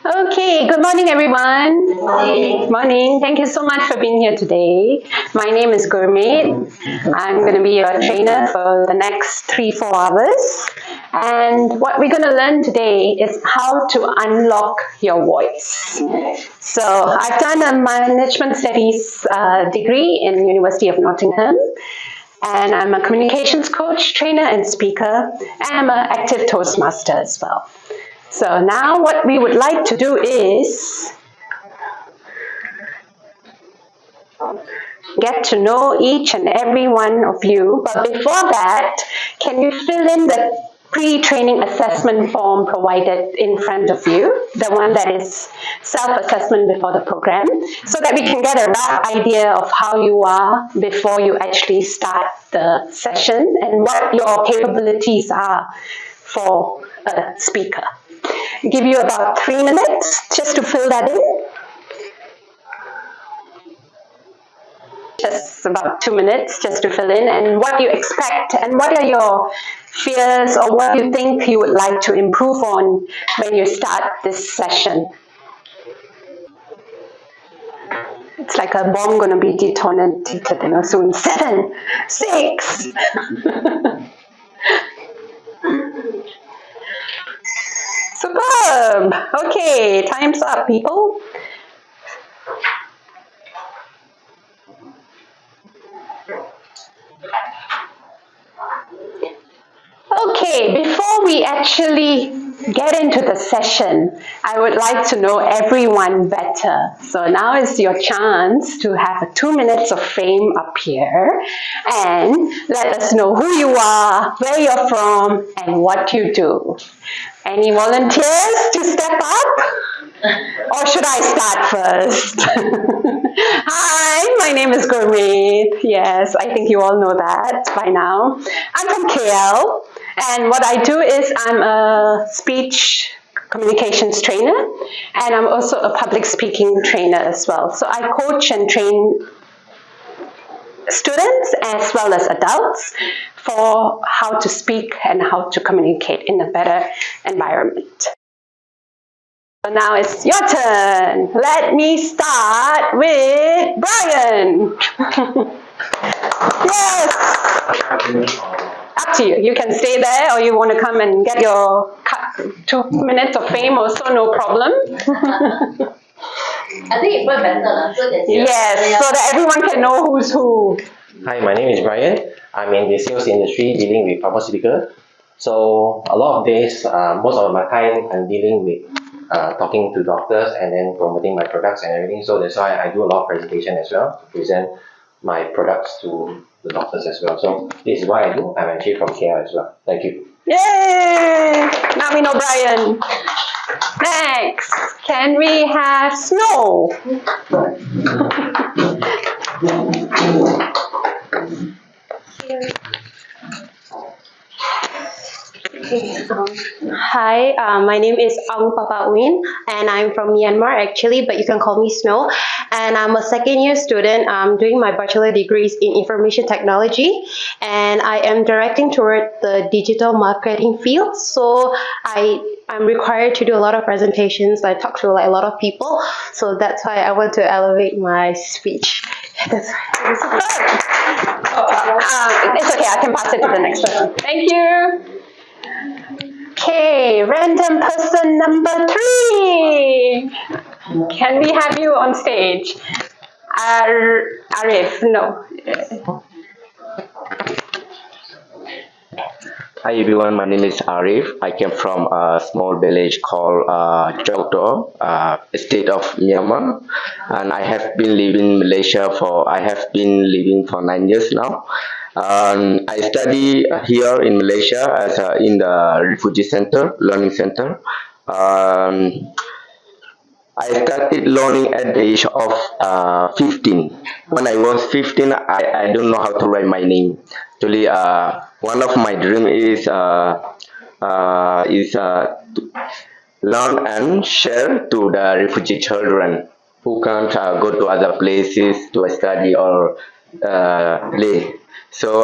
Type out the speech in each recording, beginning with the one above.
Okay, good morning, everyone. Good morning. Thank you so much for being here today. My name is Gurmeet. I'm going to be your trainer for the next 3-4 hours. And what we're going to learn today is how to unlock your voice. So I've done a management studies degree in University of Nottingham. And I'm a communications coach, trainer, and speaker. And I'm an active Toastmaster as well. So now what we would like to do is get to know each and every one of you. But before that, can you fill in the pre-training assessment form provided in front of you, the one that is self-assessment before the program, so that we can get a rough idea of how you are before you actually start the session and what your capabilities are for a speaker. Give you about 3 minutes just to fill that in. Just about 2 minutes just to fill in, and what you expect and what are your fears or what you think you would like to improve on when you start this session. It's like a bomb gonna be detonated, soon. 7, 6. Superb. Okay, time's up, people. Okay, before we actually get into the session, I would like to know everyone better. So now is your chance to have 2 minutes of fame up here and let us know who you are, where you're from, and what you do. Any volunteers to step up? Or should I start first? Hi, my name is Gurmeet. Yes, I think you all know that by now. I'm from KL, and what I do is I'm a speech communications trainer, and I'm also a public speaking trainer as well. So I coach and train students as well as adults for how to speak and how to communicate in a better environment. So now it's your turn. Let me start with Brian. Yes. Up to you. You can stay there or you want to come and get your 2 minutes of fame also, no problem. I think it's better. Yes, so that everyone can know who's who. Hi, my name is Brian. I'm in the sales industry dealing with pharmaceutical. So a lot of days, most of my time I'm dealing with talking to doctors and then promoting my products and everything. So that's why I do a lot of presentation as well to present my products to the doctors as well. So this is what I do. I'm actually from KL as well. Thank you. Yay! Now we know Brian. Next, can we have Snow? Hi, my name is Ang Papawin, and I'm from Myanmar actually, but you can call me Snow. And I'm a second-year student. I'm doing my bachelor degrees in information technology, and I am directing toward the digital marketing field. So I'm required to do a lot of presentations. I talk to a lot of people, so that's why I want to elevate my speech. It's okay, I can pass it to the next person. Thank you. Okay, random person number 3. Can we have you on stage? Arif, no. Hi everyone, my name is Arif. I came from a small village called Chokto, state of Myanmar, and I have been living in Malaysia for 9 years now. I study here in Malaysia as in the refugee center, learning center. I started learning at the age of 15. When I was 15, I don't know how to write my name. Actually, one of my dream is to learn and share to the refugee children who can't go to other places to study or Lay. So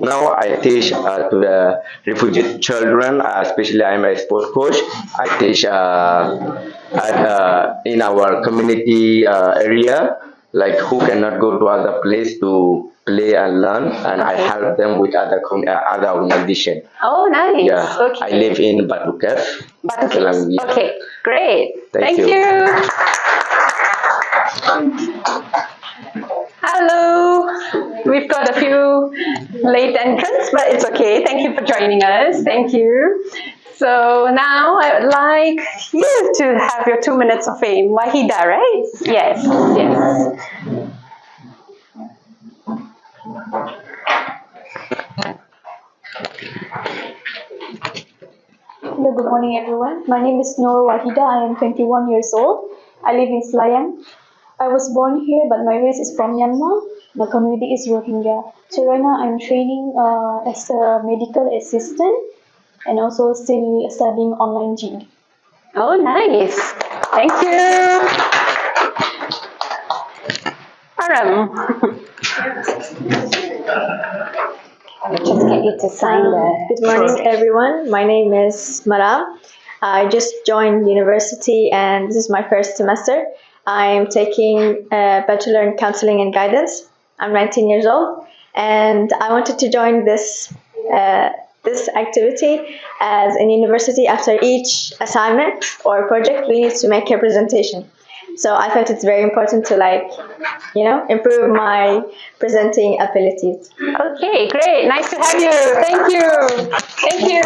now I teach to the refugee children, especially I'm a sports coach. I teach in our community area, like who cannot go to other place to play and learn, and I Okay. help them with other organization. Oh, nice. Yeah, I Okay. live in Batuket. Batu Selang, Kids. yeah. Okay, great. Thank Thank you. you. Hello. We've got a few late entrants, but it's okay. Thank you for joining us. Thank you. So now I would like you to have your 2 minutes of fame. Wahida, right? Yes, yes. Hello, good morning everyone. My name is Noor Wahida. I am 21 years old. I live in Selayang. I was born here, but my race is from Myanmar. My community is Rohingya. So right now I'm training as a medical assistant and also still studying online GED. Oh, nice. Thank you. Aram. I'll just get you to sign the. Good morning everyone. My name is Maram. I just joined university and this is my first semester. I'm taking a bachelor in counseling and guidance. I'm 19 years old and I wanted to join this activity as in university. After each assignment or project we need to make a presentation. So I felt it's very important to improve my presenting abilities. Okay, great. Nice to have you. Thank you. Thank you.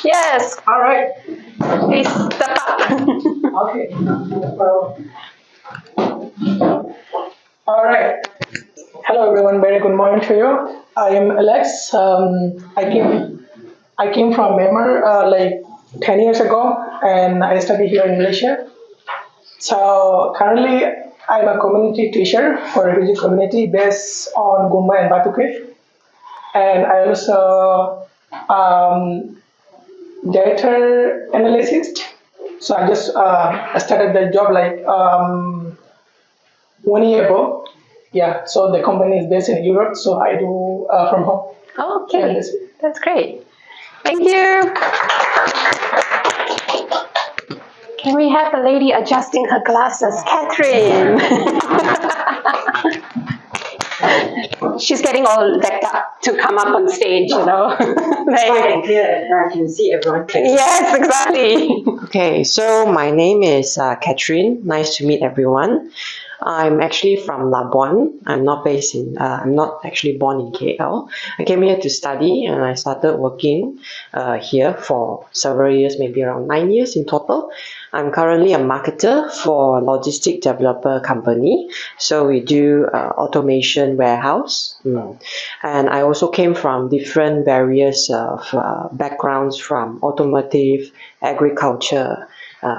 Yes, All right. please step up. Okay. All right. Hello, everyone. Very good morning to you. I am Alex. I came from Myanmar like 10 years ago, and I study here in Malaysia. So currently, I'm a community teacher for refugee community based on Gumma and Batuke, and I also data analyst. So I just started the job like 1 year ago. Yeah, so the company is based in Europe, so I do from home. Yeah, Okay, that's great. Thank you. Can we have the lady adjusting her glasses? Catherine. She's getting all decked up to come up on stage, you know. There you go. I can see everyone. Yes, exactly. Okay, so my name is Catherine. Nice to meet everyone. I'm actually from Labuan. I'm not actually born in KL. I came here to study and I started working here for several years, maybe around 9 years in total. I'm currently a marketer for a logistic developer company. So we do automation warehouse. And I also came from different various backgrounds from automotive, agriculture,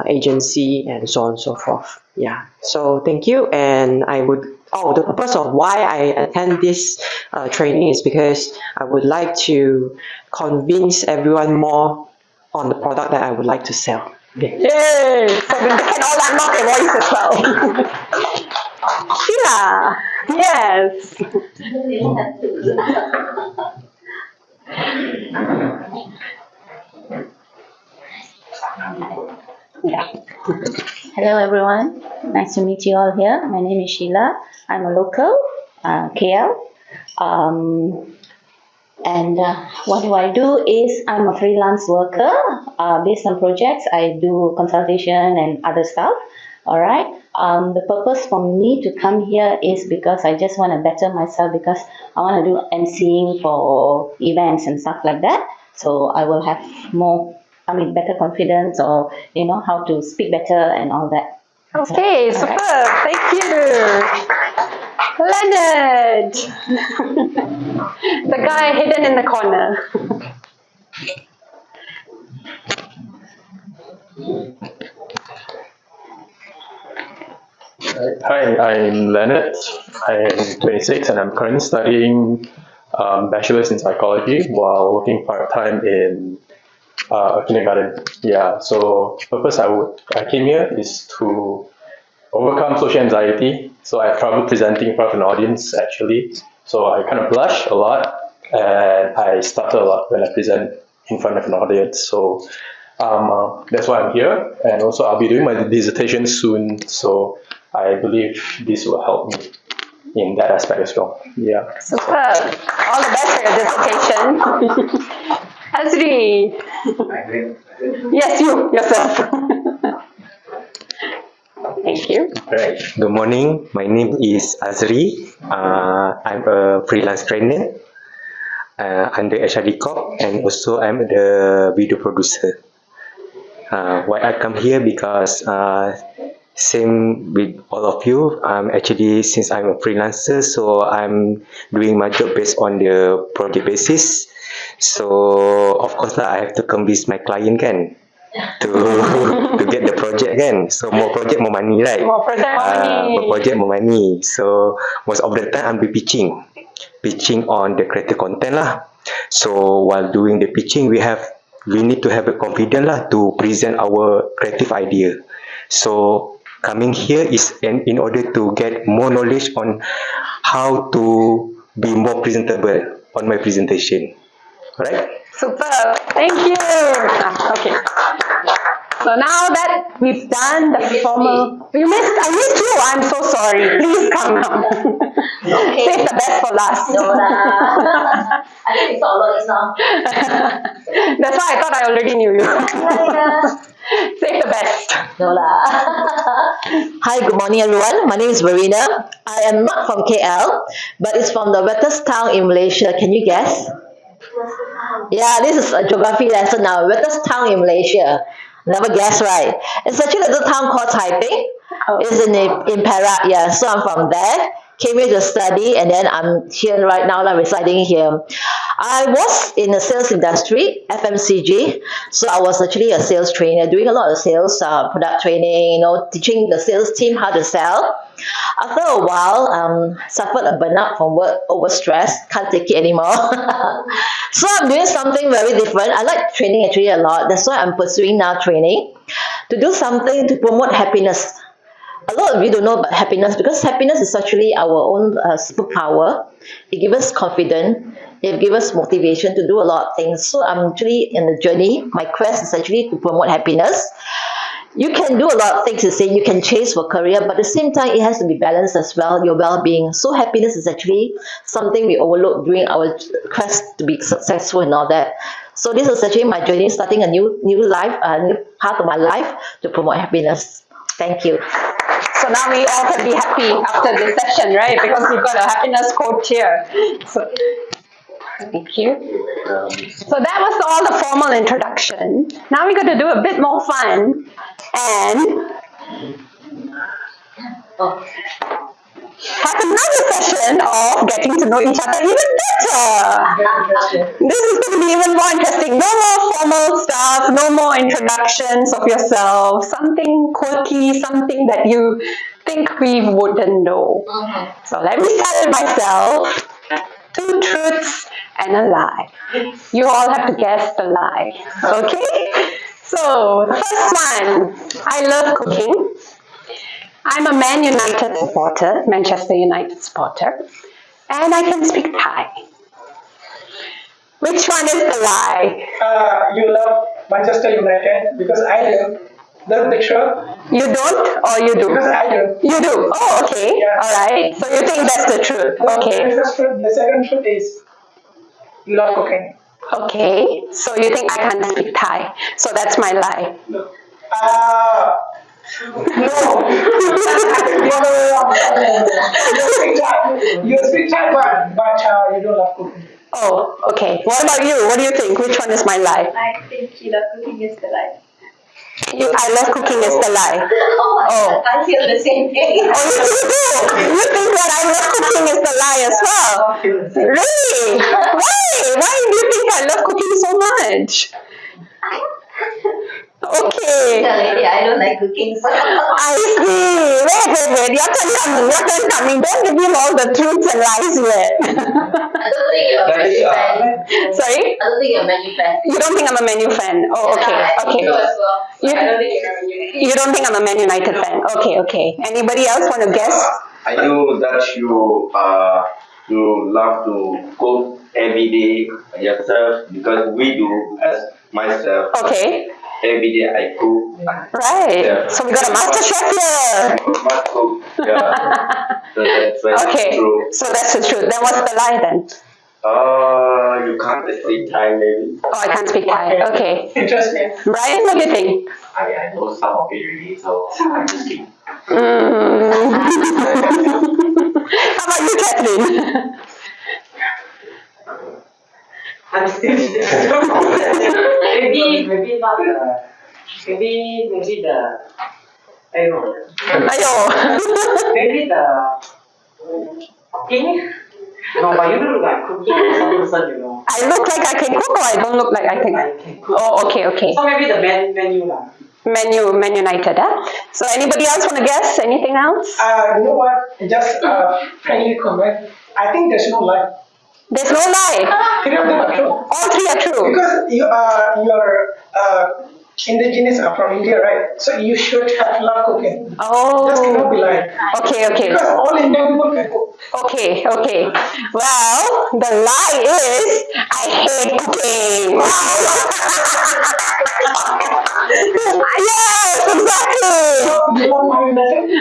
agency, and so on and so forth. Yeah. So thank you. And the purpose of why I attend this training is because I would like to convince everyone more on the product that I would like to sell. Okay. Yay! So then they can all unlock their voice as well. Sheila, yes. Yeah. Hello everyone, nice to meet you all here. My name is Sheila. I'm a local, KL. What do I do is I'm a freelance worker. Based on projects, I do consultation and other stuff. All right. The purpose for me to come here is because I just want to better myself because I want to do emceeing for events and stuff like that. So I will have better confidence or how to speak better and all that. Okay, superb. Thank you. Leonard. The guy hidden in the corner. Hi, I'm Leonard. I'm 26 and I'm currently studying bachelor's in psychology while working part-time in a kindergarten. Yeah, so the purpose I came here is to overcome social anxiety So I have trouble presenting in front of an audience actually. So I kind of blush a lot and I stutter a lot when I present in front of an audience. So that's why I'm here. And also I'll be doing my dissertation soon. So I believe this will help me in that aspect as well. Yeah. Super. All the best for your dissertation. Azri. Yes, yourself. Thank you. Right. Good morning. My name is Azri. I'm a freelance trainer under HRD Corp, and also I'm the video producer. Why I come here because same with all of you. Actually, since I'm a freelancer, so I'm doing my job based on the project basis. So of course I have to convince my client kan to get the project kan. So more project more money, right? More project more money. More project more money. So most of the time I'll be pitching on the creative content lah. So while doing the pitching, we need to have a confidence lah to present our creative idea. So coming here is in order to get more knowledge on how to be more presentable on my presentation. Right? Super. Thank you. Okay. So now that we've done the formal, I missed you. I'm so sorry. Please come now. Okay. Save the best for last. No lah. I think it's all it's now. That's why I thought I already knew you. Save the best. No lah. Hi, good morning everyone. My name is Verena. I am not from KL, but it's from the wettest town in Malaysia. Can you guess? Yeah, this is a geography lesson now. Wettest town in Malaysia. Never guess, right? It's actually a little town called Taiping. It's in Perak, yeah. So I'm from there. Came here to study, and then I'm here right now, like residing here. I was in the sales industry, FMCG. So I was actually a sales trainer, doing a lot of sales, product training, teaching the sales team how to sell. After a while, suffered a burnout from work, overstressed, can't take it anymore. So I'm doing something very different. I like training actually a lot. That's why I'm pursuing now training to do something to promote happiness. A lot of you don't know about happiness because happiness is actually our own superpower. It gives us confidence. It gives us motivation to do a lot of things. So I'm actually in the journey. My quest is actually to promote happiness. You can do a lot of things, you can chase for career, but at the same time, it has to be balanced as well, your well-being. So happiness is actually something we overlook during our quest to be successful and all that. So this is actually my journey, starting a new life, a new part of my life to promote happiness. Thank you. So now we all can be happy after this session, right? Because we've got a happiness quote here. So, thank you. So that was all the formal introduction. Now we're going to do a bit more fun and have another session of getting to know each other even better. This is going to be even more interesting. No more formal stuff, no more introductions of yourself, something quirky, something that you think we wouldn't know. So let me start with myself. 2 truths and a lie. You all have to guess the lie. Okay? So, the first one, I love cooking. I'm a Man United supporter, Manchester United supporter, and I can speak Thai. Which one is the lie? You love Manchester United because I do. That's the truth. You don't or you do? Because I do. You do? Oh, okay. Yeah. Alright. So you think that's the truth? Okay. That's the truth. The second truth is you love cooking. Okay. So you think I can't speak Thai. So that's my lie. No. You speak Thai, but you don't love cooking. Oh, okay. What about you? What do you think? Which one is my lie? I think you love cooking is the lie. I love cooking is the lie. Oh, I feel the same thing. Oh, you do? You think that I love cooking is the lie as well? Really? Why? Why do you think I love cooking so much? Okay. I don't like cooking. So. I see. Wait. Your turn coming. Don't give him all the truths and lies yet. I don't think you're a menu fan. Sorry? I don't think you're a menu fan. You don't think I'm a Man U fan? Oh, okay. Okay. So as well. You, I don't think you're a menu fan. you don't think I'm a Man United fan? Okay. Anybody else want to guess? I know that you love to cook every day yourself because we do as myself. Okay. Every day I cook. Right. Yeah. So we got a master chef here. Must cook. Yeah. So that's very Okay. true. So that's the truth. Then what's the lie then? You can't speak Thai maybe. Oh, I can't speak Thai. Okay. Interesting. Brian, what do you think? I know some of it already, so I'm just kidding. How about you, Kathleen? I'm still maybe not the maybe the I don't know. Ayo. Maybe the cooking. No, but you look like cooking person, you know. I look like I can cook or I don't look like I can cook? Oh, okay, okay. So maybe the menu lah. Menu united, huh? So anybody else want to guess? Anything else? You know what? Just friendly comment. I think there's no lie. There's no lie. Three of them are true. All three are true. Because you're indigenous are from India, right? So you should have love cooking. Oh. Just cannot be lying. Okay. Because all Indian people can cook. Okay. Well, the lie is I hate cooking. Yes, exactly.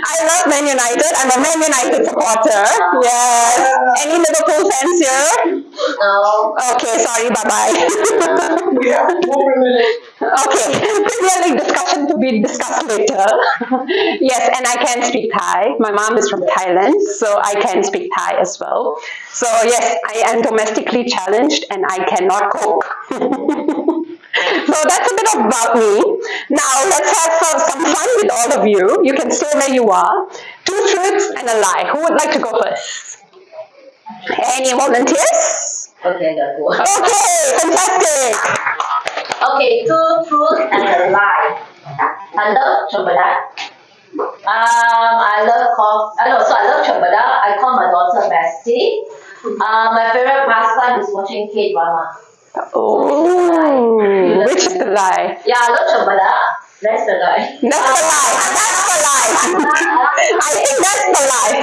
I love Man United. I'm a Man United supporter. Yes. Any Liverpool fans here? No. Okay, sorry, bye-bye. Yeah, more Okay, Premier League discussion to be discussed later. Yes, and I can speak Thai. My mom is from Thailand, so I can speak Thai as well. So yes, I am domestically challenged and I cannot cook. So that's a bit about me. Now let's have some fun with all of you. You can stay where you are. 2 truths and a lie. Who would like to go first? Any volunteers? Okay, that's good. Okay, fantastic. Okay, 2 truths and a lie. I love chocolate. I love coffee. I love chocolate. I call my daughter Bestie. My favorite pastime is watching K-drama. Oh, which is the lie? Yeah, I love chocolate. That's the lie. That's the lie. I think that's the lie.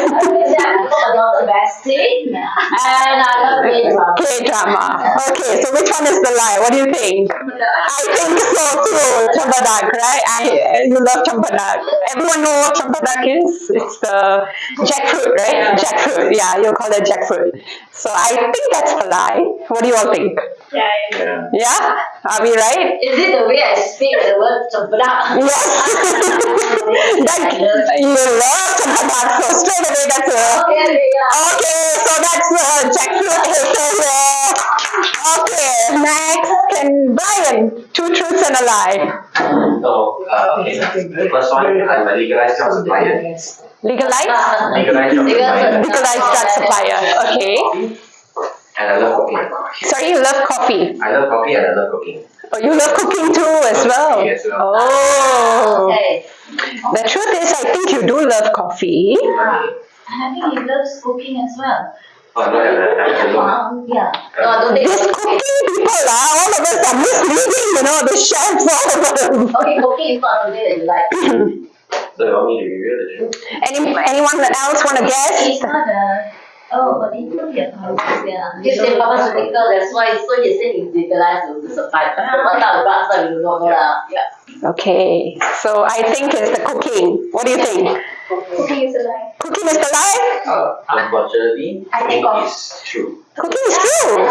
Yeah, I call my daughter Bestie. And I love K-drama. K-drama. Okay, so which one is the lie? What do you think? I think so too. Champadak, right? You love champadak. Everyone know what champadak is? It's the jackfruit, right? Jackfruit. Yeah, you'll call it jackfruit. So I think that's the lie. What do you all think? Yeah. Yeah? Are we right? Is it the way I speak the word champadak? Yes. You love champadak, so straight away that's a... Okay, so that's jackfruit hater here. Okay, next, Brian, 2 truths and a lie. So, okay. The first one, I'm a legalized drug supplier. Legalized? Legalized drug supplier. Legalized drug supplier. Okay. And I love cooking. Sorry, you love coffee. I love coffee and I love cooking. Oh, you love cooking too as well. Cooking as well. Oh. Okay. The truth is, I think you do love coffee. I think he loves cooking as well. Oh, I don't have that time to look. Yeah. No, I don't think These cooking people, all of us are misleading, the chefs, all of them. Okay, cooking is not something that you like. So you want me to reveal the truth? Anyone else want to guess? He's not but he could be a pharmacist. He say pharmaceutical, that's why, so he say he's legalized to supply. What type of drugs are you don't know lah. Yeah. Okay, so I think it's the cooking. What do you think? Cooking is a lie. Cooking is the lie? Unfortunately, I think cooking is true. Cooking is true.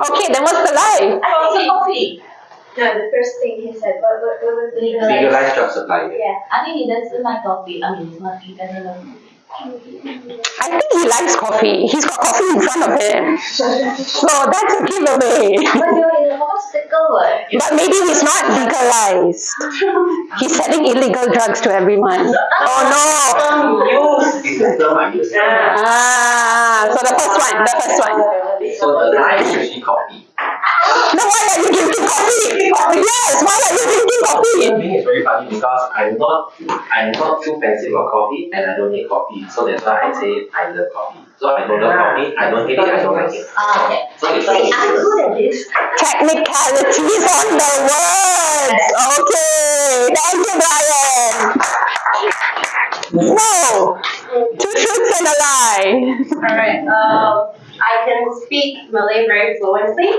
Okay, then what's the lie? I think coffee. No, the first thing he said, what was the Legalized drug supplier. Yeah. I think he doesn't like coffee. I mean, he doesn't like I think he likes coffee. He's got coffee in front of him. So that's a giveaway. But you're in a hospital, what? But maybe he's not legalized. He's selling illegal drugs to everyone. Oh no! This is the term I use. So the first one. So the lie is actually coffee. Now why are you drinking coffee? Oh, yes, why are you drinking I coffee? think it's very funny because I'm not too fancy about coffee and I don't hate coffee. So that's why I say I love coffee. So I don't love coffee, I don't hate it, I don't like it. Okay. So it's I'm good at this. Technicalities on the words. Okay, thank you, Brian. No! Two truths and a lie. Alright, I can speak Malay very fluently.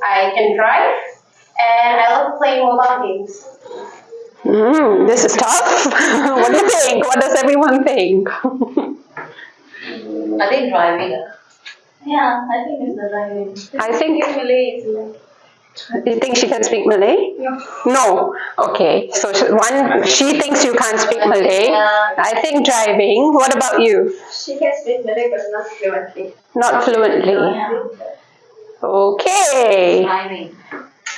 I can drive. And I love playing mobile games. This is tough. What do you think? What does everyone think? I think driving. Yeah, I think it's the driving. I think. Malay is like. You think she can speak Malay? No. Okay. So she thinks you can't speak Malay. I think driving. What about you? She can speak Malay but not fluently. Not fluently. Okay. Driving.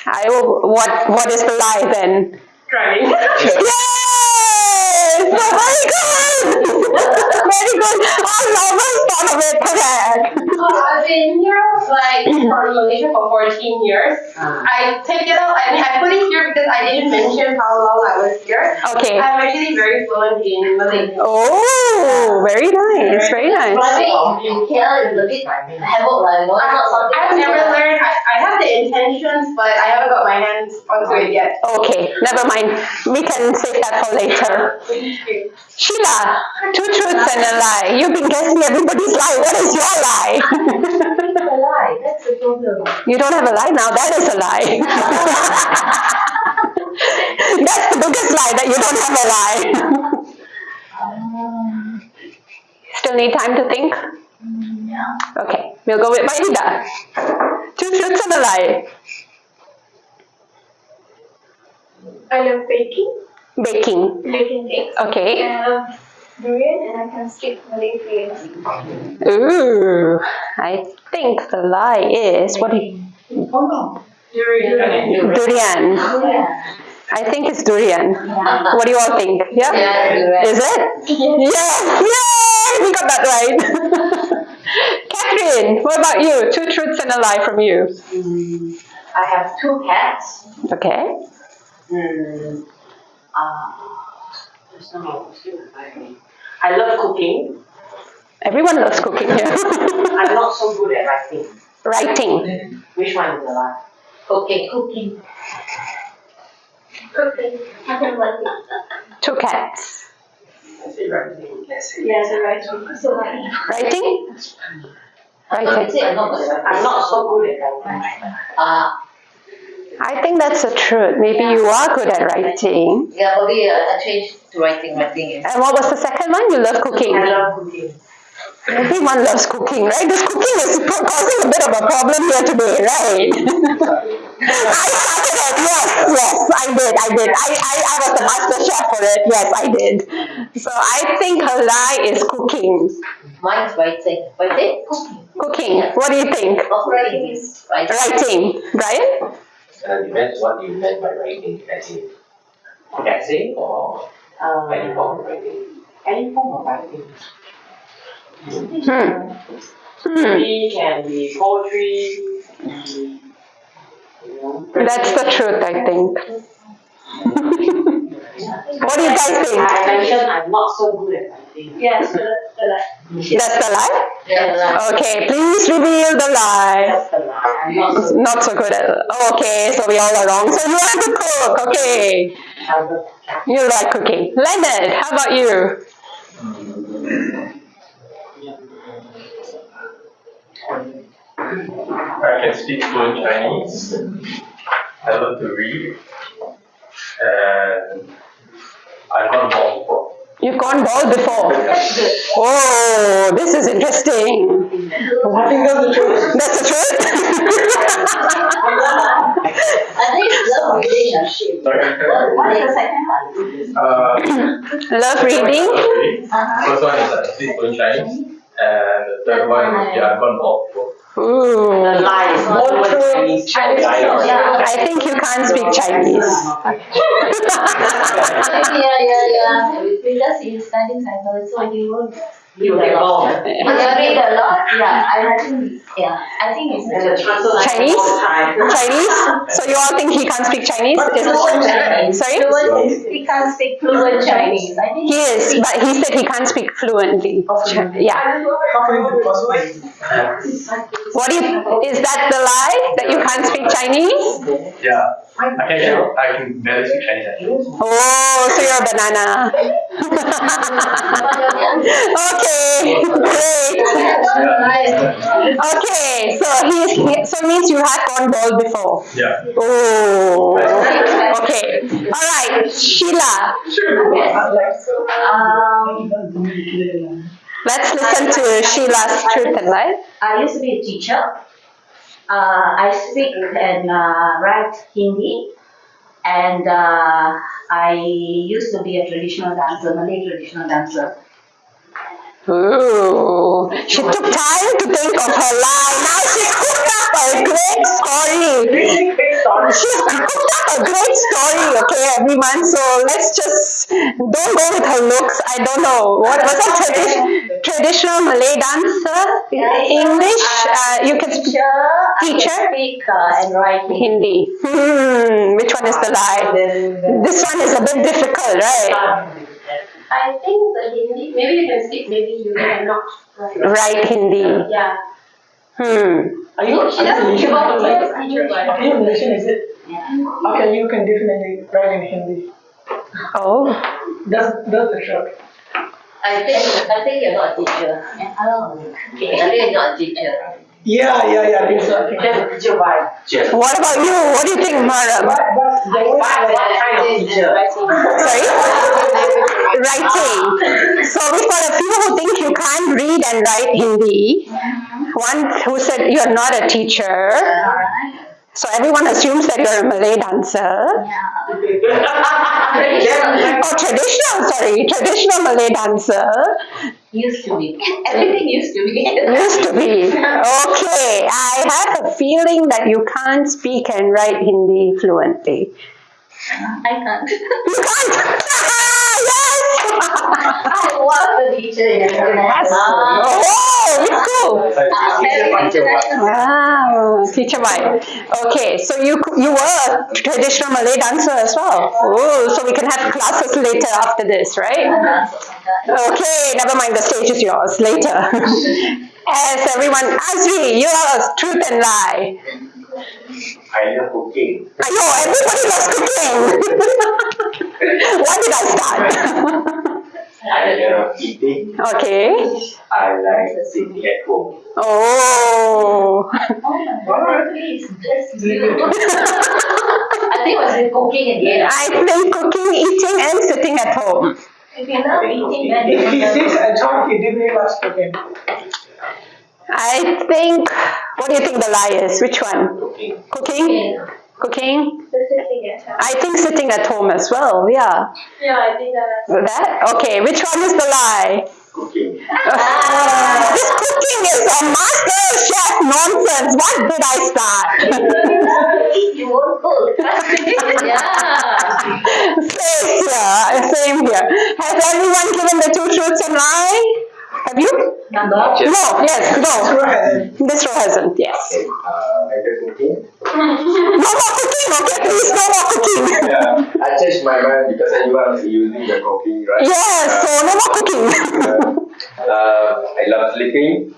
What is the lie then? Driving. Yes! Very good! Very good! I almost thought of it correct. I've been here for Malaysia for 14 years. I take it out and I put it here because I didn't mention how long I was here. Okay. I'm actually very fluent in Malay. Oh, very nice, very nice. Driving in KL is a bit havoc, like, not something. I've never learned. I have the intentions, but I haven't got my hands onto it yet. Okay, never mind. We can save that for later. Sheila, two truths and a lie. You've been guessing everybody's lie. What is your lie? A lie, that's the problem. You don't have a lie now. That is a lie. That's the biggest lie, that you don't have a lie. Still need time to think? Yeah. Okay, we'll go with Maida. Two truths and a lie. I love baking. Baking. Baking cakes. Okay. I love durian and I can speak Malay fluently. Ooh, I think the lie is what? Durian. I think it's durian. What do you all think? Yeah? Is it? Yes! Yay! We got that right. Catherine, what about you? Two truths and a lie from you. I have two cats. Okay. I love cooking. Everyone loves cooking here. I'm not so good at writing. Writing. Which one is the lie? Cooking. Cooking. I can write it. Two cats. Yes, I write it. So like. Writing? Writing. I'm not so good at writing. I think that's the truth. Maybe you are good at writing. Yeah, maybe I changed to writing. And what was the second one? You love cooking. I love cooking. Everyone loves cooking, right? This cooking is causing a bit of a problem here today, right? I started it. Yes, I did. I was the master chef for it. Yes, I did. So I think her lie is cooking. Mine is writing. Writing? Cooking. What do you think? Writing is writing. Writing. Brian? Depends what you meant by writing. As in essay or any form of writing. Any form of writing. It can be poetry. That's the truth, I think. What do you guys think? I mentioned I'm not so good at writing. Yes, that's the lie. That's the lie? Okay, please reveal the lie. That's the lie. I'm not so Not so good at it. Okay, so we all are wrong. So you like to cook, okay. You like cooking. Leonard, how about you? I can speak fluent Chinese. I love to read. And I've gone bald before. You've gone bald before. Oh, this is interesting. I think that's the truth. That's the truth? I think it's love relationship. What is the second one? Love reading? First one is I speak fluent Chinese. And the third one, I've gone bald before. Ooh. The lie is more Chinese. I think you can't speak Chinese. Because he's studying psychology, so he won't You read a lot. read a lot. I think it's Chinese? Chinese? So you all think he can't speak Chinese? Sorry? He can't speak fluent Chinese. I think He is, but he said he can't speak fluently. Yeah. What is that the lie that you can't speak Chinese? Yeah. I can barely speak Chinese actually. Oh, so you're a banana. Okay, great. Okay, so so it means you have gone bald before. Yeah. Oh, okay. All right, Sheila. Let's listen to Sheila's truth and light. I used to be a teacher. I speak and write Hindi, and I used to be a traditional dancer, Malay traditional dancer. Ooh, she took time to think of her lie. Now she cooked up a great story. She's cooked up a great story, okay, everyone. So let's just don't go with her looks. I don't know. What was that traditional Malay dancer? English? You can speak. Teacher? I can speak and write Hindi. Which one is the lie? This one is a bit difficult, right? I think the Hindi, maybe you can speak, maybe you cannot. Right, Hindi. Yeah. Are you Malaysian, is it? Okay, you can definitely write in Hindi. Oh. That's the truth. I think you're not a teacher. I think you're not a teacher. Yeah, I think so. What about you? What do you think, Maram? What kind of teacher? Sorry? Writing. So we've got a few who think you can't read and write Hindi. One who said you're not a teacher. So everyone assumes that you're a Malay dancer. Traditional Malay dancer. Used to be. Everything used to be. Used to be. Okay, I have a feeling that you can't speak and write Hindi fluently. I can't. You can't? Yes! I was a teacher in international. Oh, it's cool. Wow, teacher Mai. Okay, so you were a traditional Malay dancer as well. Oh, so we can have classes later after this, right? Okay, never mind, the stage is yours later. As everyone, Azri, yours, truth and lie. I love cooking. I know, everybody loves cooking. When did I start? I love eating. Okay. I like sitting at home. Oh. That's you. I think it was cooking again. I think cooking, eating, and sitting at home. If you love eating, then If he sits at home, he definitely loves cooking. I think, what do you think the lie is? Which one? Cooking? Cooking? I think sitting at home as well, yeah. Yeah, I think That? Okay, which one is the lie? Cooking. This cooking is a master chef nonsense. What did I start? You won't cook. Same here. Has everyone given the two truths and lie? Have you? No, yes, no. This row hasn't, yes. No more cooking, okay, please, no more cooking. Yeah, I changed my mind because everyone is using the cooking, right? Yes, so no more cooking. I love sleeping.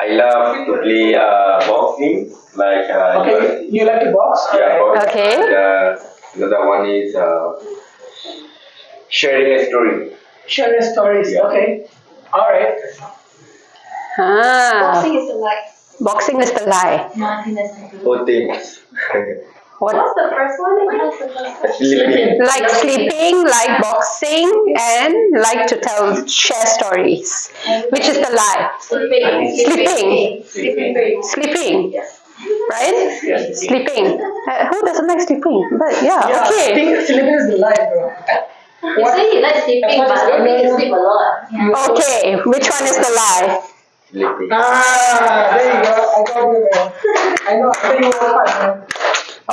I love to play boxing, like Okay, you like to box? yeah, box. Okay. The other one is sharing a story. Sharing stories, okay. Alright. Boxing is the lie. Boxing is the lie. No, I think that's not good. Both things. What's the first one? Sleeping. Like sleeping, like boxing, and like to share stories. Which is the lie? Sleeping. Sleeping. Right? Sleeping. Who doesn't like sleeping? But yeah, I okay. think sleeping is the life, bro. You say you like sleeping, but I don't think you sleep a lot. Okay, which one is the lie? Sleeping. There you go. I got you, man. I know. I think you were fine, man.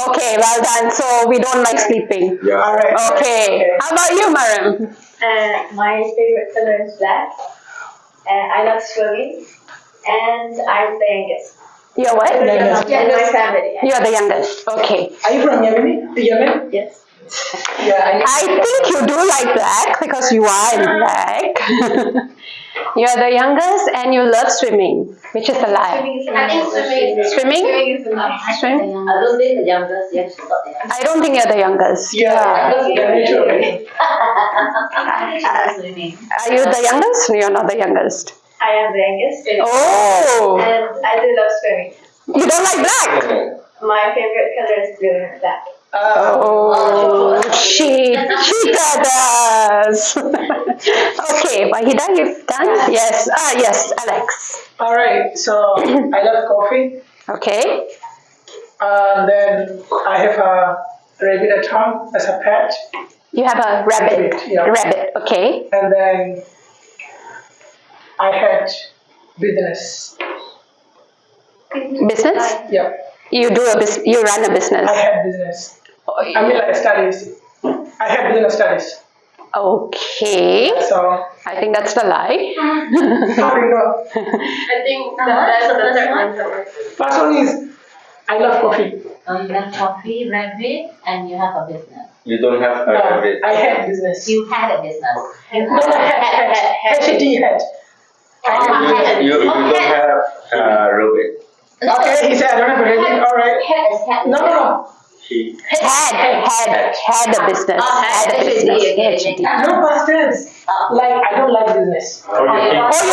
Okay, well done. So we don't like sleeping. Yeah. Alright. Okay. How about you, Maram? My favorite color is black. I love swimming, and I'm the youngest. You're what? Youngest. In my family. You're the youngest. Okay. Are you from Yemen? Yemen? Yes. Yeah. I think you do like black because you are in black. You're the youngest and you love swimming, which is a lie. I think swimming. Swimming? Swimming is Swim? I don't think the youngest, yes. I don't think you're the youngest. Yeah. Very true. Swimming. Are you the youngest? You're not the youngest. I am the youngest. Oh! And I do love swimming. You don't like black? My favorite color is blue and black. Oh, she does. Okay, Wahida, you've done? Yes. Yes, Alex. All right. So I love coffee. Okay. Then I have a rabbit at home as a pet. You have a rabbit. Yeah. Rabbit, okay. And then I had business. Business? Yeah. You run a business. I had business. Oh, I mean like studies. I had business studies. Okay. So I think that's the lie. how do you know? I think that's the third one. First one is I love coffee. You have coffee, rabbit, and you have a business. You don't have a No, rabbit. I had business. You had a business. You No, had. HRD had. You don't have a rabbit. Okay, he said I don't have a rabbit. All right. No. He Had a business. Had a business. HRD. No past tense. Like I don't like business. Oh, you think? Oh, you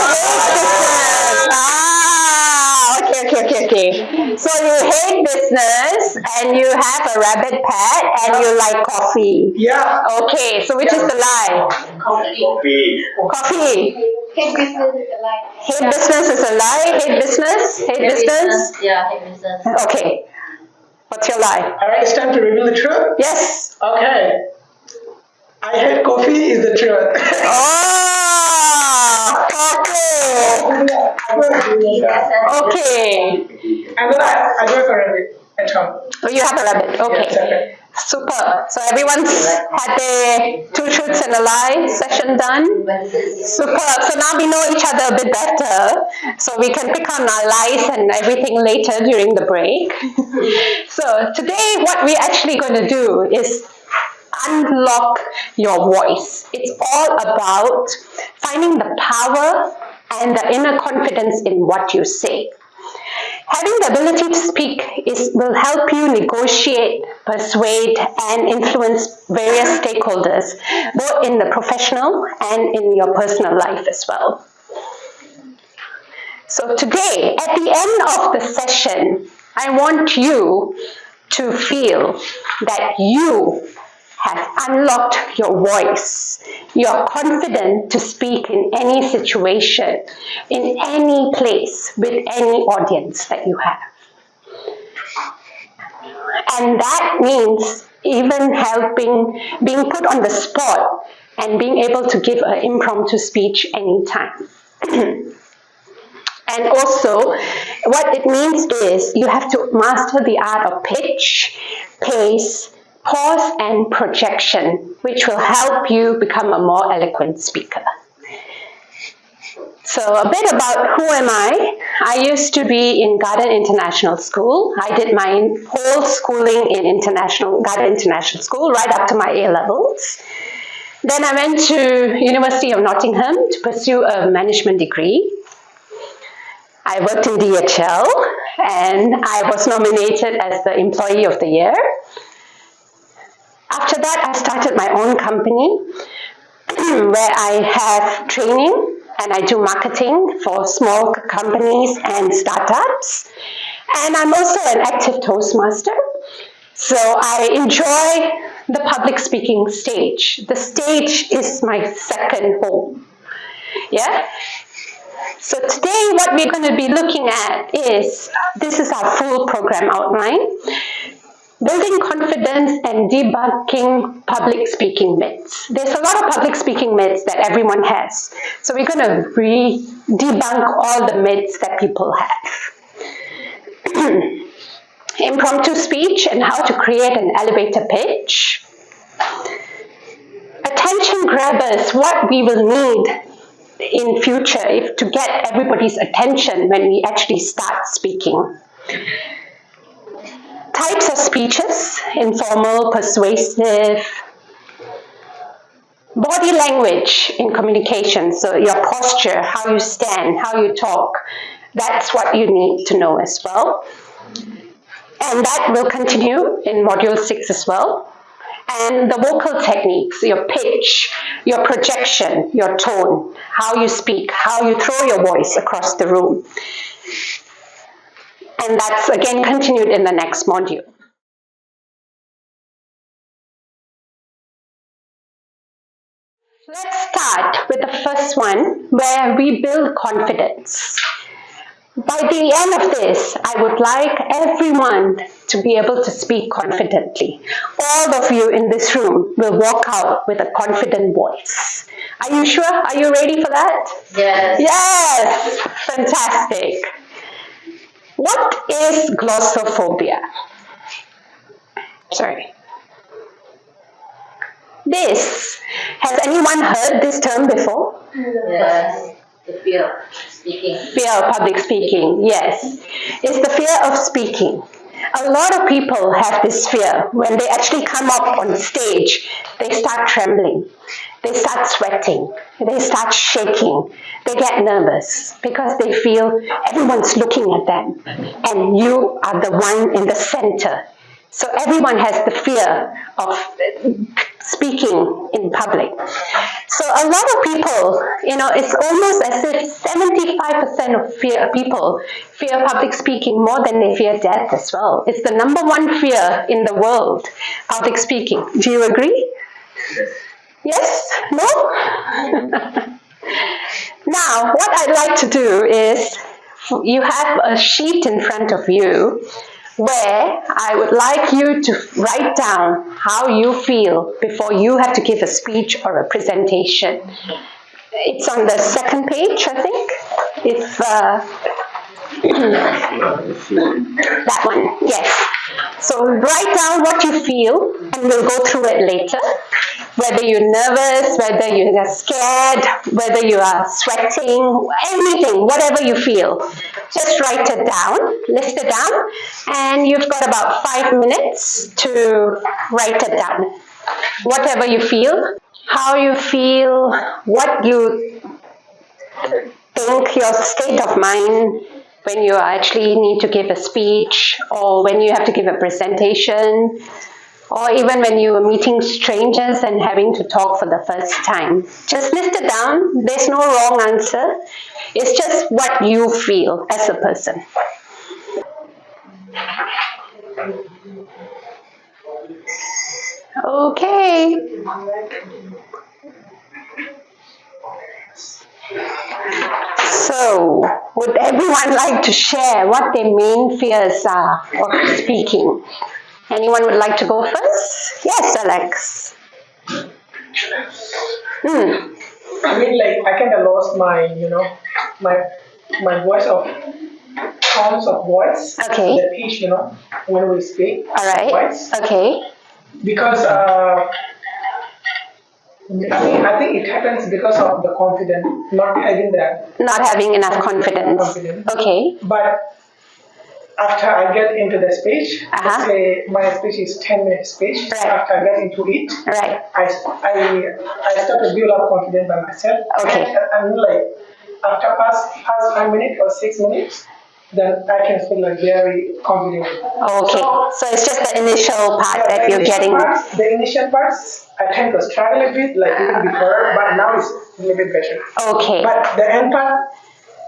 hate business. Okay. So you hate business and you have a rabbit pet and you like coffee. Yeah. Okay, so which is the lie? Coffee. Coffee. Hate business is a lie. Hate business is a lie. Hate business. Hate business. Yeah, hate business. Okay. What's your lie? All right, it's time to reveal the truth. Yes. Okay. I hate coffee is the truth. Okay. And then I do have a rabbit at home. Oh, you have a rabbit. Okay. Yes, okay. Super. So everyone's had their two truths and a lie session done. Super. So now we know each other a bit better. So we can pick on our lies and everything later during the break. So today what we're actually going to do is unlock your voice. It's all about finding the power and the inner confidence in what you say. Having the ability to speak will help you negotiate, persuade, and influence various stakeholders, both in the professional and in your personal life as well. So today, at the end of the session, I want you to feel that you have unlocked your voice. You're confident to speak in any situation, in any place, with any audience that you have. And that means even helping, being put on the spot and being able to give an impromptu speech anytime. And also, what it means is you have to master the art of pitch, pace, pause, and projection, which will help you become a more eloquent speaker. So a bit about who am I. I used to be in Garden International School. I did my whole schooling in Garden International School right up to my A-levels. Then I went to University of Nottingham to pursue a management degree. I worked in DHL and I was nominated as the Employee of the Year. After that, I started my own company where I have training and I do marketing for small companies and startups. And I'm also an active Toastmaster. So I enjoy the public speaking stage. The stage is my second home. Yeah? So today what we're going to be looking at is, this is our full program outline. Building confidence and debunking public speaking myths. There's a lot of public speaking myths that everyone has. So we're going to debunk all the myths that people have. Impromptu speech and how to create an elevator pitch. Attention grabbers, what we will need in future if to get everybody's attention when we actually start speaking. Types of speeches: informal, persuasive. Body language in communication, so your posture, how you stand, how you talk, that's what you need to know as well. And that will continue in Module 6 as well. And the vocal techniques, your pitch, your projection, your tone, how you speak, how you throw your voice across the room. And that's again continued in the next module. Let's start with the first one, where we build confidence. By the end of this, I would like everyone to be able to speak confidently. All of you in this room will walk out with a confident voice. Are you sure? Are you ready for that? Yes. Yes! Fantastic. What is glossophobia? Sorry. Has anyone heard this term before? Yes. The fear of speaking. Fear of public speaking, yes. It's the fear of speaking. A lot of people have this fear. When they actually come up on stage, they start trembling. They start sweating. They start shaking. They get nervous because they feel everyone's looking at them and you are the one in the center. So everyone has the fear of speaking in public. So a lot of people, it's almost as if 75% of people fear public speaking more than they fear death as well. It's the number one fear in the world, public speaking. Do you agree? Yes? No? Now, what I'd like to do is, you have a sheet in front of you where I would like you to write down how you feel before you have to give a speech or a presentation. It's on the second page, I think. If that one, yes. So write down what you feel and we'll go through it later. Whether you're nervous, whether you're scared, whether you are sweating, anything, whatever you feel. Just write it down, list it down, and you've got about 5 minutes to write it down. Whatever you feel, how you feel, what you think, your state of mind when you actually need to give a speech, or when you have to give a presentation, or even when you are meeting strangers and having to talk for the first time. Just list it down. There's no wrong answer. It's just what you feel as a person. Okay. So, would everyone like to share what their main fears are of speaking? Anyone would like to go first? Yes, Alex. I mean, I kind of lost my voice of tones of voice. Okay. The pitch, when we speak. All right. Voice. Okay. Because I think it happens because of the confidence, not having enough confidence. Okay. But after I get into the speech, let's say my speech is 10-minute speech. Right. After I get into it, right. I start to build up confidence by myself. Okay. And after past 5 minutes or 6 minutes, then I can feel very confident. Okay. So it's just the initial part that you're getting. The initial parts, I tend to struggle a bit, even before, but now it's a little bit better. Okay. But the end part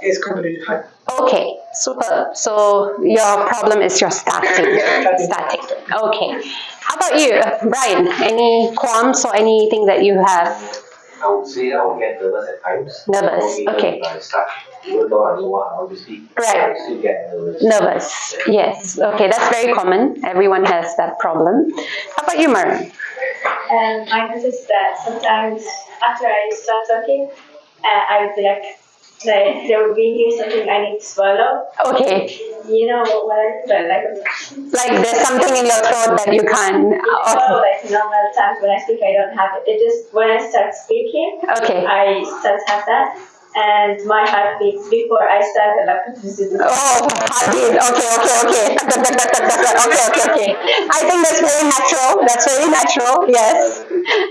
is completely fine. Okay, super. So your problem is your starting. Starting. Okay. How about you, Brian? Any qualms or anything that you have? I would say I will get nervous at times. Nervous, okay. When I start, even though I know what I want to speak, right. I still get nervous. Nervous, yes. Okay, that's very common. Everyone has that problem. How about you, Maran? I noticed that sometimes after I start talking, I would be there will be something I need to swallow. Okay. You know what I mean? Like there's something in your throat that you can't. Normal times when I speak, I don't have it. It just when I start speaking, okay. I start to have that. and my heartbeat before I start the electricity. Oh, heartbeat. Okay. Okay. I think that's very natural. Yes.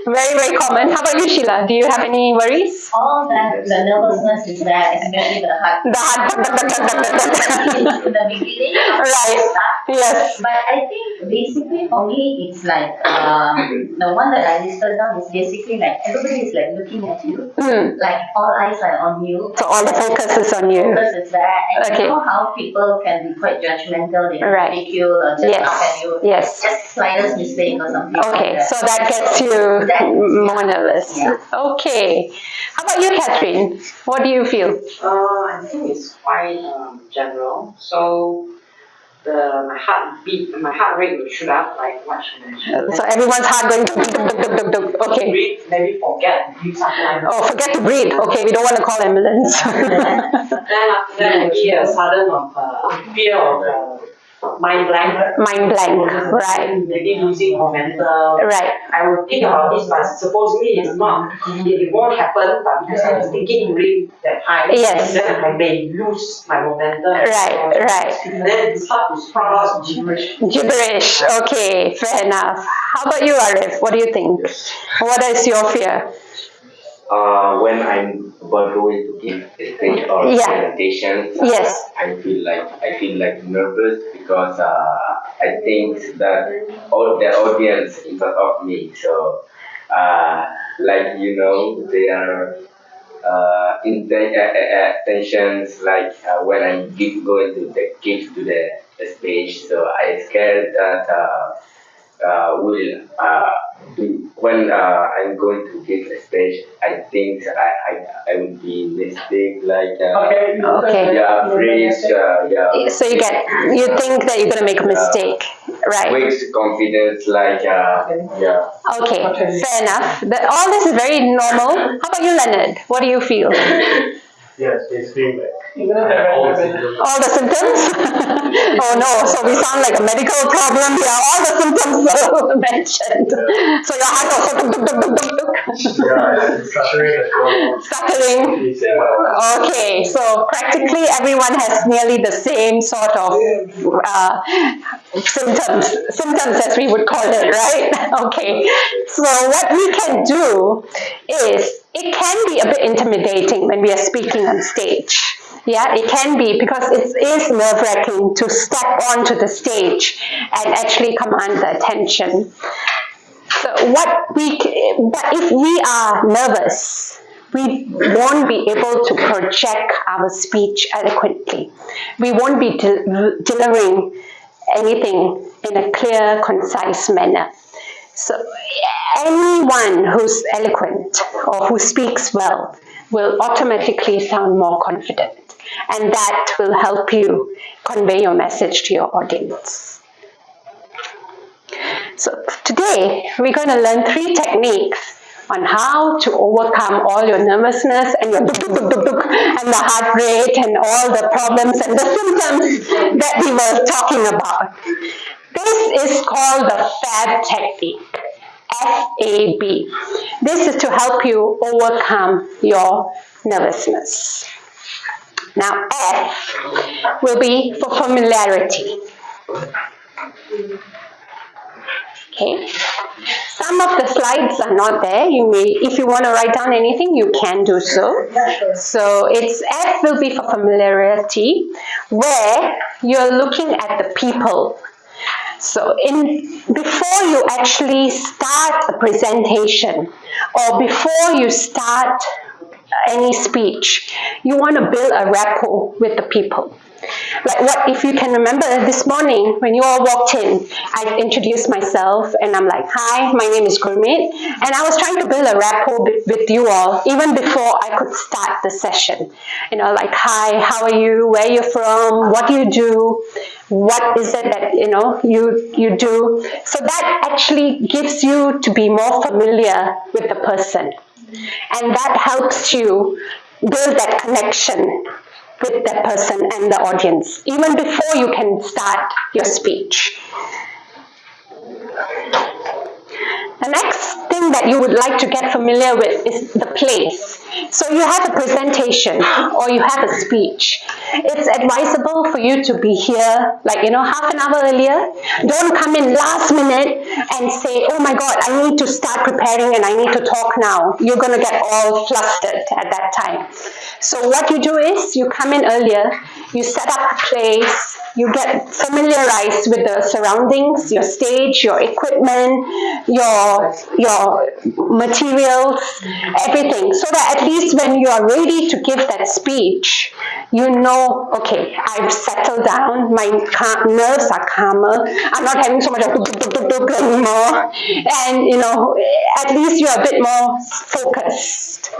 Very common. How about you, Sheila? Do you have any worries? All that the nervousness is there, especially the heart. The heart. In the beginning. Right. Yes. But I think basically for me it's like the one that I listed down is basically like everybody is like looking at you, like all eyes are on you. So all the focus is on you. Focus is there, and Okay. you know how people can be quite judgmental. They Right. ridicule or just Yes. laugh at you. Yes. Just slightest mistake or something. Okay, like so that gets you more nervous. Yeah. Okay. How about you, Catherine? What do you feel? I think it's quite general. So my heart rate will shoot up like what she mentioned. So everyone's heart going duk, duk, duk, duk, duk, duk. Okay. Breathe, maybe forget to breathe sometimes. Oh, forget to breathe. Okay, we don't want to call ambulance. Then after that, maybe a sudden fear of mind blank. Mind blank, right. Maybe losing momentum. Right. I will think about this, but supposedly it's not. It won't happen, but because I was thinking during that time, Yes. then I may lose my momentum. Right. And then it start to sprout out gibberish. Gibberish. Okay, fair enough. How about you, Arif? What do you think? What is your fear? When I'm about going to give a speech or Yeah. presentation, Yes. I feel like nervous because I think that all the audience in front of me. So, they are tensions when I going to give to the stage. So I scared that when I'm going to give a speech, I think I will be mistake Okay. afraid. So you think that you're gonna make a mistake, right? Weak confidence, Okay, fair enough. All this is very normal. How about you, Leonard? What do you feel? Yes, basically All the symptoms? Oh no, so we sound like a medical problem here. All the symptoms are mentioned. So your heart goes duk, duk, duk, duk, duk. Stuttering. Okay, so practically everyone has nearly the same sort of symptoms as we would call it, right? Okay, so what we can do is, it can be a bit intimidating when we are speaking on stage. Yeah, it can be, because it is nerve-wracking to step onto the stage and actually command the attention. So but if we are nervous, we won't be able to project our speech eloquently. We won't be delivering anything in a clear, concise manner. So anyone who's eloquent or who speaks well will automatically sound more confident, and that will help you convey your message to your audience. So today we're going to learn 3 techniques on how to overcome all your nervousness and your duk, duk, duk, duk, duk, and the heart rate and all the problems and the symptoms that we were talking about. This is called the FAB technique, F-A-B. This is to help you overcome your nervousness. Now, F will be for familiarity. Okay. Some of the slides are not there. You may, if you want to write down anything, you can do so. So F will be for familiarity, where you're looking at the people. So before you actually start a presentation, or before you start any speech, you want to build a rapport with the people. Like what, if you can remember this morning when you all walked in, I introduced myself and I'm like, hi, my name is Gurmeet, and I was trying to build a rapport with you all even before I could start the session. You know, like, hi, how are you, where you're from, what do you do, what is it that you do. So that actually gives you to be more familiar with the person, and that helps you build that connection with that person and the audience, even before you can start your speech. The next thing that you would like to get familiar with is the place. So you have a presentation or you have a speech. It's advisable for you to be here, like, half an hour earlier. Don't come in last minute and say, oh my God, I need to start preparing and I need to talk now. You're going to get all flustered at that time. So what you do is you come in earlier, you set up the place, you get familiarized with the surroundings, your stage, your equipment, your materials, everything, so that at least when you are ready to give that speech, you know, okay, I've settled down, my nerves are calmer, I'm not having so much of anymore, and at least you're a bit more focused.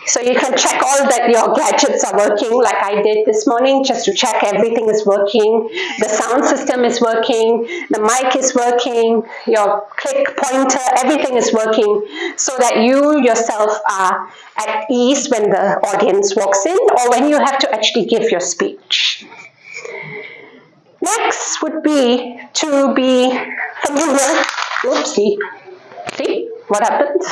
So you can check all that your gadgets are working, like I did this morning, just to check everything is working. The sound system is working, the mic is working, your click pointer, everything is working, so that you yourself are at ease when the audience walks in or when you have to actually give your speech. Next would be to be familiar. Oopsie. See what happens?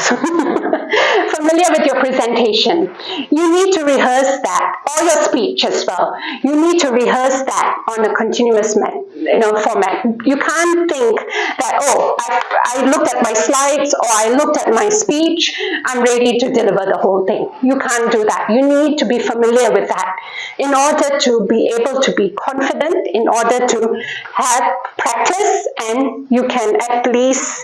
Familiar with your presentation. You need to rehearse that, or your speech as well. You need to rehearse that on a continuous format. You can't think that, oh, I looked at my slides or I looked at my speech, I'm ready to deliver the whole thing. You can't do that. You need to be familiar with that in order to be able to be confident, in order to have practice, and you can at least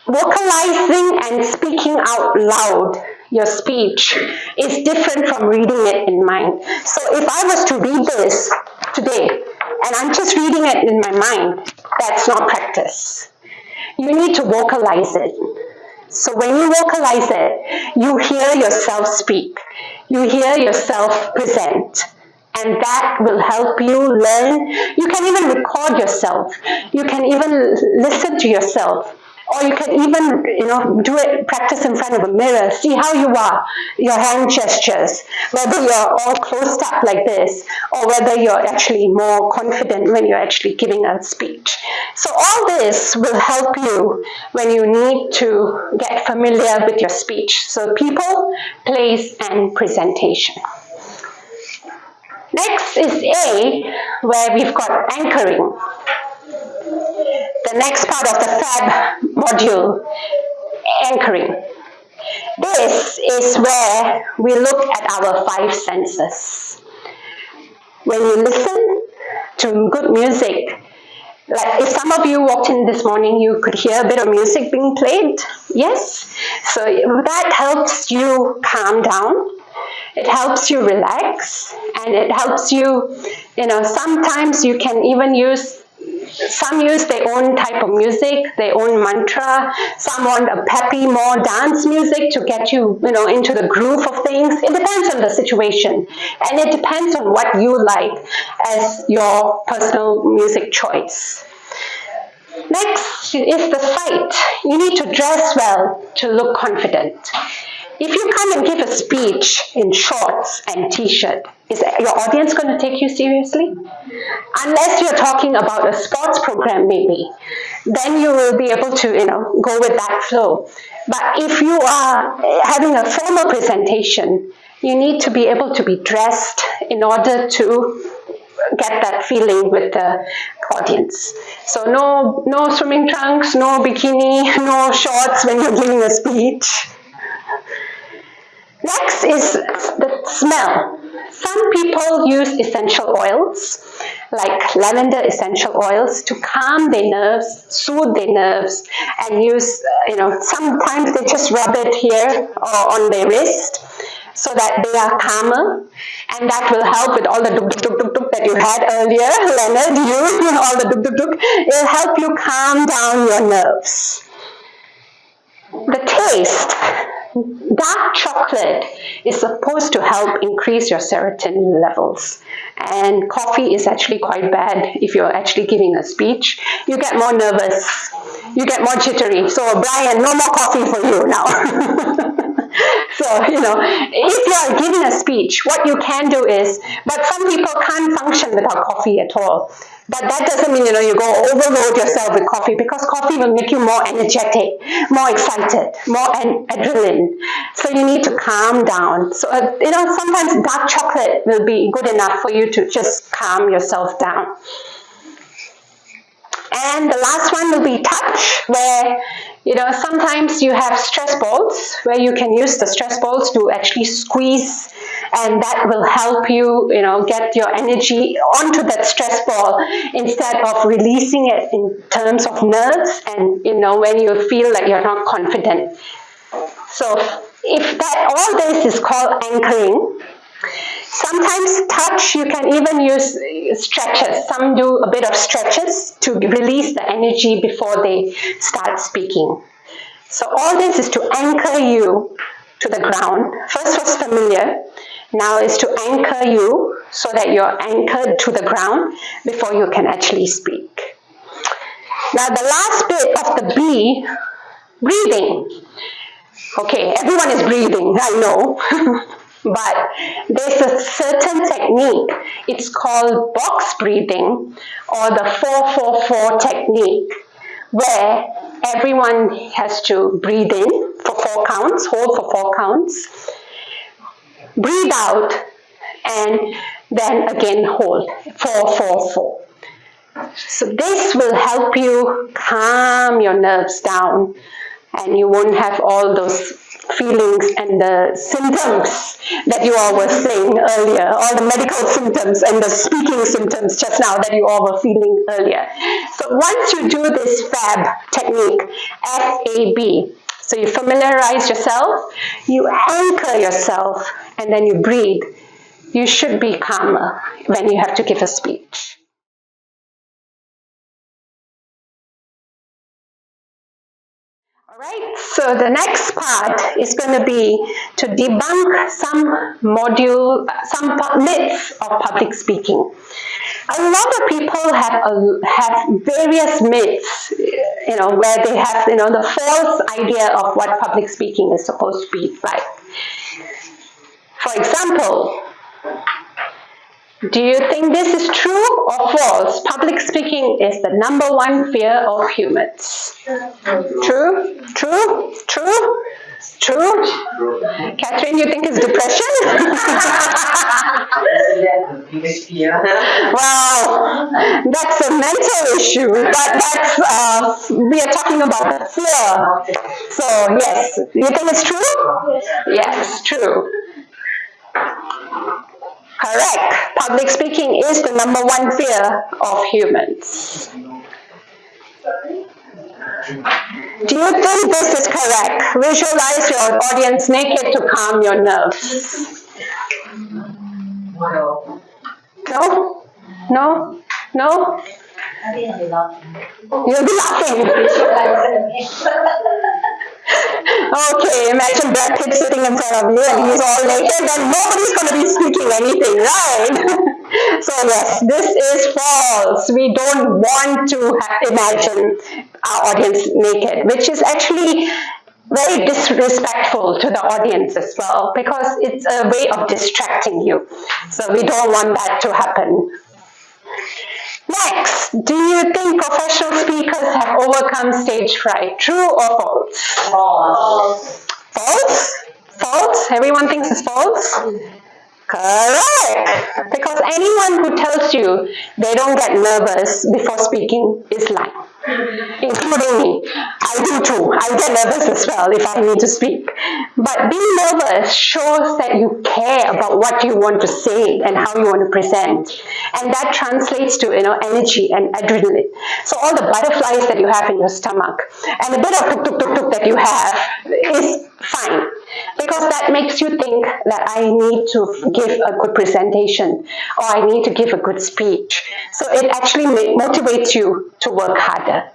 vocalizing and speaking out loud your speech is different from reading it in mind. So if I was to read this today and I'm just reading it in my mind, that's not practice. You need to vocalize it. So when you vocalize it, you hear yourself speak. You hear yourself present. And that will help you learn. You can even record yourself. You can even listen to yourself. Or you can even, do it, practice in front of a mirror, see how you are, your hand gestures, whether you're all closed up like this, or whether you're actually more confident when you're actually giving a speech. So all this will help you when you need to get familiar with your speech. So people, place, and presentation. Next is A, where we've got anchoring. The next part of the FAB module, anchoring. This is where we look at our 5 senses. When you listen to good music, like if some of you walked in this morning, you could hear a bit of music being played, yes? So that helps you calm down. It helps you relax, and it helps you, sometimes you can even use their own type of music, their own mantra. Some want a peppy, more dance music to get you, into the groove of things. It depends on the situation, and it depends on what you like as your personal music choice. Next is the sight. You need to dress well to look confident. If you come and give a speech in shorts and t-shirt, is your audience going to take you seriously? Unless you're talking about a sports program maybe, then you will be able to, go with that flow. But if you are having a formal presentation, you need to be able to be dressed in order to get that feeling with the audience. So no swimming trunks, no bikini, no shorts when you're giving a speech. Next is the smell. Some people use essential oils, like lavender essential oils, to calm their nerves, soothe their nerves, and use, sometimes they just rub it here or on their wrist so that they are calmer, and that will help with all the duk-duk-duk-duk that you had earlier, Leonard, all the duk-duk-duk. It will help you calm down your nerves. The taste. Dark chocolate is supposed to help increase your serotonin levels, and coffee is actually quite bad if you're actually giving a speech. You get more nervous, you get more jittery. So Brian, no more coffee for you now. So, if you are giving a speech, what you can do is, but some people can't function without coffee at all. But that doesn't mean, you go overload yourself with coffee, because coffee will make you more energetic, more excited, more adrenaline. So you need to calm down. So, sometimes dark chocolate will be good enough for you to just calm yourself down. And the last one will be touch, where, sometimes you have stress balls, where you can use the stress balls to actually squeeze, and that will help you, get your energy onto that stress ball instead of releasing it in terms of nerves and, when you feel like you're not confident. So if all this is called anchoring. Sometimes touch, you can even use stretches. Some do a bit of stretches to release the energy before they start speaking. So all this is to anchor you to the ground. First was familiar. Now is to anchor you so that you're anchored to the ground before you can actually speak. Now the last bit of the B, breathing. Okay, everyone is breathing, I know. But there's a certain technique. It's called box breathing, or the 4-4-4 technique, where everyone has to breathe in for 4 counts, hold for 4 counts, breathe out, and then again hold, 4-4-4. So this will help you calm your nerves down, and you won't have all those feelings and the symptoms that you all were saying earlier, all the medical symptoms and the speaking symptoms just now that you all were feeling earlier. So once you do this FAB technique, FAB, so you familiarize yourself, you anchor yourself, and then you breathe, you should be calmer when you have to give a speech. All right, so the next part is going to be to debunk some myths of public speaking. A lot of people have various myths, where they have, the false idea of what public speaking is supposed to be like. For example, do you think this is true or false? Public speaking is the #1 fear of humans. True? True? True? True? Catherine, you think it's depression? Wow, that's a mental issue, but we are talking about the fear. So yes, you think it's true? Yes, true. Correct. Public speaking is the #1 fear of humans. Do you think this is correct? Visualize your audience naked to calm your nerves. No? No? No? You'll be laughing. Okay, imagine Brad Pitt sitting in front of you and he's all naked, then nobody's going to be speaking anything, right? So yes, this is false. We don't want to imagine our audience naked, which is actually very disrespectful to the audience as well, because it's a way of distracting you. So we don't want that to happen. Next, do you think professional speakers have overcome stage fright? True or false? False. False? False? Everyone thinks it's false? Correct. Because anyone who tells you they don't get nervous before speaking is lying. Including me. I do too. I get nervous as well if I need to speak. But being nervous shows that you care about what you want to say and how you want to present. And that translates to, energy and adrenaline. So all the butterflies that you have in your stomach and a bit of tuk-tuk-tuk-tuk that you have is fine. Because that makes you think that I need to give a good presentation or I need to give a good speech. So it actually motivates you to work harder.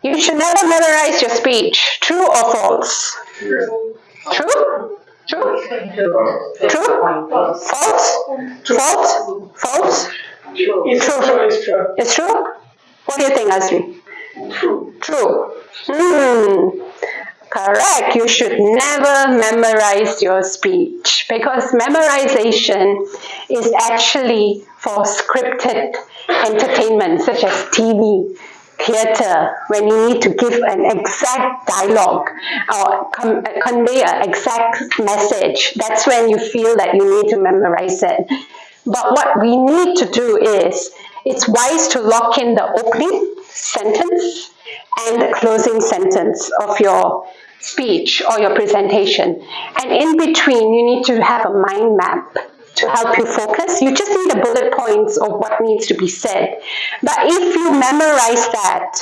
You should never memorize your speech. True or false? True? True? True? False? False? False? It's true. It's true. It's true? What do you think, Azri? True. True. Correct. Correct. You should never memorize your speech because memorization is actually for scripted entertainment such as TV, theatre, when you need to give an exact dialogue or convey an exact message. That's when you feel that you need to memorize it. But what we need to do is, it's wise to lock in the opening sentence and the closing sentence of your speech or your presentation. And in between, you need to have a mind map to help you focus. You just need the bullet points of what needs to be said. But if you memorize that,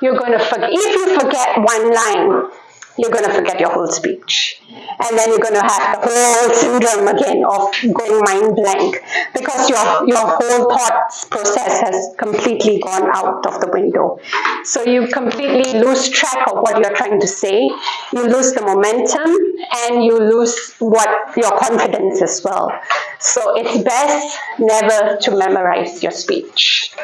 you're going to forget. If you forget one line, you're going to forget your whole speech. And then you're going to have the whole syndrome again of going mind blank because your whole thought process has completely gone out of the window. So you completely lose track of what you're trying to say. You lose the momentum and you lose your confidence as well. So it's best never to memorize your speech.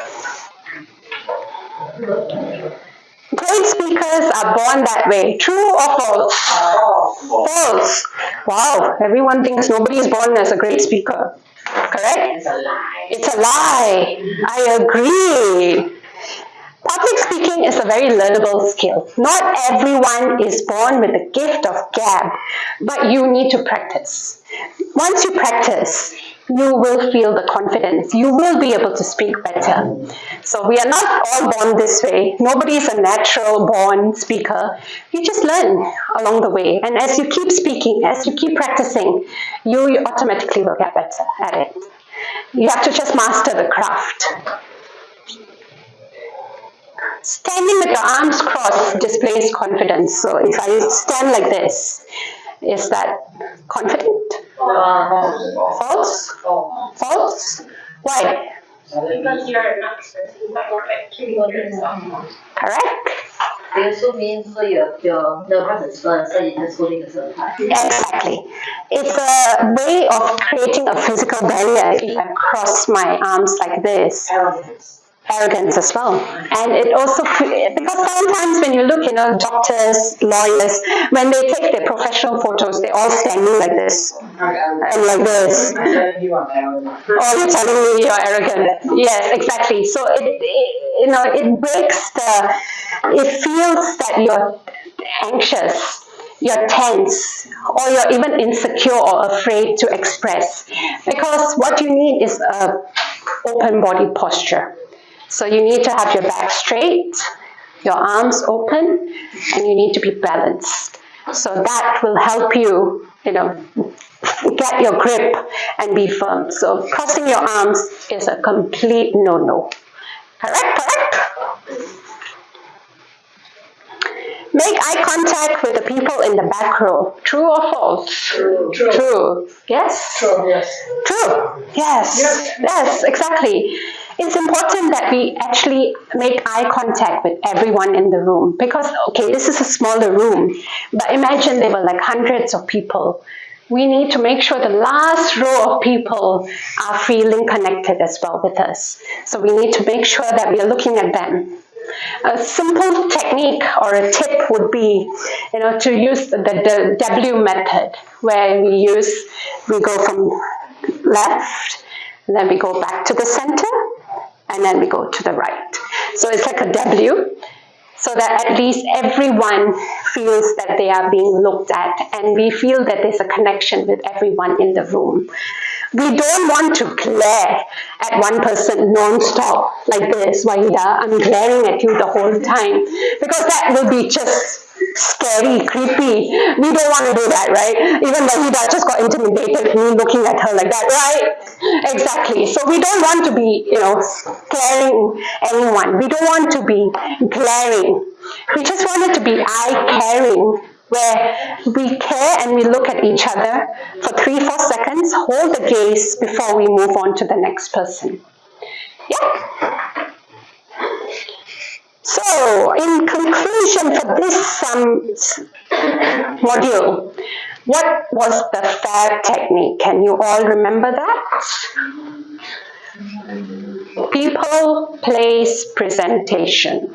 Great speakers are born that way. True or false? False. Wow, everyone thinks nobody is born as a great speaker. Correct? It's a lie. It's a lie. I agree. Public speaking is a very learnable skill. Not everyone is born with the gift of gab, but you need to practice. Once you practice, you will feel the confidence. You will be able to speak better. So we are not all born this way. Nobody is a natural born speaker. You just learn along the way. And as you keep speaking, as you keep practicing, you automatically will get better at it. You have to just master the craft. Standing with your arms crossed displays confidence. So if I stand like this, is that confident? False? False? Why? Because you're not expressing but you're actually holding yourself. Correct. It also means your nervous is first, so you're just holding yourself high. Exactly. It's a way of creating a physical barrier if I cross my arms like this. Arrogance as well. And it also, because sometimes when you look, doctors, lawyers, when they take their professional photos, they're all standing like this. And like this. Oh, you're telling me you're arrogant. Yes, exactly. So it breaks it feels that you're anxious, you're tense, or you're even insecure or afraid to express. Because what you need is a open body posture. So you need to have your back straight, your arms open, and you need to be balanced. So that will help you, get your grip and be firm. So crossing your arms is a complete no-no. Correct? Make eye contact with the people in the back row. True or false? True. Yes? True, yes. True. Yes, exactly. It's important that we actually make eye contact with everyone in the room because, this is a smaller room, but imagine there were like hundreds of people. We need to make sure the last row of people are feeling connected as well with us. So we need to make sure that we are looking at them. A simple technique or a tip would be, to use the W method, where we go from left, and then we go back to the center, and then we go to the right. So it's like a W, so that at least everyone feels that they are being looked at, and we feel that there's a connection with everyone in the room. We don't want to glare at one person non-stop like this, Wahida. I'm glaring at you the whole time, because that will be just scary, creepy. We don't want to do that, right? Even Wahida just got intimidated at me looking at her like that, right? Exactly. So we don't want to be, scaring anyone. We don't want to be glaring. We just want it to be eye-caring, where we care and we look at each other for 3-4 seconds, hold the gaze before we move on to the next person. Yeah? So, in conclusion for this module, what was the FAIR technique? Can you all remember that? People, place, presentation.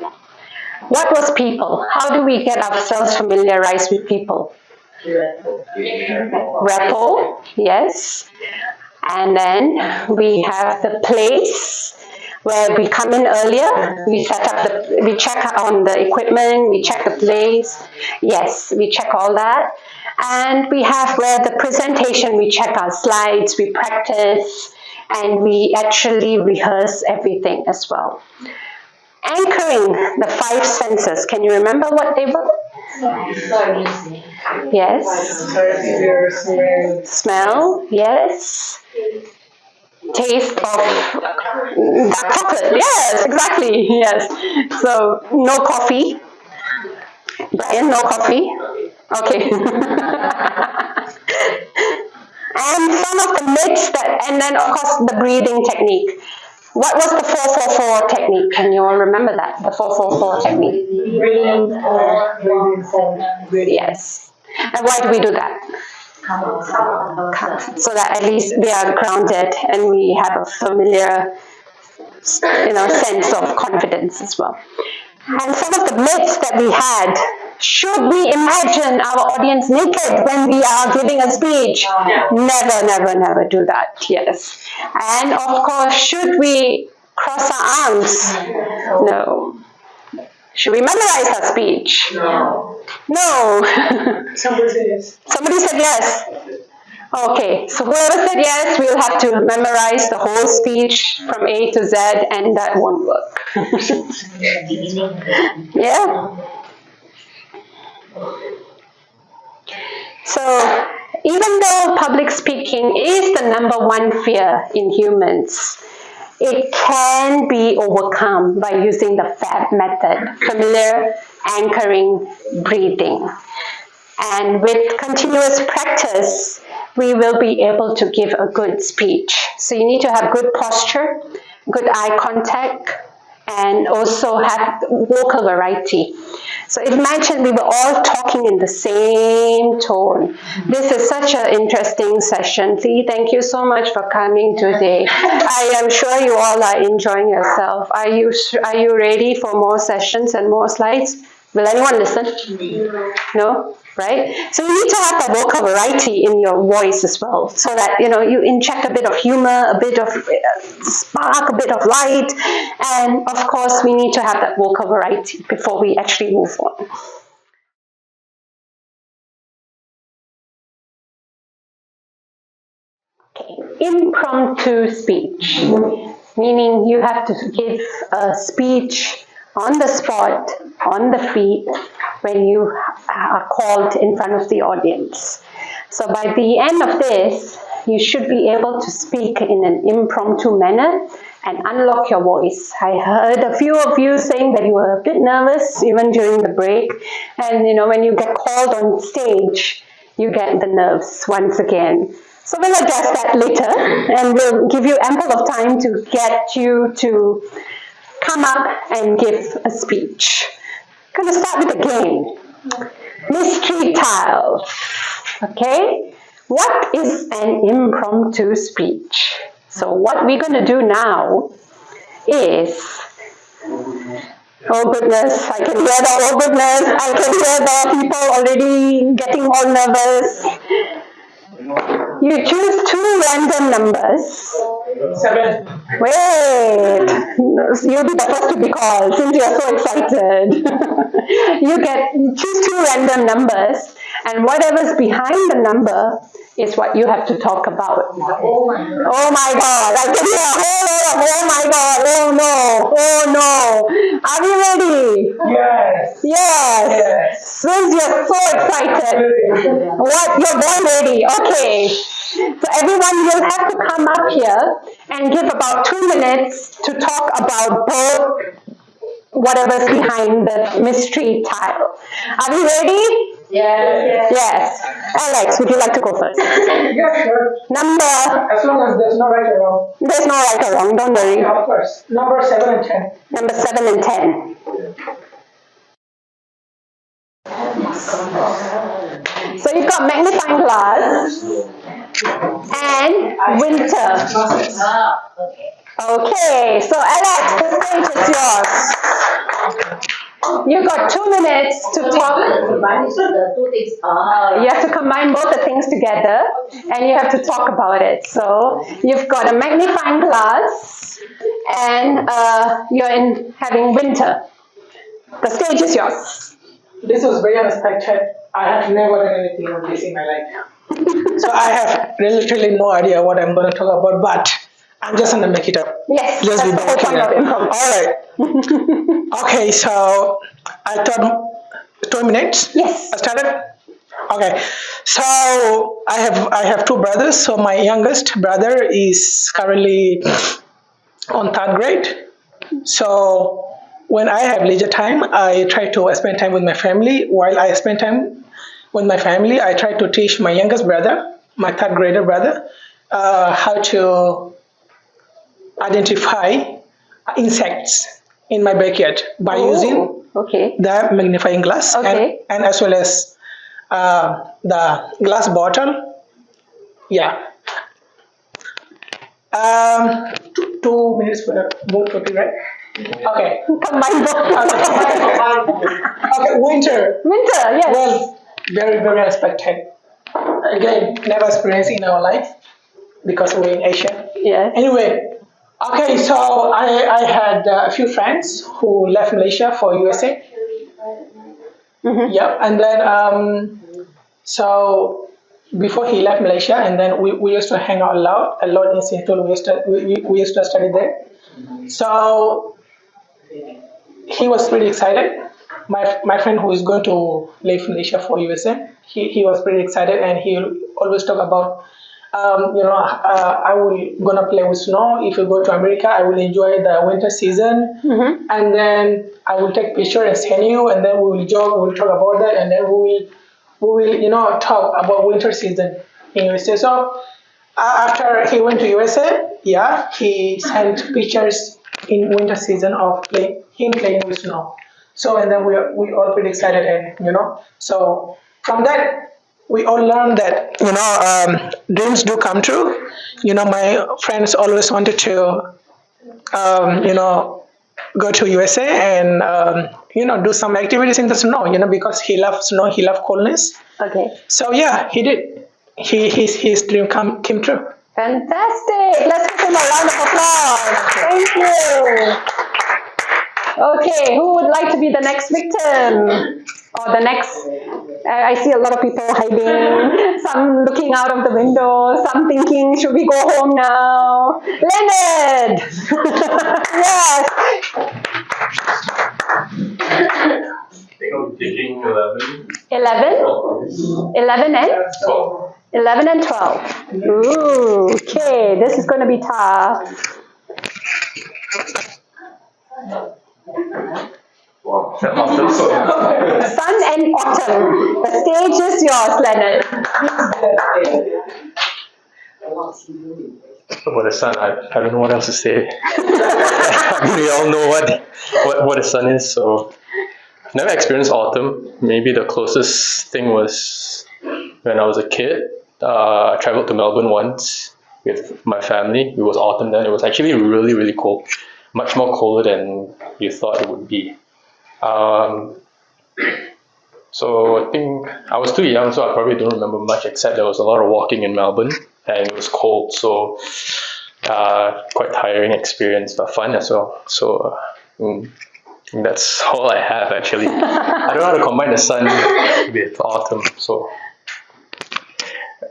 What was people? How do we get ourselves familiarized with people? Rapport, yes. And then we have the place where we come in earlier. We we check on the equipment, we check the place. Yes, we check all that. And we have where the presentation, we check our slides, we practice, and we actually rehearse everything as well. Anchoring the 5 senses. Can you remember what they were? Yes. Smell, yes. Taste of dark chocolate. Yes, exactly. Yes. So no coffee. Brian, no coffee. Okay. And some of the myths and then of course the breathing technique. What was the 4-4-4 technique? Can you all remember that? The 4-4-4 technique. Yes. And why do we do that? So that at least we are grounded and we have a familiar, sense of confidence as well. And some of the myths that we had. Should we imagine our audience naked when we are giving a speech? Never, never, never do that. Yes. And of course, should we cross our arms? No. Should we memorize our speech? No. Somebody said yes. Somebody said yes. Okay, so whoever said yes, we'll have to memorize the whole speech from A to Z, and that won't work. Yeah. So, even though public speaking is the #1 fear in humans, it can be overcome by using the FAB method, familiar, anchoring, breathing. And with continuous practice, we will be able to give a good speech. So you need to have good posture, good eye contact, and also have vocal variety. So imagine we were all talking in the same tone. This is such an interesting session. Lee, thank you so much for coming today. I am sure you all are enjoying yourself. Are you ready for more sessions and more slides? Will anyone listen? No? Right? So you need to have that vocal variety in your voice as well, so that you inject a bit of humor, a bit of spark, a bit of light, and of course we need to have that vocal variety before we actually move on. Okay. Impromptu speech, meaning you have to give a speech on the spot, on the feet, when you are called in front of the audience. So by the end of this, you should be able to speak in an impromptu manner and unlock your voice. I heard a few of you saying that you were a bit nervous even during the break. And when you get called on stage, you get the nerves once again. So we'll address that later, and we'll give you ample of time to get you to come up and give a speech. I'm going to start with a game. Mystery tiles. Okay? What is an impromptu speech? So what we're going to do now is, oh goodness, I can hear the, oh goodness, I can hear the people already getting all nervous. You choose 2 random numbers. 7. Wait, you'll be the first to be called since you're so excited. You choose 2 random numbers, and whatever's behind the number is what you have to talk about. Oh my God, I can hear a whole lot of oh my God, oh no. Are we ready? Yes. Since you're so excited. You're born ready, okay. So everyone will have to come up here and give about 2 minutes to talk about both whatever's behind the mystery tile. Are we ready? Yes. Alex, would you like to go first? Yeah, sure. Number. As long as there's no right or wrong. There's no right or wrong, don't worry. Of course. Number 7 and 10. Number 7 and 10. So you've got magnifying glass and winter. Okay, so Alex, the stage is yours. You got 2 minutes to talk. The two things. You have to combine both the things together and you have to talk about it. So you've got a magnifying glass and you're having winter. The stage is yours. This was very unexpected. I have never done anything like this in my life. So I have literally no idea what I'm going to talk about, but I'm just going to make it up. Yes, Let's that's be the whole point of improv. All right. Okay, so I thought 2 minutes. Yes. I started. Okay, so I have two brothers. So my youngest brother is currently on 3rd grade. So when I have leisure time, I try to spend time with my family. While I spend time with my family, I try to teach my youngest brother, my 3rd grader brother, how to identify insects in my backyard by using the magnifying glass and as well as the glass bottle. Yeah. 2 minutes for both copyright. Okay. Combine both. Okay, winter. Winter, yes. Well, very, very unexpected. Again, never experienced in our life because we're in Asia. Yes. Anyway, okay, so I had a few friends who left Malaysia for USA. Yep, and then so before he left Malaysia, and then we used to hang out a lot in Seattle. We used to study there. So he was pretty excited. My friend who is going to leave Malaysia for USA, he was pretty excited, and he always talk about, I will gonna play with snow. If you go to America, I will enjoy the winter season, and then I will take picture and send you, and then we will joke, we will talk about that, and then we will talk about winter season in USA. So after he went to USA, yeah, he sent pictures in winter season of him playing with snow. So and then we all pretty excited, and so from that we all learned that dreams do come true. My friends always wanted to go to USA and do some activities in the snow, because he loves snow, he loves coldness. Okay. So yeah, he did. His dream came true. Fantastic! Let's give him a round of applause. Thank you. Okay, who would like to be the next victim? Or the next, I see a lot of people hiding, some looking out of the window, some thinking, should we go home now? Leonard! Yes! I think I'm taking 11. 11? 11 and? 12. 11 and 12. Ooh, okay, this is going to be tough. Wow. Sun and autumn. The stage is yours, Leonard. About the sun, I don't know what else to say. We all know what the sun is, so I've never experienced autumn. Maybe the closest thing was when I was a kid. I traveled to Melbourne once with my family. It was autumn then. It was actually really, really cold. Much more colder than you thought it would be. So I think I was too young, so I probably don't remember much, except there was a lot of walking in Melbourne and it was cold, so quite tiring experience, but fun as well. So that's all I have actually. I don't know how to combine the sun with autumn, so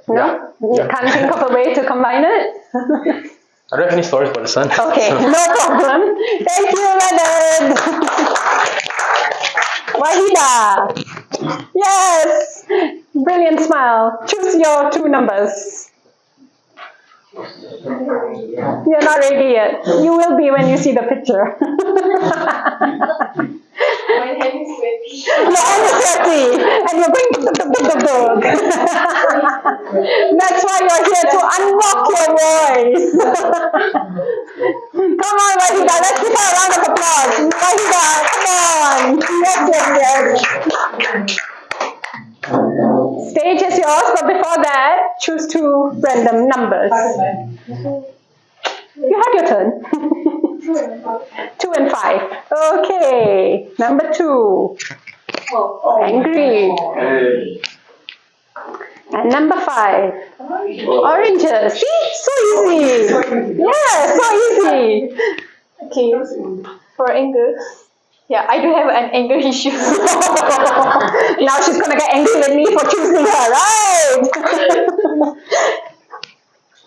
No? You can't think of a way to combine it? I don't have any stories about the sun. Okay, no problem. Thank you, Leonard. Wahida. Yes. Brilliant smile. Choose your 2 numbers. You're not ready yet. You will be when you see the picture. My hand is sweaty. Your hand is sweaty. And you're going dug. That's why you're here to unlock your voice. Come on, Wahida. Let's give her a round of applause. Wahida, come on. Yes. Stage is yours, but before that, choose 2 random numbers. You had your turn. 2 and 5. Okay. Number 2. Angry. And number 5. Oranges. See? So easy. Yeah, so easy. Okay, for anger. Yeah, I do have an anger issue. Now she's gonna get angry with me for choosing her, right?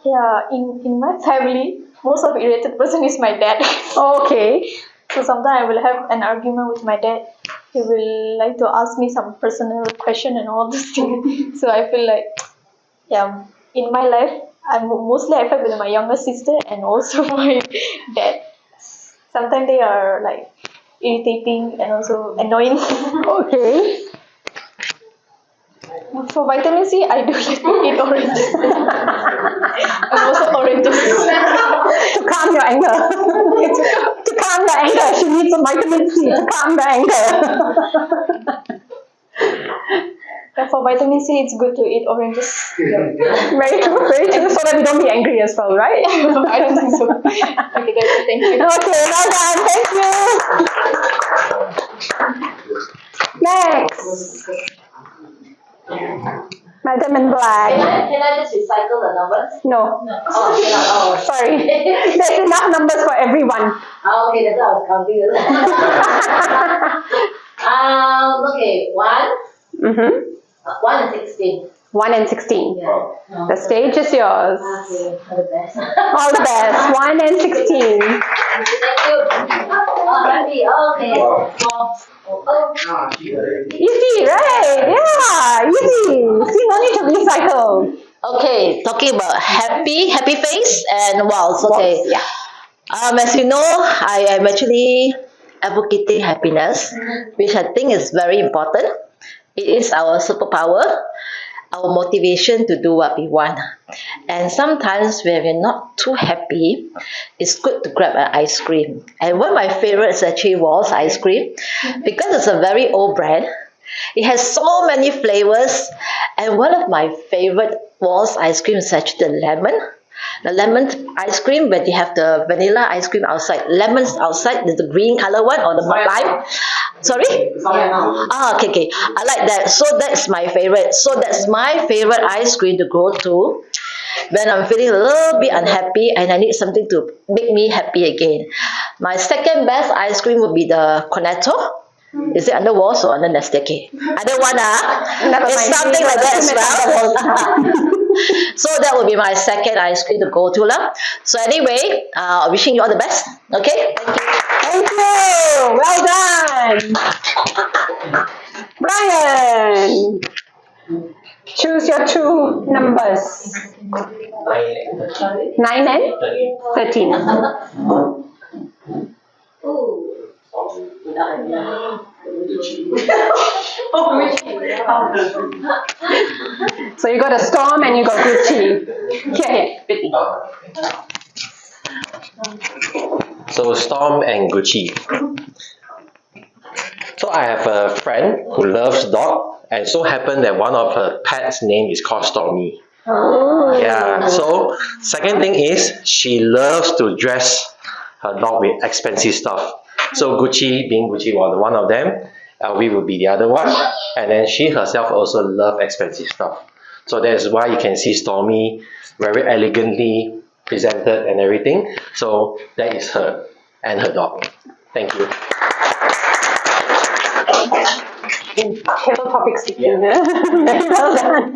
Yeah, in my family, most of irritated person is my dad. Okay. So sometimes I will have an argument with my dad. He will like to ask me some personal question and all these things. So I feel like, yeah, in my life, I fight with my younger sister and also my dad. Sometimes they are like irritating and also annoying. Okay. For vitamin C, I do like to eat oranges. And also oranges. To calm your anger. To calm the anger. She needs some vitamin C to calm the anger. And for vitamin C, it's good to eat oranges. Very true, very true. So that we don't be angry as well, right? I don't think so. Okay, that's it. Thank you. Okay, well done. Thank you. Next. Madam in black. Can I just recycle the numbers? No. Oh, cannot. Oh, Sorry. There's enough numbers for everyone. Okay, that's what I was counting. Okay, 1. Mm-hmm. 1 and 16. 1 and 16. Yeah. The stage is yours. Okay, all the best. All the best. 1 and 16. Thank you. Oh, happy. Okay. Easy, right? Yeah, easy. See, no need to recycle. Okay, talking about happy face and walls. Okay. Yeah. As you know, I am actually advocating happiness, which I think is very important. It is our superpower, our motivation to do what we want. And sometimes when we're not too happy, it's good to grab an ice cream. And one of my favorites actually was ice cream because it's a very old brand. It has so many flavors, and one of my favorite was ice cream is actually the lemon. The lemon ice cream, when you have the vanilla ice cream outside, lemons outside, the green color one or the lime. Sorry? Okay. I like that. So that's my favorite. So that's my favorite ice cream to go to when I'm feeling a little bit unhappy and I need something to make me happy again. My second best ice cream would be the cornetto. Is it under walls or under Nesteke? Other one, it's something like that as well. So that would be my second ice cream to go to. So anyway, wishing you all the best. Okay? Thank you. Thank you. Well done. Brian, choose your 2 numbers. 9 and 13. So you got a storm and you got Gucci. Okay. So Storm and Gucci. So I have a friend who loves dog, and so happened that one of her pets' name is called Stormy. Oh. Yeah. So second thing is she loves to dress her dog with expensive stuff. So Gucci, being Gucci was one of them, we will be the other one, and then she herself also loves expensive stuff. So that is why you can see Stormy very elegantly presented and everything. So that is her and her dog. Thank you. Table topic speaking. Very well done.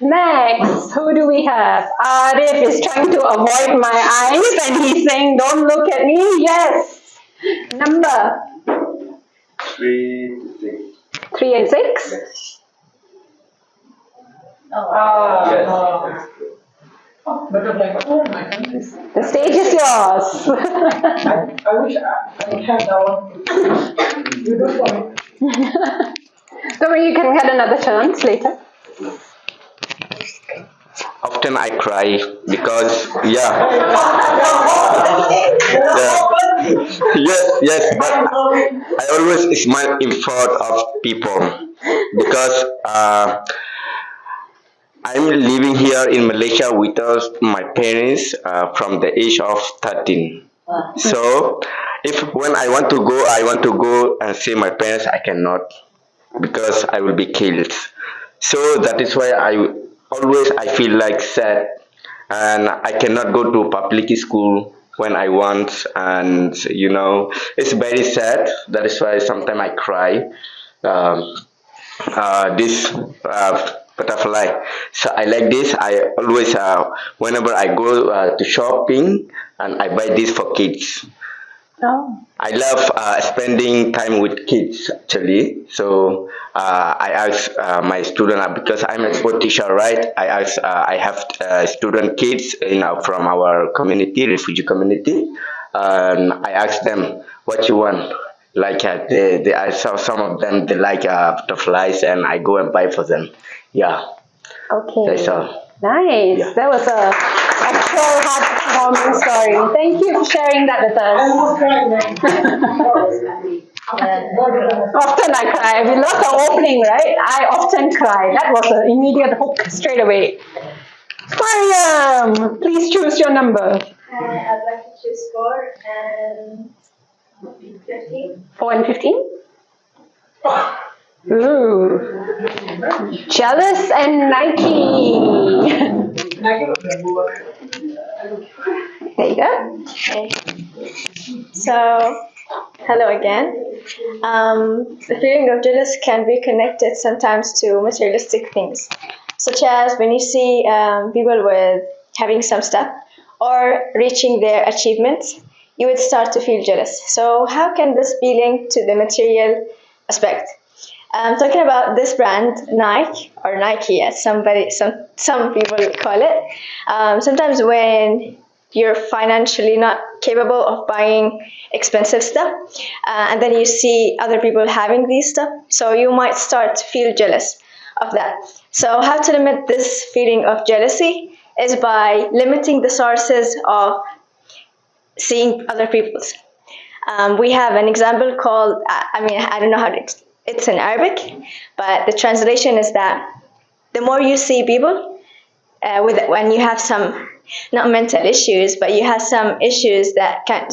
Next, who do we have? Arif is trying to avoid my eyes and he's saying, don't look at me. Yes. Number? 3 to 6. 3 and 6? Yes. The stage is yours. I wish I could have that one. You do for me. Don't worry, you can get another chance later. Often I cry because, yeah. Yes, but I always smile in front of people because I'm living here in Malaysia without my parents from the age of 13. So if when I want to go and see my parents, I cannot because I will be killed. So that is why I feel like sad, and I cannot go to public school when I want, and it's very sad. That is why sometimes I cry. Um, this butterfly. So I like this. I always whenever I go to shopping and I buy this for kids. Oh. I love spending time with kids actually. So I ask my student because I'm a sport teacher, right? I have student kids from our community, refugee community, and I ask them what you want. Like I saw some of them they like butterflies, and I go and buy for them. Yeah, Okay. that's all. Nice. Yeah. That was a actual heartwarming story. Thank you for sharing that with us. Often I cry. We lost the opening, right? I often cry. That was an immediate hook straight away. Mariam, please choose your number. I'd like to choose 4 and 15. 4 and 15? Ooh. Jealous and Nike. There you go. Okay. So, hello again. The feeling of jealous can be connected sometimes to materialistic things, such as when you see people with having some stuff or reaching their achievements, you would start to feel jealous. So, how can this be linked to the material aspect? Talking about this brand, Nike or Nike, as some people call it. Sometimes when you're financially not capable of buying expensive stuff, and then you see other people having these stuff, so you might start to feel jealous of that. So how to limit this feeling of jealousy is by limiting the sources of seeing other people's. We have an example called, I don't know how to, it's in Arabic, but the translation is that the more you see people when you have some, not mental issues, but you have some issues that can,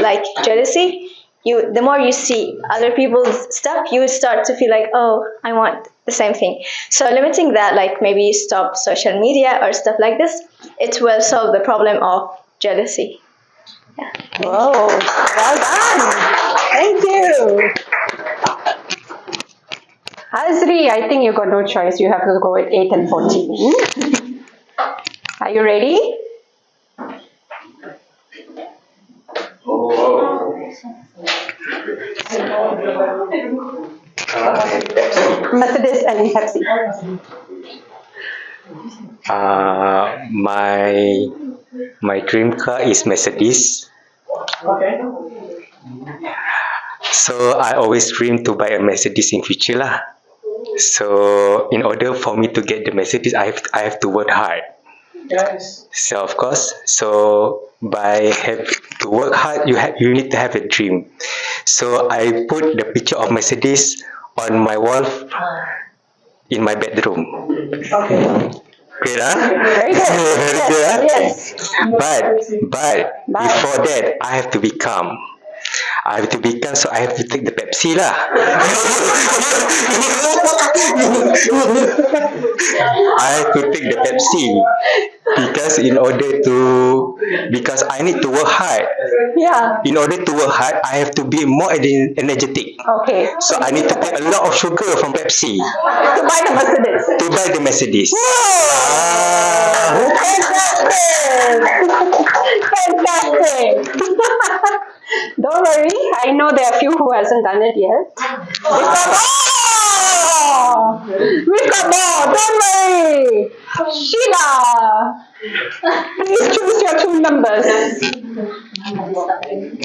like jealousy, the more you see other people's stuff, you would start to feel like, oh, I want the same thing. So limiting that, like maybe stop social media or stuff like this, it will solve the problem of jealousy. Yeah. Whoa, well done. Thank you. Azri, I think you got no choice. You have to go with 8 and 14. Are you ready? Mercedes and Pepsi. My dream car is Mercedes. Okay. So I always dream to buy a Mercedes in future lah. So in order for me to get the Mercedes, I have to work hard. Yes. So of course, so by have to work hard, you need to have a dream. So I put the picture of Mercedes on my wall in my bedroom. Okay. Great, huh? Very good. Very good, huh? Yes. But before that, I have to become. So I have to take the Pepsi lah. I have to take the Pepsi because I need to work hard. Yeah. In order to work hard, I have to be more energetic. Okay. So I need to take a lot of sugar from Pepsi To buy the Mercedes. to buy the Mercedes. Fantastic. Don't worry, I know there are a few who hasn't done it yet. We've got more. Don't worry. Sheila, please choose your 2 numbers.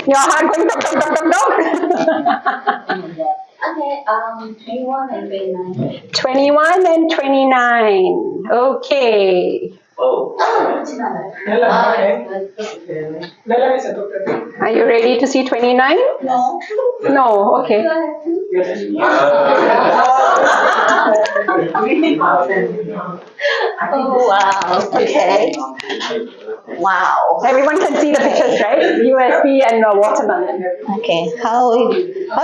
Your heart going dum dum dum dum dum. Okay, 21 and 29. 21 and 29. Okay. Oh. Are you ready to see 29? No. No, okay. Oh wow. Okay. Wow. Everyone can see the pictures, right? USB and a watermelon. Okay, how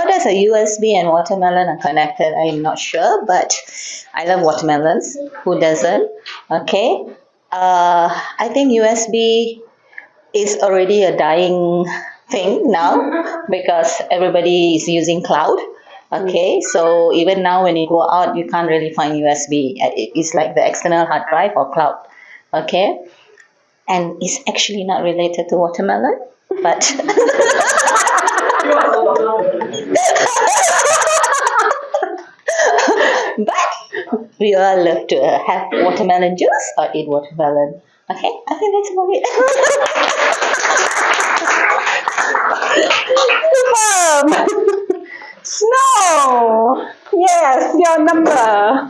does a USB and watermelon are connected? I'm not sure, but I love watermelons. Who doesn't? Okay. I think USB is already a dying thing now because everybody is using cloud. Okay, so even now when you go out, you can't really find USB. It's like the external hard drive or cloud. Okay, and it's actually not related to watermelon, but but we all love to have watermelon juice or eat watermelon. Okay, I think that's about it. Snow! Yes, your number.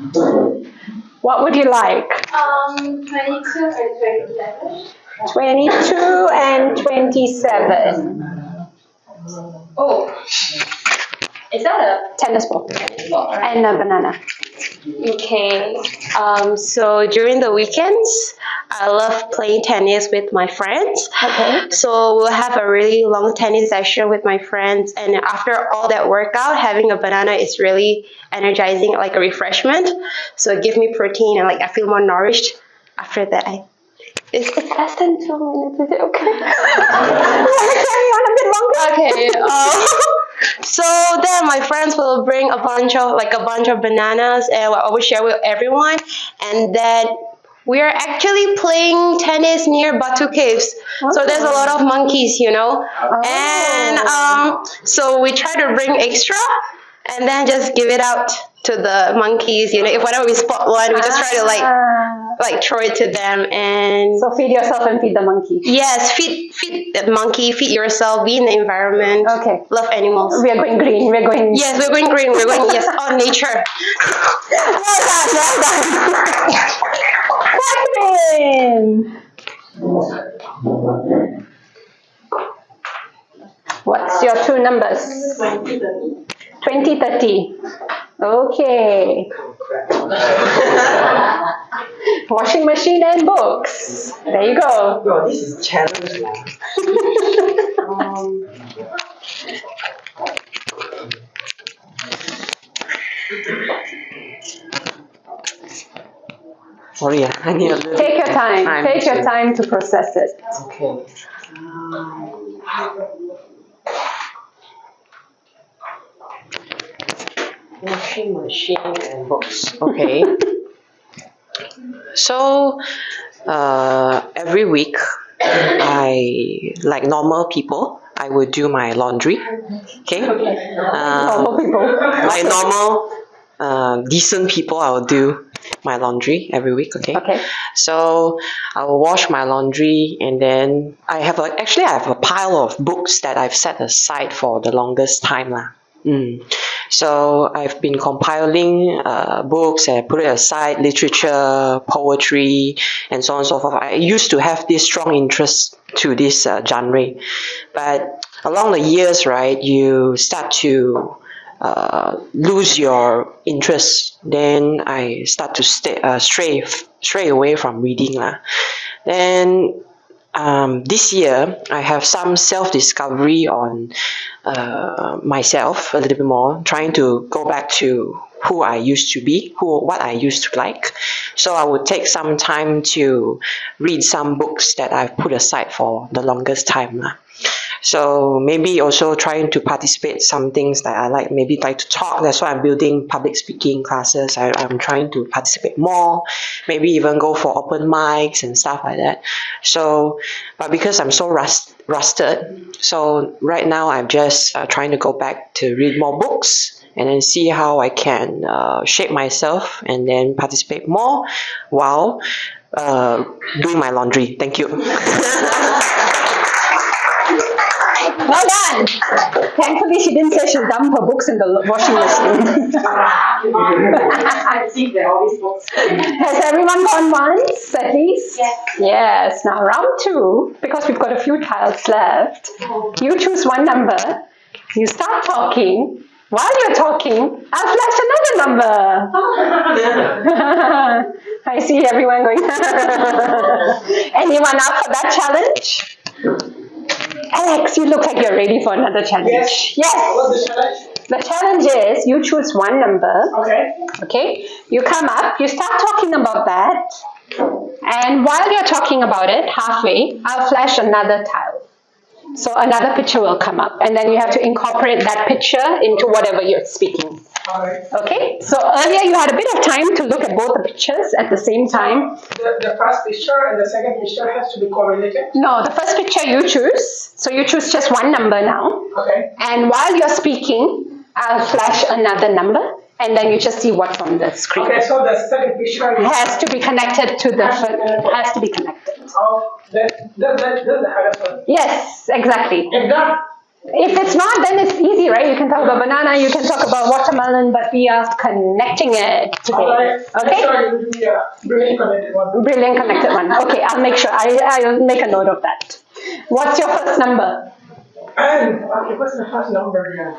What would you like? 22 and 27. 22 and 27. Oh, is that a Tennis ball. And a banana. Okay. So during the weekends, I love playing tennis with my friends. Okay. So we'll have a really long tennis session with my friends, and after all that workout, having a banana is really energizing, like a refreshment. So it gives me protein, and like I feel more nourished. After that, it's less than 2 minutes. Is it okay? Carry on a bit longer. Okay. So then my friends will bring a bunch of bananas, and I will share with everyone. And then we are actually playing tennis near Batu Caves. So there's a lot of monkeys, and so we try to bring extra, and then just give it out to the monkeys. If whenever we spot one, we just try to like throw it to them. And so feed yourself and feed the monkey. Yes, feed the monkey, feed yourself, be in the environment. Okay. Love animals. We are going green. We're going. Yes, we're going green. We're going on nature. Catherine! What's your two numbers? 2030. Okay. Washing machine and books. There you go. Bro, this is challenge now. Sorry, I need a little Take your time. Take your to- time to process it. Okay. Washing machine and books. Okay. So, every week, like normal people, I would do my laundry. Okay. Normal people. Like normal, decent people, I will do my laundry every week. Okay. Okay. So I will wash my laundry, and then I have a pile of books that I've set aside for the longest time lah. So I've been compiling books and I put it aside, literature, poetry, and so on and so forth. I used to have this strong interest to this genre, but along the years, right, you start to lose your interest. Then I start to stray away from reading lah. Then this year, I have some self-discovery on myself a little bit more, trying to go back to who I used to be, what I used to like. So I would take some time to read some books that I've put aside for the longest time lah. So maybe also trying to participate some things that I like, maybe like to talk. That's why I'm building public speaking classes. I'm trying to participate more, maybe even go for open mics and stuff like that. So, but because I'm so rusted, so right now I'm just trying to go back to read more books and then see how I can shape myself and then participate more while doing my laundry. Thank you. Well done. Thankfully, she didn't say she'll dump her books in the washing machine. I think they're all these books. Has everyone gone once, at least? Yes. Yes. Now, round 2, because we've got a few tiles left. You choose one number. You start talking. while you're talking, I'll flash another number. I see everyone going. Anyone up for that challenge? Alex, you look like you're ready for another challenge. Yes. What's the challenge? The challenge is you choose one number. Okay. Okay. You come up, you start talking about that. And while you're talking about it, halfway, I'll flash another tile. So another picture will come up. And then you have to incorporate that picture into whatever you're speaking. Alright. Okay. So earlier you had a bit of time to look at both the pictures at the same time. The first picture and the second picture has to be correlated? No, the first picture you choose. So you choose just one number now. Okay. And while you're speaking, I'll flash another number. And then you just see what's on the screen. Okay, so the second picture has to be connected to the has to be connected. Oh, that's the hardest one. Yes, exactly. If not, if it's not, then it's easy, right? You can talk about banana, you can talk about watermelon, but we are connecting it today. Right. Okay? Sure, it will be a brilliant connected one. Brilliant connected one. Okay, I'll make sure. I'll make a note of that. What's your first number? Okay, what's the first number here?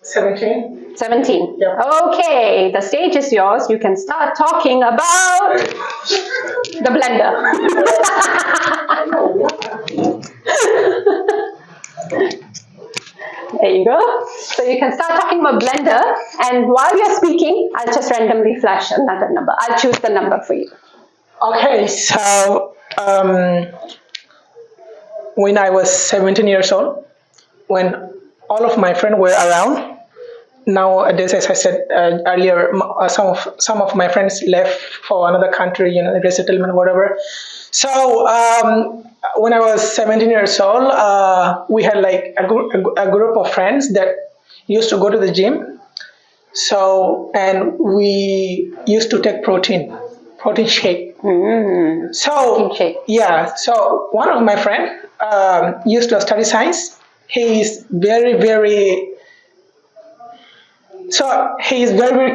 17. 17. Yeah. Okay, the stage is yours. You can start talking about the blender. There you go. So you can start talking about blender, and while you're speaking, I'll just randomly flash another number. I'll choose the number for you. Okay, so when I was 17 years old, when all of my friends were around, nowadays, as I said earlier, some of my friends left for another country, resettlement, whatever. So when I was 17 years old, we had like a group of friends that used to go to the gym. So, and we used to take protein shake. So, protein shake. Yeah. So one of my friends used to study science. He is very, very very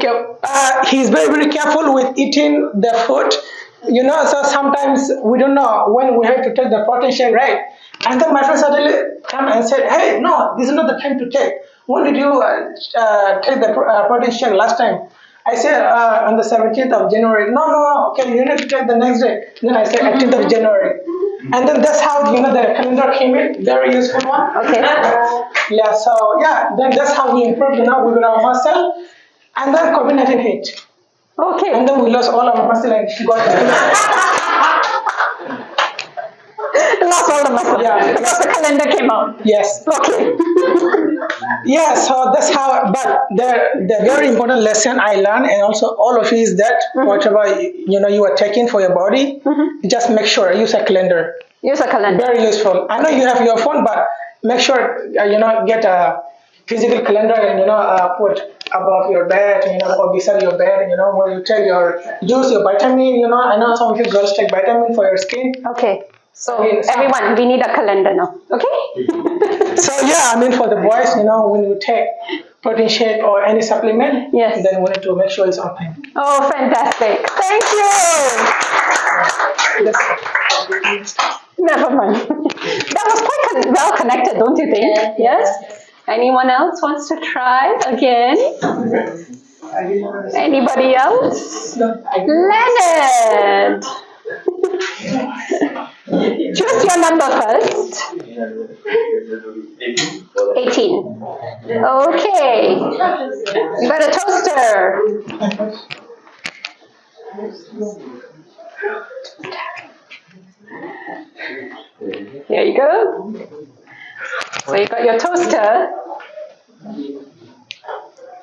careful with eating the food. So sometimes we don't know when we have to take the protein shake, right? And then my friend suddenly come and said, "Hey, no, this is not the time to take. When did you take the protein shake last time?" I said, on the 17th of January. No, okay, you need to take the next day. Then I said, 18th of January. And then that's how, the calendar came in, very useful one. Okay. Yeah, so, then that's how we improved, with our muscle. And then COVID-19 hit. Okay. And then we lost all our muscle and got lost all the muscle. Yeah. Because the calendar came out. Yes. Okay. Yeah, so that's how, but the very important lesson I learned, and also all of you, is that whatever you are taking for your body, just make sure use a calendar. Use a calendar. Very useful. I know you have your phone, but make sure get a physical calendar and put above your bed, or beside your bed, where you take use your vitamin. I know some of you girls take vitamin for your skin. Okay. So everyone, we need a calendar now. Okay. So for the boys, when you take protein shake or any supplement, yes, then we need to make sure it's on time. Oh, fantastic! Thank you. Never mind. That was quite well connected, don't you think? Yes. Anyone else wants to try again? Anybody else? Leonard. Choose your number first. 18. Okay. You got a toaster. Here you go. So you got your toaster.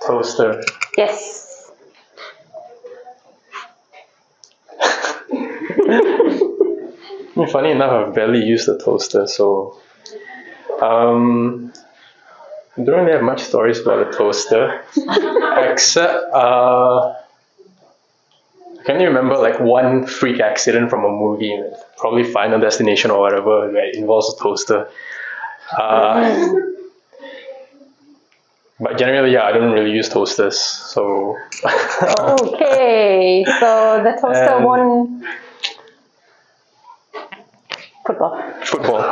Toaster. Yes. Funny enough, I've barely used a toaster, so I don't really have much stories about a toaster, except I can you remember like one freak accident from a movie, probably Final Destination or whatever, where it involves a toaster. But generally, I don't really use toasters, so. Okay, so the toaster won't Football. Football.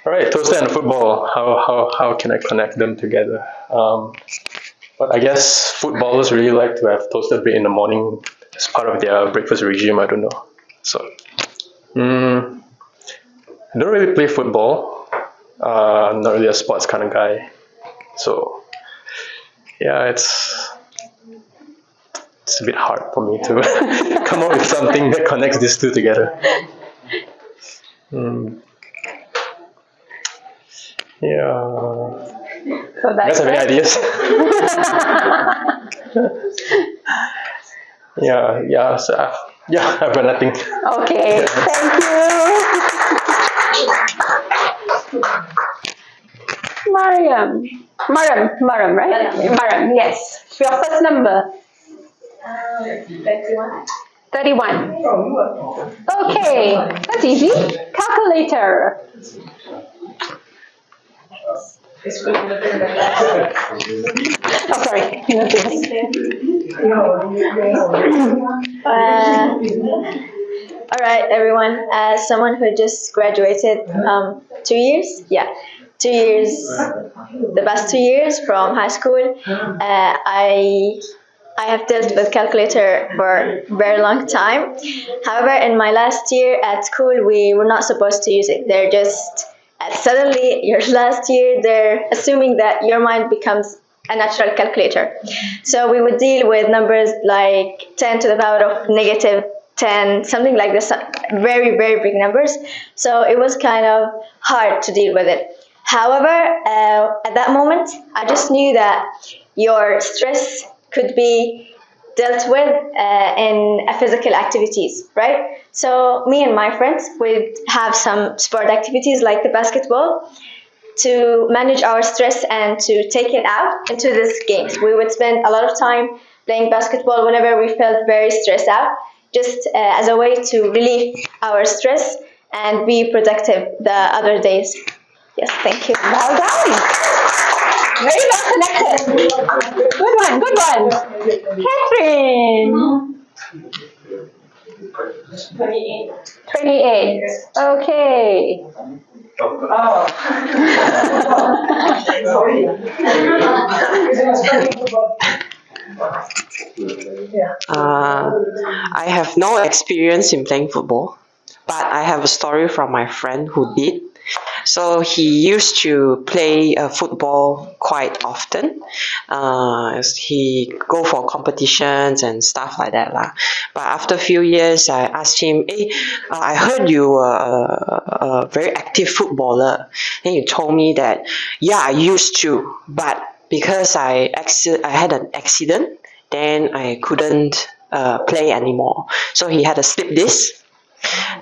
All right, toaster and football. How can I connect them together? But I guess footballers really like to have toasted bread in the morning as part of their breakfast regime. I don't know. So, I don't really play football. I'm not really a sports kind of guy. So, yeah, it's a bit hard for me to come up with something that connects these two together. Yeah. So You that's guys have any it. ideas? Yeah. So, I've got nothing. Okay, thank you. Mariam, right? Mariam, yes. Your first number. 31. Okay, that's easy. Calculator. Oh, sorry. All right, everyone. As someone who just graduated 2 years, yeah, 2 years, the past 2 years from high school, I have dealt with calculator for a very long time. However, in my last year at school, we were not supposed to use it. They're just suddenly your last year, they're assuming that your mind becomes a natural calculator. So we would deal with numbers like 10 to the power of negative 10, something like this, very, very big numbers. So it was kind of hard to deal with it. However, at that moment, I just knew that your stress could be dealt with in physical activities, right? So me and my friends would have some sport activities like the basketball to manage our stress and to take it out into these games. We would spend a lot of time playing basketball whenever we felt very stressed out, just as a way to relieve our stress and be productive the other days. Yes, thank you. Well done. Very well connected. Good one. Catherine. 28. Okay. I have no experience in playing football, but I have a story from my friend who did. So he used to play football quite often. He go for competitions and stuff like that lah. But after a few years, I asked him, "Hey, I heard you were a very active footballer." And he told me that, "Yeah, I used to, but because I had an accident, then I couldn't play anymore." So he had a slip disc.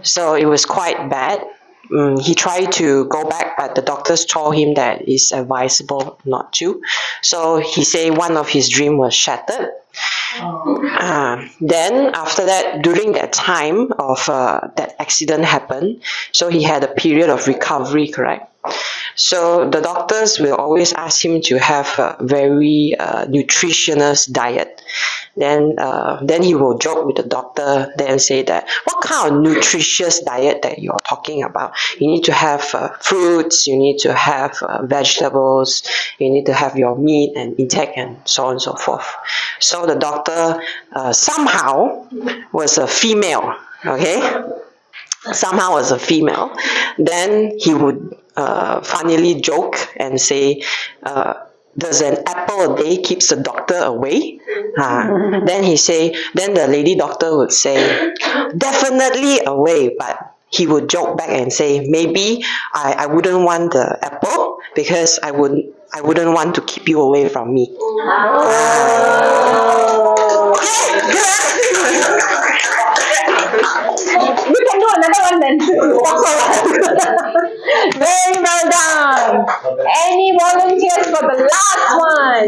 So it was quite bad. He tried to go back, but the doctors told him that it's advisable not to. So he said one of his dreams was shattered. Then after that, during that time of that accident happened, so he had a period of recovery, correct? So the doctors will always ask him to have a very nutritious diet. Then he will joke with the doctor, then say that, "What kind of nutritious diet that you're talking about? You need to have fruits, you need to have vegetables, you need to have your meat and intake and so on and so forth." So the doctor somehow was a female, okay? Somehow was a female. Then he would funnily joke and say, "Does an apple a day keeps the doctor away?" Then the lady doctor would say, "Definitely away," but he would joke back and say, "Maybe I wouldn't want the apple because I wouldn't want to keep you away from me." We can do another one then. Very well done. Any volunteers for the last one?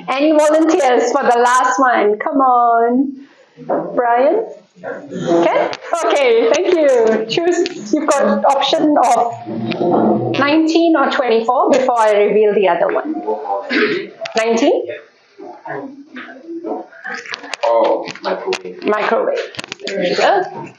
Any volunteers for the last one? Come on. Brian? Okay, thank you. Choose. You've got option of 19 or 24 before I reveal the other one. 19? Oh, microwave. Microwave. Very good.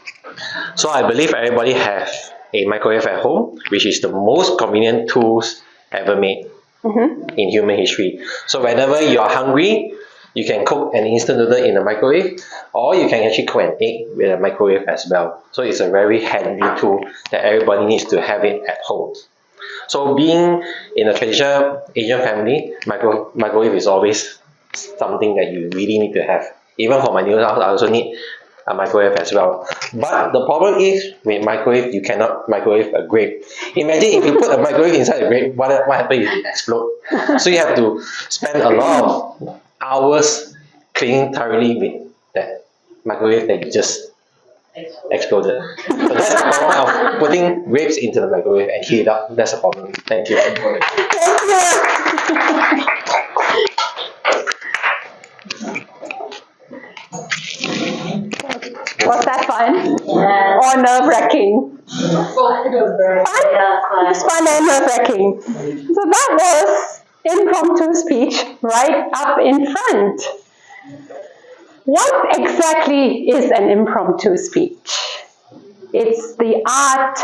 So I believe everybody have a microwave at home, which is the most convenient tools ever made in human history. So whenever you are hungry, you can cook an instant noodle in a microwave, or you can actually cook an egg with a microwave as well. So it's a very handy tool that everybody needs to have it at home. So being in a traditional Asian family, microwave is always something that you really need to have. Even for my new house, I also need a microwave as well. But the problem is with microwave, you cannot microwave a grape. Imagine if you put a microwave inside a grape, what happens if it explodes? So you have to spend a lot of hours cleaning thoroughly with that microwave that you just exploded. So that's the problem of putting grapes into the microwave and heat it up. That's the problem. Thank you. Was that fun? Or nerve-wracking? Fun? It was fun and nerve-wracking. So that was impromptu speech right up in front. What exactly is an impromptu speech? It's the art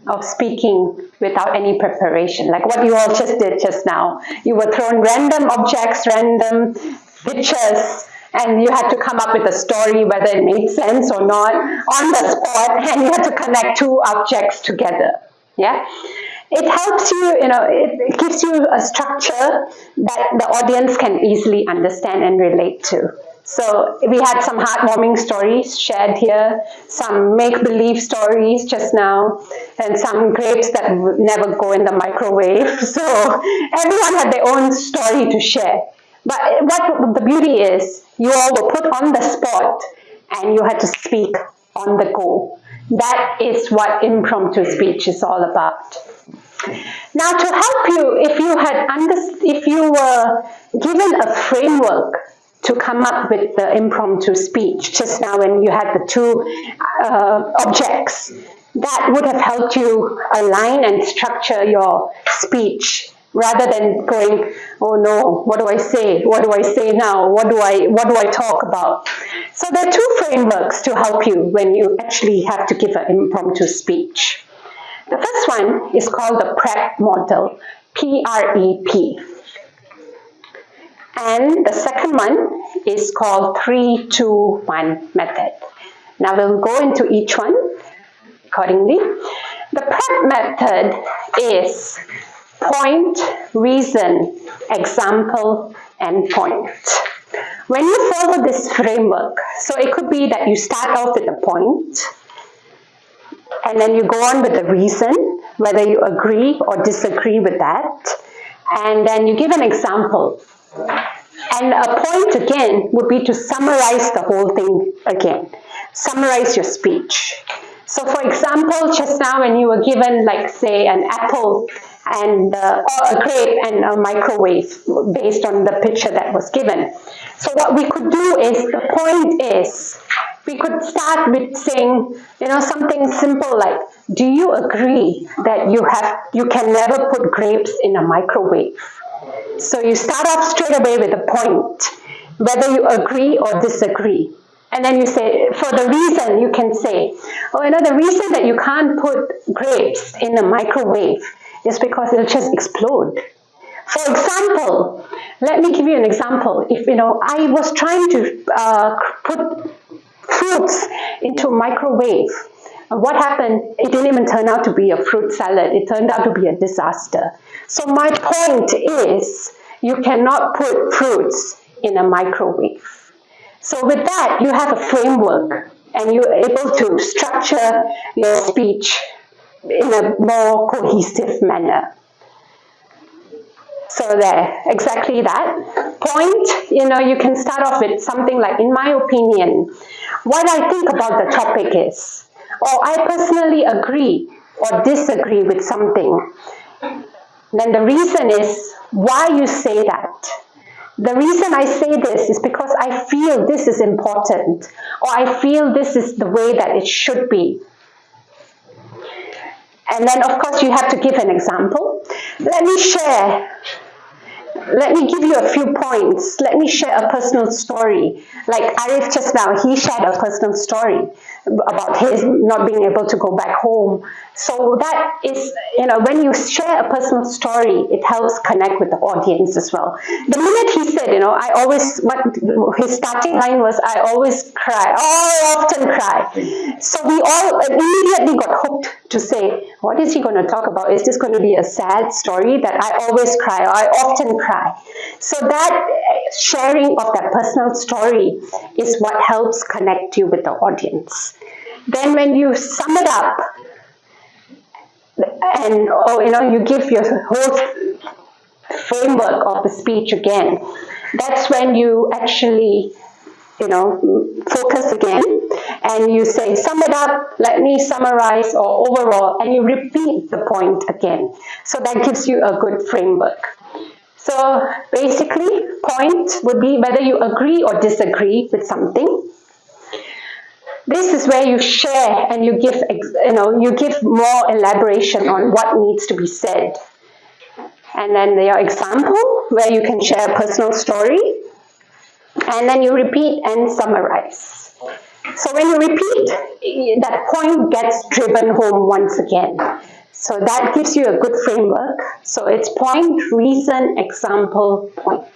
of speaking without any preparation, like what you all just did just now. You were thrown random objects, random pictures, and you had to come up with a story, whether it made sense or not, on the spot, and you had to connect two objects together. Yeah? It helps you, it gives you a structure that the audience can easily understand and relate to. So we had some heartwarming stories shared here, some make-believe stories just now, and some grapes that never go in the microwave. So everyone had their own story to share. But what the beauty is, you all were put on the spot and you had to speak on the go. That is what impromptu speech is all about. Now, to help you, if you were given a framework to come up with the impromptu speech just now when you had the two objects, that would have helped you align and structure your speech rather than going, oh no, what do I say? What do I say now? What do I talk about? So there are two frameworks to help you when you actually have to give an impromptu speech. The first one is called the PREP model, P-R-E-P. And the second one is called 3-2-1 method. Now we'll go into each one accordingly. The PREP method is point, reason, example, and point. When you follow this framework, so it could be that you start off with a point, and then you go on with the reason, whether you agree or disagree with that, and then you give an example. And a point again would be to summarize the whole thing again. Summarize your speech. So for example, just now when you were given, like say, an apple and or a grape and a microwave based on the picture that was given. So what we could do is, the point is, we could start with saying, something simple like, do you agree that you can never put grapes in a microwave? So you start off straight away with a point, whether you agree or disagree. And then you say, for the reason, you can say, the reason that you can't put grapes in a microwave is because it'll just explode. For example, let me give you an example. If, I was trying to put fruits into a microwave, what happened? It didn't even turn out to be a fruit salad. It turned out to be a disaster. So my point is, you cannot put fruits in a microwave. So with that, you have a framework and you're able to structure your speech in a more cohesive manner. So there, exactly that. Point, you can start off with something like, in my opinion, what I think about the topic is, or I personally agree or disagree with something. Then the reason is why you say that. The reason I say this is because I feel this is important, or I feel this is the way that it should be. And then, of course, you have to give an example. Let me share let me give you a few points. Let me share a personal story. Like Arif just now, he shared a personal story about his not being able to go back home. So that is, when you share a personal story, it helps connect with the audience as well. The minute he said, his starting line was, I always cry, I often cry. So we all immediately got hooked to say, what is he going to talk about? Is this going to be a sad story that I always cry or I often cry? So that sharing of that personal story is what helps connect you with the audience. Then when you sum it up and you give your whole framework of the speech again, that's when you actually focus again, and you say, sum it up, let me summarize, or overall, and you repeat the point again. So that gives you a good framework. So basically, point would be whether you agree or disagree with something. This is where you share and you give more elaboration on what needs to be said. And then your example, where you can share a personal story. And then you repeat and summarize. So when you repeat, that point gets driven home once again. So that gives you a good framework. So it's point, reason, example, point.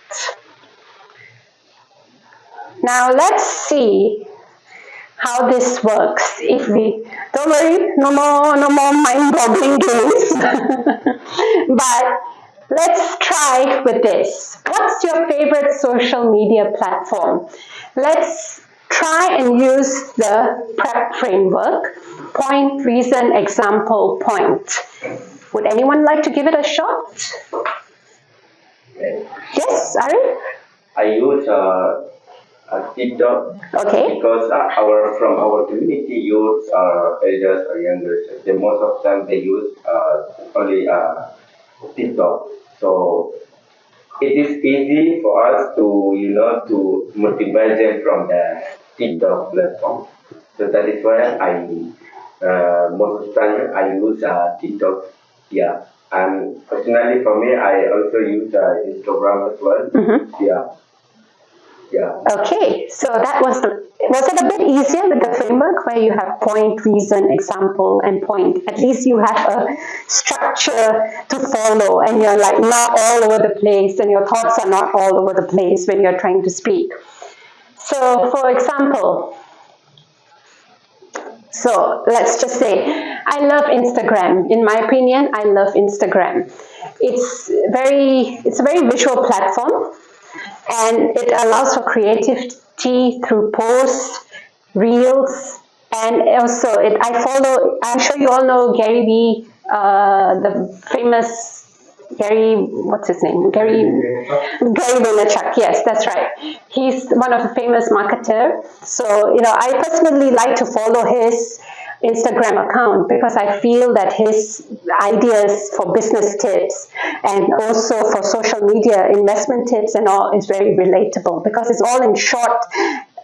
Now let's see how this works. If we, don't worry, no more mind-boggling games. But let's try with this. What's your favorite social media platform? Let's try and use the PrEP framework. Point, reason, example, point. Would anyone like to give it a shot? Yes, Ari? I use TikTok. Okay. Because from our community, youth, elders or younger, most of them they use only TikTok. So it is easy for us to motivate them from the TikTok platform. So that is why most of the time I use TikTok. Yeah, and personally for me, I also use Instagram as well. Mm-hmm. Yeah. Yeah. Okay, so that was it a bit easier with the framework where you have point, reason, example, and point? At least you have a structure to follow and you're like not all over the place and your thoughts are not all over the place when you're trying to speak. So for example, so let's just say, I love Instagram. In my opinion, I love Instagram. It's a very visual platform. And it allows for creativity through posts, reels, and also I'm sure you all know Gary Vee, the famous what's his name? Gary Vaynerchuk, yes, that's right. He's one of the famous marketer. So, I personally like to follow his Instagram account because I feel that his ideas for business tips and also for social media investment tips and all is very relatable because it's all in short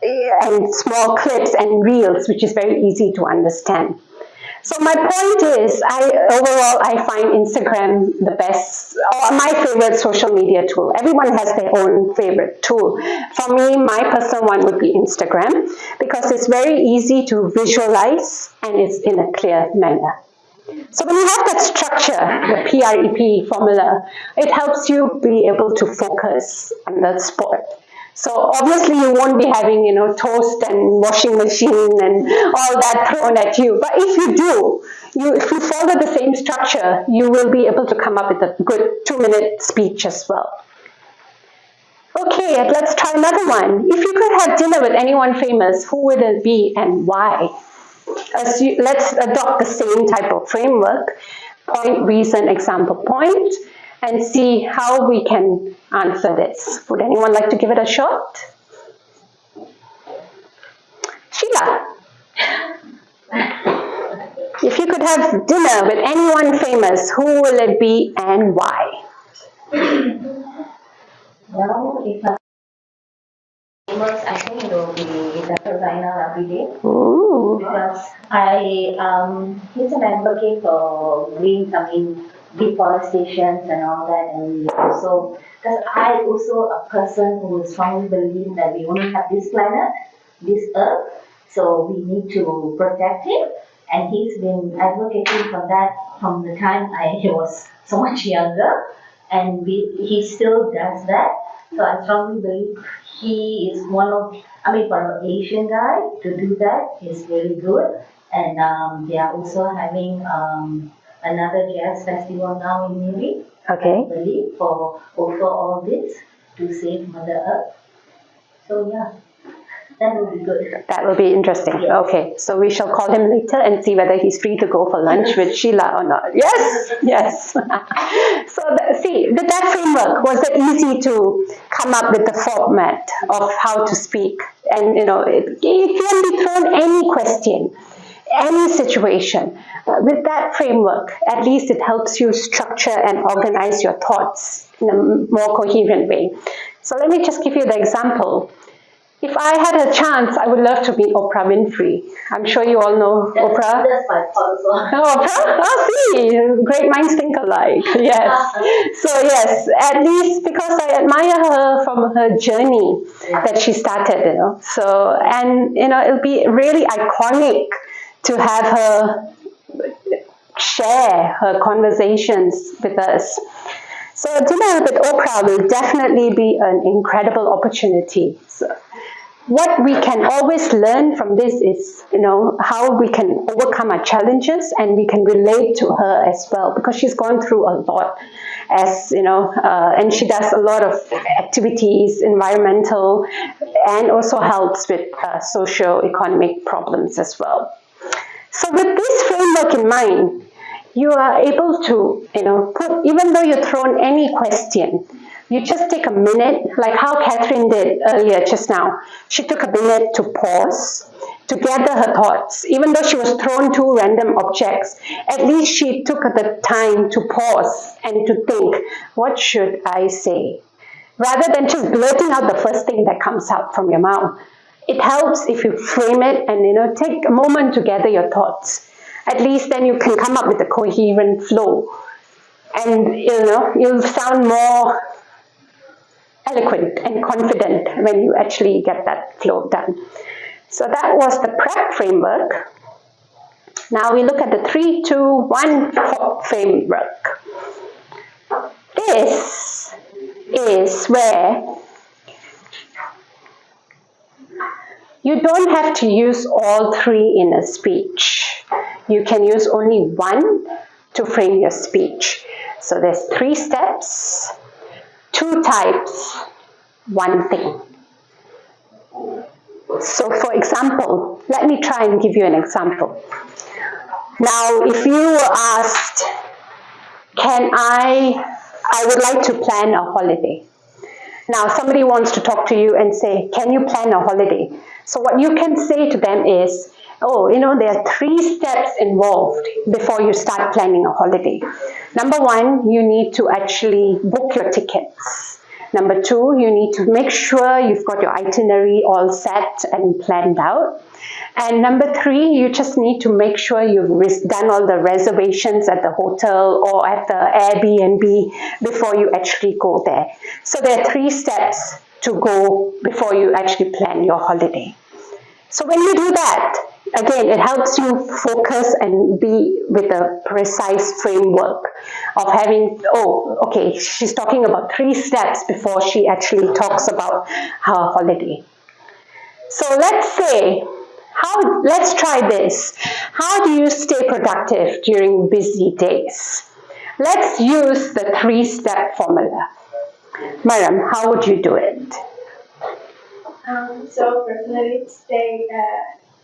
and small clips and reels, which is very easy to understand. So my point is, I find Instagram the best, or my favorite social media tool. Everyone has their own favorite tool. For me, my personal one would be Instagram because it's very easy to visualize and it's in a clear manner. So when you have that structure, the PREP formula, it helps you be able to focus on the sport. So obviously you won't be having, toast and washing machine and all that thrown at you. But if you do, if you follow the same structure, you will be able to come up with a good 2-minute speech as well. Okay, let's try another one. If you could have dinner with anyone famous, who would it be and why? Let's adopt the same type of framework, point, reason, example, point, and see how we can answer this. Would anyone like to give it a shot? Sheila. If you could have dinner with anyone famous, who will it be and why? Well, if I'm famous, I think it will be Dr. Zainal Abidin. Ooh. Because he's an advocate for green, deforestation and all that, and we also, because I also a person who strongly believe that we only have this planet, this earth, so we need to protect it, and he's been advocating for that from the time I was so much younger, and he still does that. So I strongly believe he is one of, I mean, for an Asian guy to do that is really good. And they are also having another jazz festival now in Munich, Okay. I believe, for also all this to save Mother Earth. So yeah, that would be good. That will be interesting. Yes. Okay, so we shall call him later and see whether he's free to go for lunch with Sheila or not. Yes, yes. So see, with that framework, was it easy to come up with the format of how to speak? And it can be thrown any question, any situation. With that framework, at least it helps you structure and organize your thoughts in a more coherent way. So let me just give you the example. If I had a chance, I would love to meet Oprah Winfrey. I'm sure you all know Oprah. That's my thought as well. Oprah? Oh, see, great minds think alike. Yes. So yes, at least because I admire her from her journey that she started, So, and, it'll be really iconic to have her share her conversations with us. So dinner with Oprah will definitely be an incredible opportunity. So, what we can always learn from this is, how we can overcome our challenges, and we can relate to her as well, because she's gone through a lot, and she does a lot of activities, environmental, and also helps with socio-economic problems as well. So with this framework in mind, you are able to, even though you're thrown any question, you just take a minute, like how Catherine did earlier just now. She took a minute to pause, to gather her thoughts. Even though she was thrown two random objects, at least she took the time to pause and to think, what should I say? Rather than just blurting out the first thing that comes out from your mouth. It helps if you frame it and, take a moment to gather your thoughts. At least then you can come up with a coherent flow. And, you'll sound more eloquent and confident when you actually get that flow done. So that was the prep framework. Now we look at the 3, 2, 1 framework. This is where you don't have to use all 3 in a speech. You can use only 1 to frame your speech. So there's 3 steps, 2 types, 1 thing. So for example, let me try and give you an example. Now, if you were asked, I would like to plan a holiday. Now, somebody wants to talk to you and say, can you plan a holiday? So what you can say to them is, there are 3 steps involved before you start planning a holiday. Number 1, you need to actually book your tickets. Number 2, you need to make sure you've got your itinerary all set and planned out. And number 3, you just need to make sure you've done all the reservations at the hotel or at the Airbnb before you actually go there. So there are 3 steps to go before you actually plan your holiday. So when you do that, again, it helps you focus and be with a precise framework of having, okay, she's talking about 3 steps before she actually talks about her holiday. So let's try this. How do you stay productive during busy days? Let's use the 3-step formula. Mariam, how would you do it? So personally, stay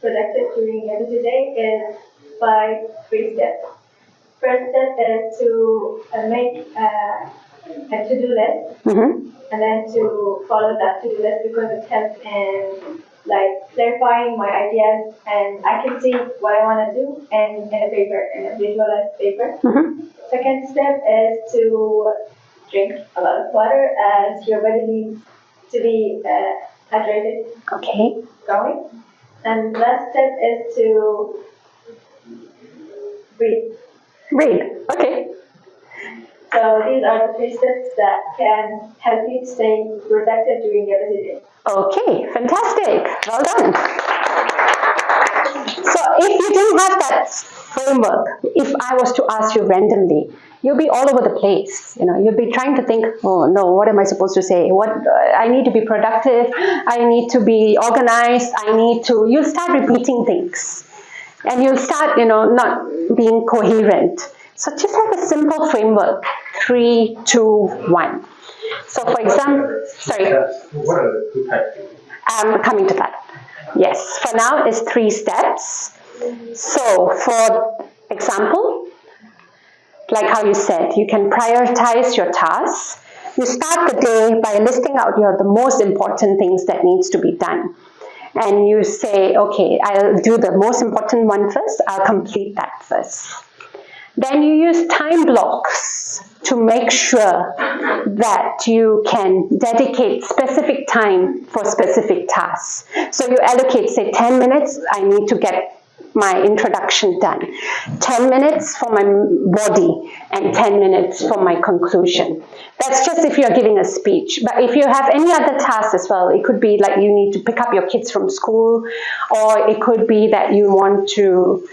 productive during a busy day is by 3 steps. First step is to make a to-do list, and then to follow that to-do list because it helps in clarifying my ideas, and I can see what I want to do in a paper, in a visualized paper. Second step is to drink a lot of water, as your body needs to be hydrated. Okay. Going. And last step is to breathe. Breathe. Okay. So these are the 3 steps that can help you stay protected during your busy day. Okay, fantastic. Well done. So if you didn't have that framework, if I was to ask you randomly, you'll be all over the place. You'll be trying to think, oh no, what am I supposed to say? I need to be productive. I need to be organized. You'll start repeating things. And you'll start, not being coherent. So just have a simple framework, 3, 2, 1. So for example, sorry. What are the 2 types? I'm coming to that. Yes, for now it's 3 steps. So for example, like how you said, you can prioritize your tasks. You start the day by listing out the most important things that needs to be done. And you say, okay, I'll do the most important one first, I'll complete that first. Then you use time blocks to make sure that you can dedicate specific time for specific tasks. So you allocate, say, 10 minutes, I need to get my introduction done. 10 minutes for my body and 10 minutes for my conclusion. That's just if you're giving a speech. But if you have any other tasks as well, it could be like you need to pick up your kids from school, or it could be that you want to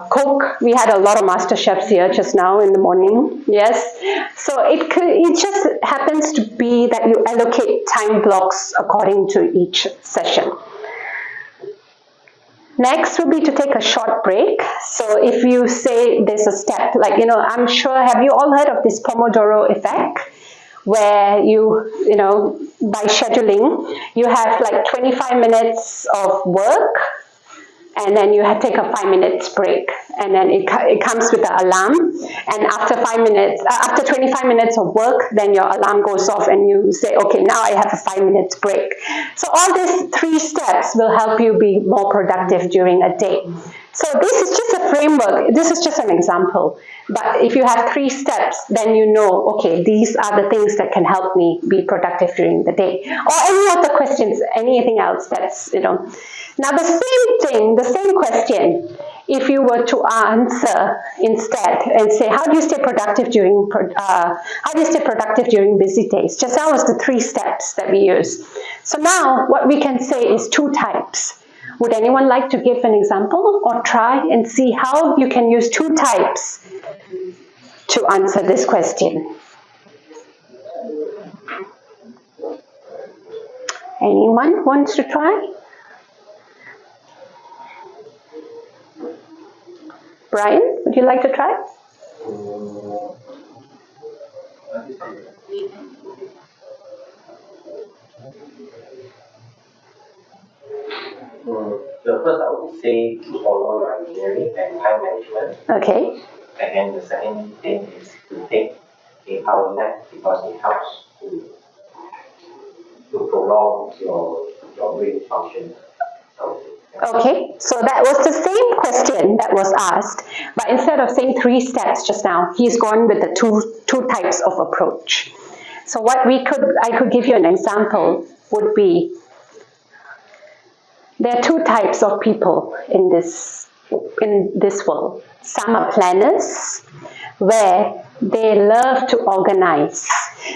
cook. We had a lot of master chefs here just now in the morning. Yes. So it just happens to be that you allocate time blocks according to each session. Next would be to take a short break. So if you say there's a step, like, I'm sure, have you all heard of this Pomodoro effect? Where by scheduling, you have like 25 minutes of work, and then you take a 5 minutes break, and then it comes with the alarm, and after 25 minutes of work, then your alarm goes off and you say, okay, now I have a 5 minutes break. So all these 3 steps will help you be more productive during a day. So this is just a framework, this is just an example, but if you have 3 steps, then you know, okay, these are the things that can help me be productive during the day. Or any other questions, anything else that's, Now the same question, if you were to answer instead and say, how do you stay productive during busy days? Just now was the 3 steps that we use. So now what we can say is 2 types. Would anyone like to give an example or try and see how you can use 2 types to answer this question? Anyone wants to try? Brian, would you like to try? The first I would say to follow my engineering and time management. Okay. And the second thing is to take a power nap because it helps to prolong your brain function. Okay, so that was the same question that was asked, but instead of saying 3 steps just now, he's gone with the two types of approach. So what I could give you an example would be, there are 2 types of people in this world. Some are planners, where they love to organize,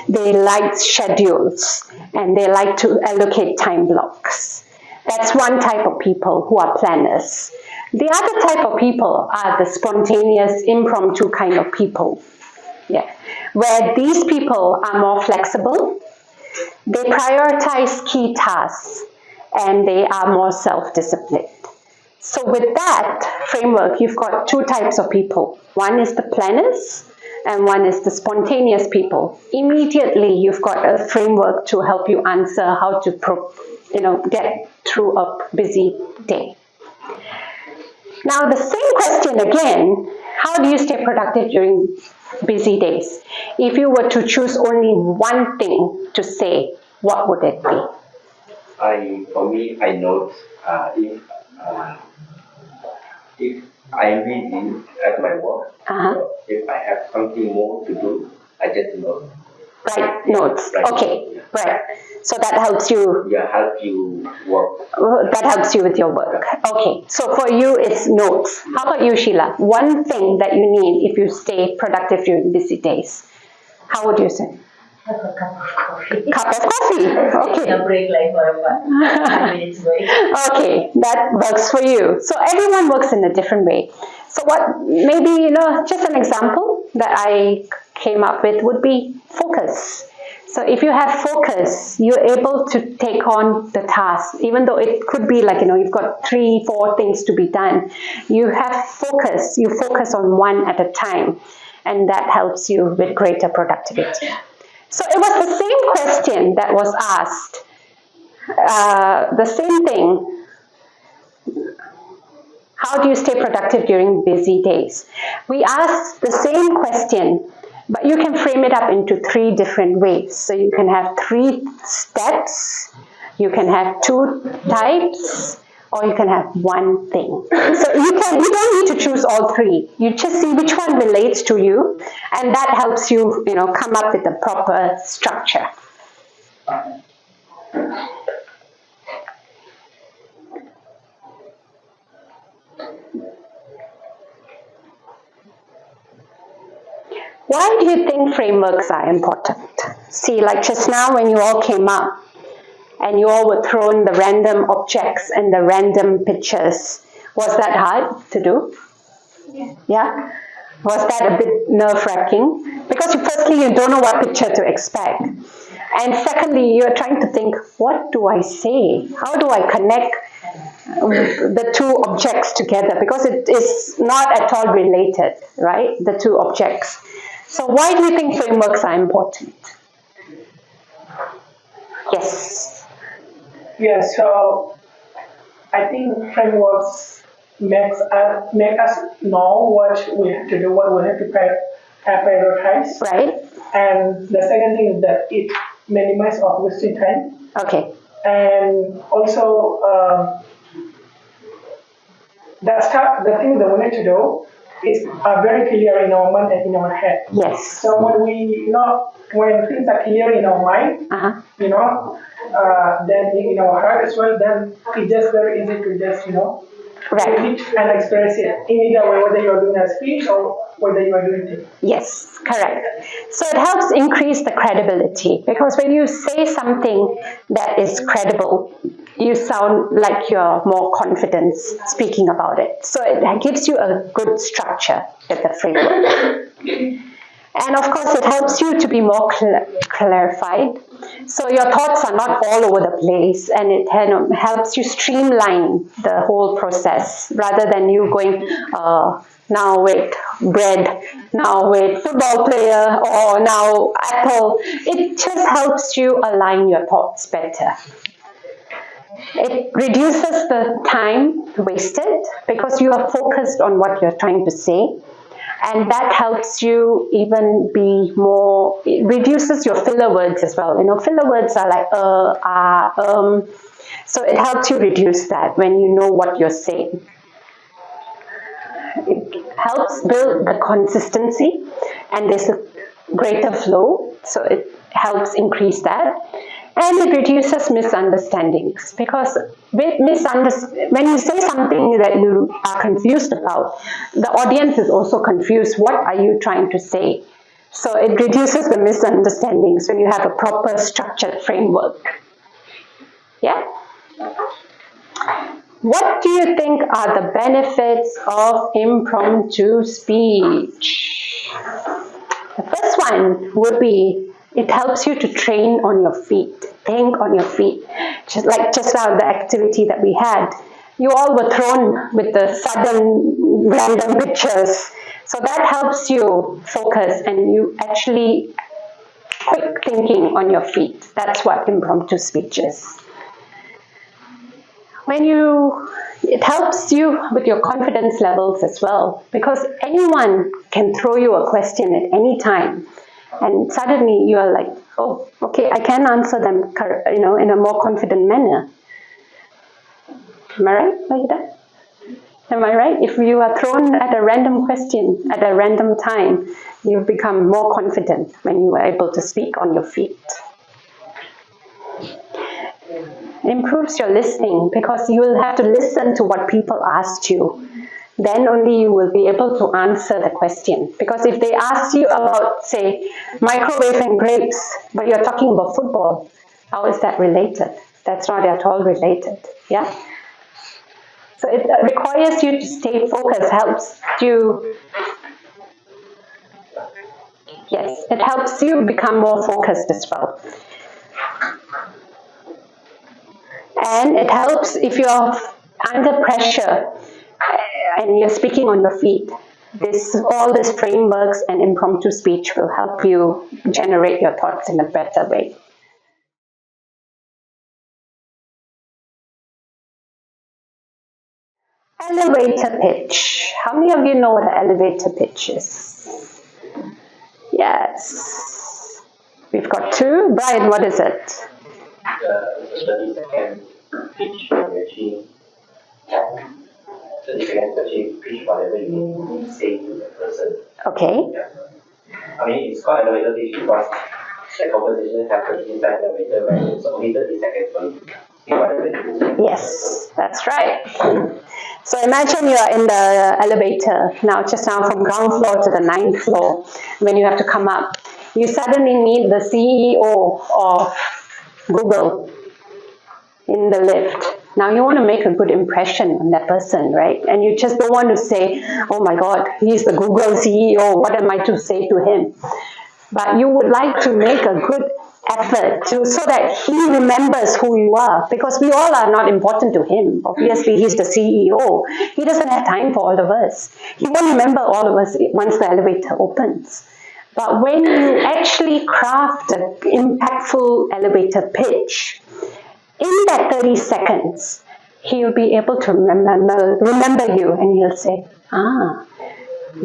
they like schedules, and they like to allocate time blocks. That's one type of people who are planners. The other type of people are the spontaneous, impromptu kind of people. Yeah. Where these people are more flexible, they prioritize key tasks, and they are more self-disciplined. So with that framework, you've got 2 types of people. One is the planners, and one is the spontaneous people. Immediately, you've got a framework to help you answer how to get through a busy day. Now, the same question again, how do you stay productive during busy days? If you were to choose only one thing to say, what would it be? For me, I note if I'm busy at my work, if I have something more to do, I just note. Write notes. Right. Okay, right. So that helps you. Yeah, help you work. That helps you with your work. Okay. So for you, it's notes. How about you, Sheila? One thing that you need if you stay productive during busy days. How would you say? Have a cup of coffee. Cup of coffee. Okay. A break like for a 5 minutes break. Okay, that works for you. So everyone works in a different way. So what, maybe, just an example that I came up with would be focus. So if you have focus, you're able to take on the task, even though it could be like, you've got 3, 4 things to be done. You have focus, you focus on one at a time, and that helps you with greater productivity. So it was the same question that was asked. The same thing. How do you stay productive during busy days? We asked the same question, but you can frame it up into 3 different ways. So you can have 3 steps, you can have 2 types, or you can have 1 thing. So you don't need to choose all 3. You just see which one relates to you, and that helps you, come up with a proper structure. Why do you think frameworks are important? See, like just now when you all came up and you all were thrown the random objects and the random pictures, was that hard to do? Yeah? Was that a bit nerve-wracking? Because firstly, you don't know what picture to expect. And secondly, you're trying to think, what do I say? How do I connect the 2 objects together? Because it is not at all related, right? The 2 objects. So why do you think frameworks are important? Yes. Yeah, so I think frameworks make us know what we have to do, what we have to prioritize. Right. And the second thing is that it minimizes our wasting time. Okay. And also, the thing that we need to do is very clear in our mind and in our head. Yes. So when when things are clear in our mind, then in our heart as well, then it's just very easy to just, right, and express it in either way, whether you're doing a speech or whether you are doing it. Yes, correct. So it helps increase the credibility, because when you say something that is credible, you sound like you're more confident speaking about it. So it gives you a good structure with the framework. And of course, it helps you to be more clarified. So your thoughts are not all over the place, and it helps you streamline the whole process rather than you going, now with bread, now with football player, or now apple. It just helps you align your thoughts better. It reduces the time wasted because you are focused on what you're trying to say. And that helps you even be more, it reduces your filler words as well. Filler words are like, so it helps you reduce that when you know what you're saying. It helps build the consistency, and there's a greater flow, so it helps increase that. And it reduces misunderstandings, because when you say something that you are confused about, the audience is also confused. What are you trying to say? So it reduces the misunderstandings when you have a proper structured framework. Yeah? What do you think are the benefits of impromptu speech? The first one would be, it helps you to train on your feet, think on your feet. Just now, the activity that we had, you all were thrown with the sudden random pictures. So that helps you focus, and you actually quick thinking on your feet. That's what impromptu speech is. It helps you with your confidence levels as well, because anyone can throw you a question at any time. And suddenly you are like, oh, okay, I can answer them, in a more confident manner. Am I right, Mahida? Am I right? If you are thrown at a random question at a random time, you become more confident when you are able to speak on your feet. Improves your listening because you will have to listen to what people ask you. Then only you will be able to answer the question. Because if they ask you about, say, microwave and grapes, but you're talking about football, how is that related? That's not at all related. Yeah? So it requires you to stay focused, helps you, yes, it helps you become more focused as well. And it helps if you're under pressure and you're speaking on your feet. All these frameworks and impromptu speech will help you generate your thoughts in a better way. Elevator pitch. How many of you know what an elevator pitch is? Yes. We've got two. Brian, what is it? 30-second pitch machine. 30 seconds actually pitch whatever you say to the person. Okay. Yeah. I mean, it's called elevator pitch because the conversation happens inside the elevator, right? It's only 30 seconds for you. Yes, that's right. So imagine you are in the elevator just now from ground floor to the 9th floor. When you have to come up, you suddenly meet the CEO of Google in the lift. Now you want to make a good impression on that person, right? And you just don't want to say, oh my God, he's the Google CEO, what am I to say to him? But you would like to make a good effort so that he remembers who you are, because we all are not important to him. Obviously, he's the CEO. He doesn't have time for all of us. He won't remember all of us once the elevator opens. But when you actually craft an impactful elevator pitch, in that 30 seconds, he'll be able to remember you, and he'll say,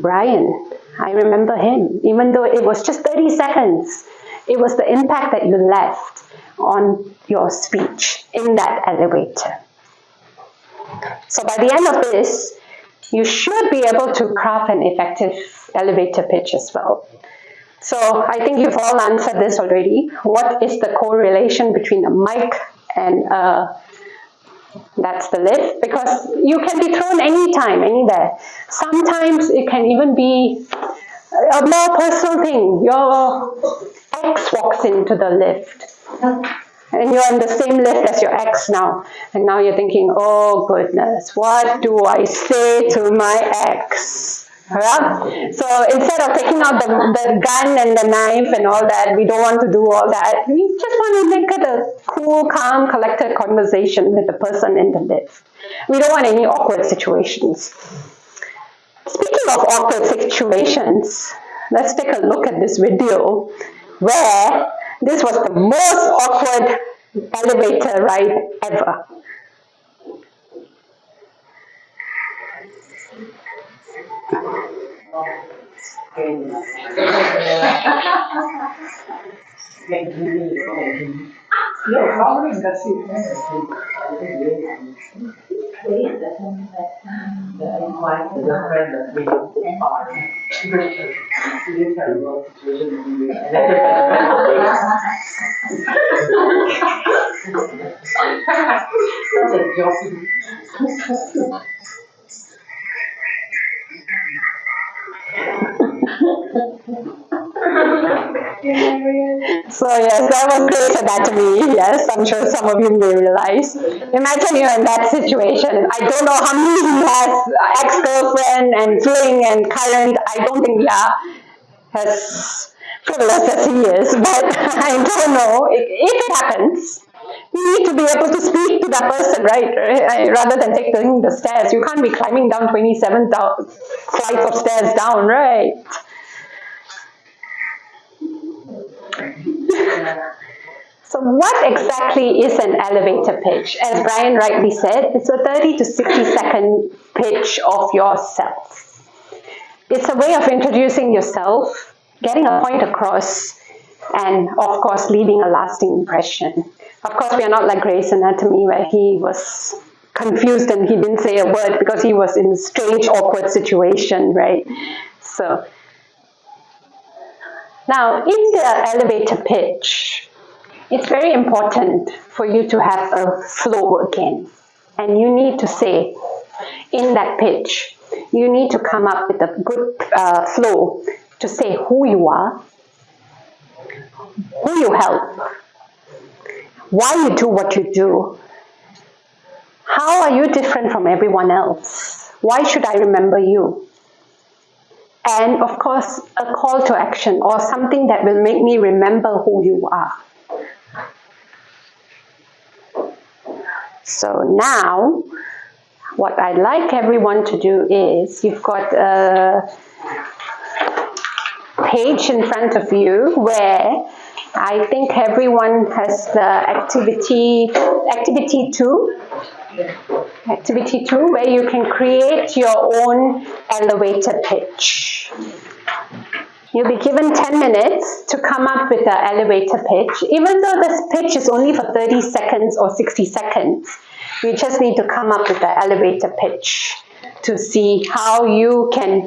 Brian, I remember him. Even though it was just 30 seconds, it was the impact that you left on your speech in that elevator. So by the end of this, you should be able to craft an effective elevator pitch as well. So I think you've all answered this already. What is the correlation between a mic and that's the lift? Because you can be thrown anytime, anywhere. Sometimes it can even be a more personal thing. Your ex walks into the lift. And you're in the same lift as your ex now. And now you're thinking, oh goodness, what do I say to my ex? Yeah? So instead of taking out the gun and the knife and all that, we don't want to do all that. We just want to make it a cool, calm, collected conversation with the person in the lift. We don't want any awkward situations. Speaking of awkward situations, let's take a look at this video where this was the most awkward elevator ride ever. So yes, that was Grey's Anatomy. Yes, I'm sure some of you may realize. Imagine you're in that situation. I don't know how many he has, ex-girlfriend and fling and current. I don't think as frivolous as he is, but I don't know. If it happens, you need to be able to speak to that person, right? Rather than taking the stairs. You can't be climbing down 27 flights of stairs down, right? So what exactly is an elevator pitch? As Brian rightly said, it's a 30 to 60 second pitch of yourself. It's a way of introducing yourself, getting a point across, and of course leaving a lasting impression. Of course, we are not like Grey's Anatomy where he was confused and he didn't say a word because he was in a strange, awkward situation, right? So, now in the elevator pitch, it's very important for you to have a flow again. And you need to say, in that pitch, you need to come up with a good flow to say who you are, who you help, why you do what you do, how are you different from everyone else, why should I remember you, and of course a call to action or something that will make me remember who you are. So now what I'd like everyone to do is, you've got a page in front of you where I think everyone has the activity 2, where you can create your own elevator pitch. You'll be given 10 minutes to come up with the elevator pitch. Even though this pitch is only for 30 seconds or 60 seconds, you just need to come up with the elevator pitch to see how you can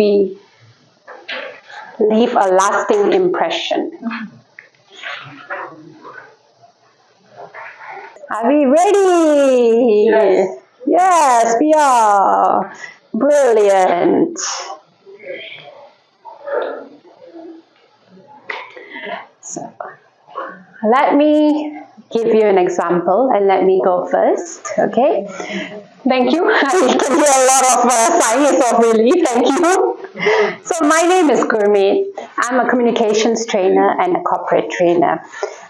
leave a lasting impression. Are we ready? Yes. Yes, we are. Brilliant. So, let me give you an example and let me go first, okay? Thank you. I can hear a lot of sighs of relief. Thank you. So my name is Gurmeet. I'm a communications trainer and a corporate trainer.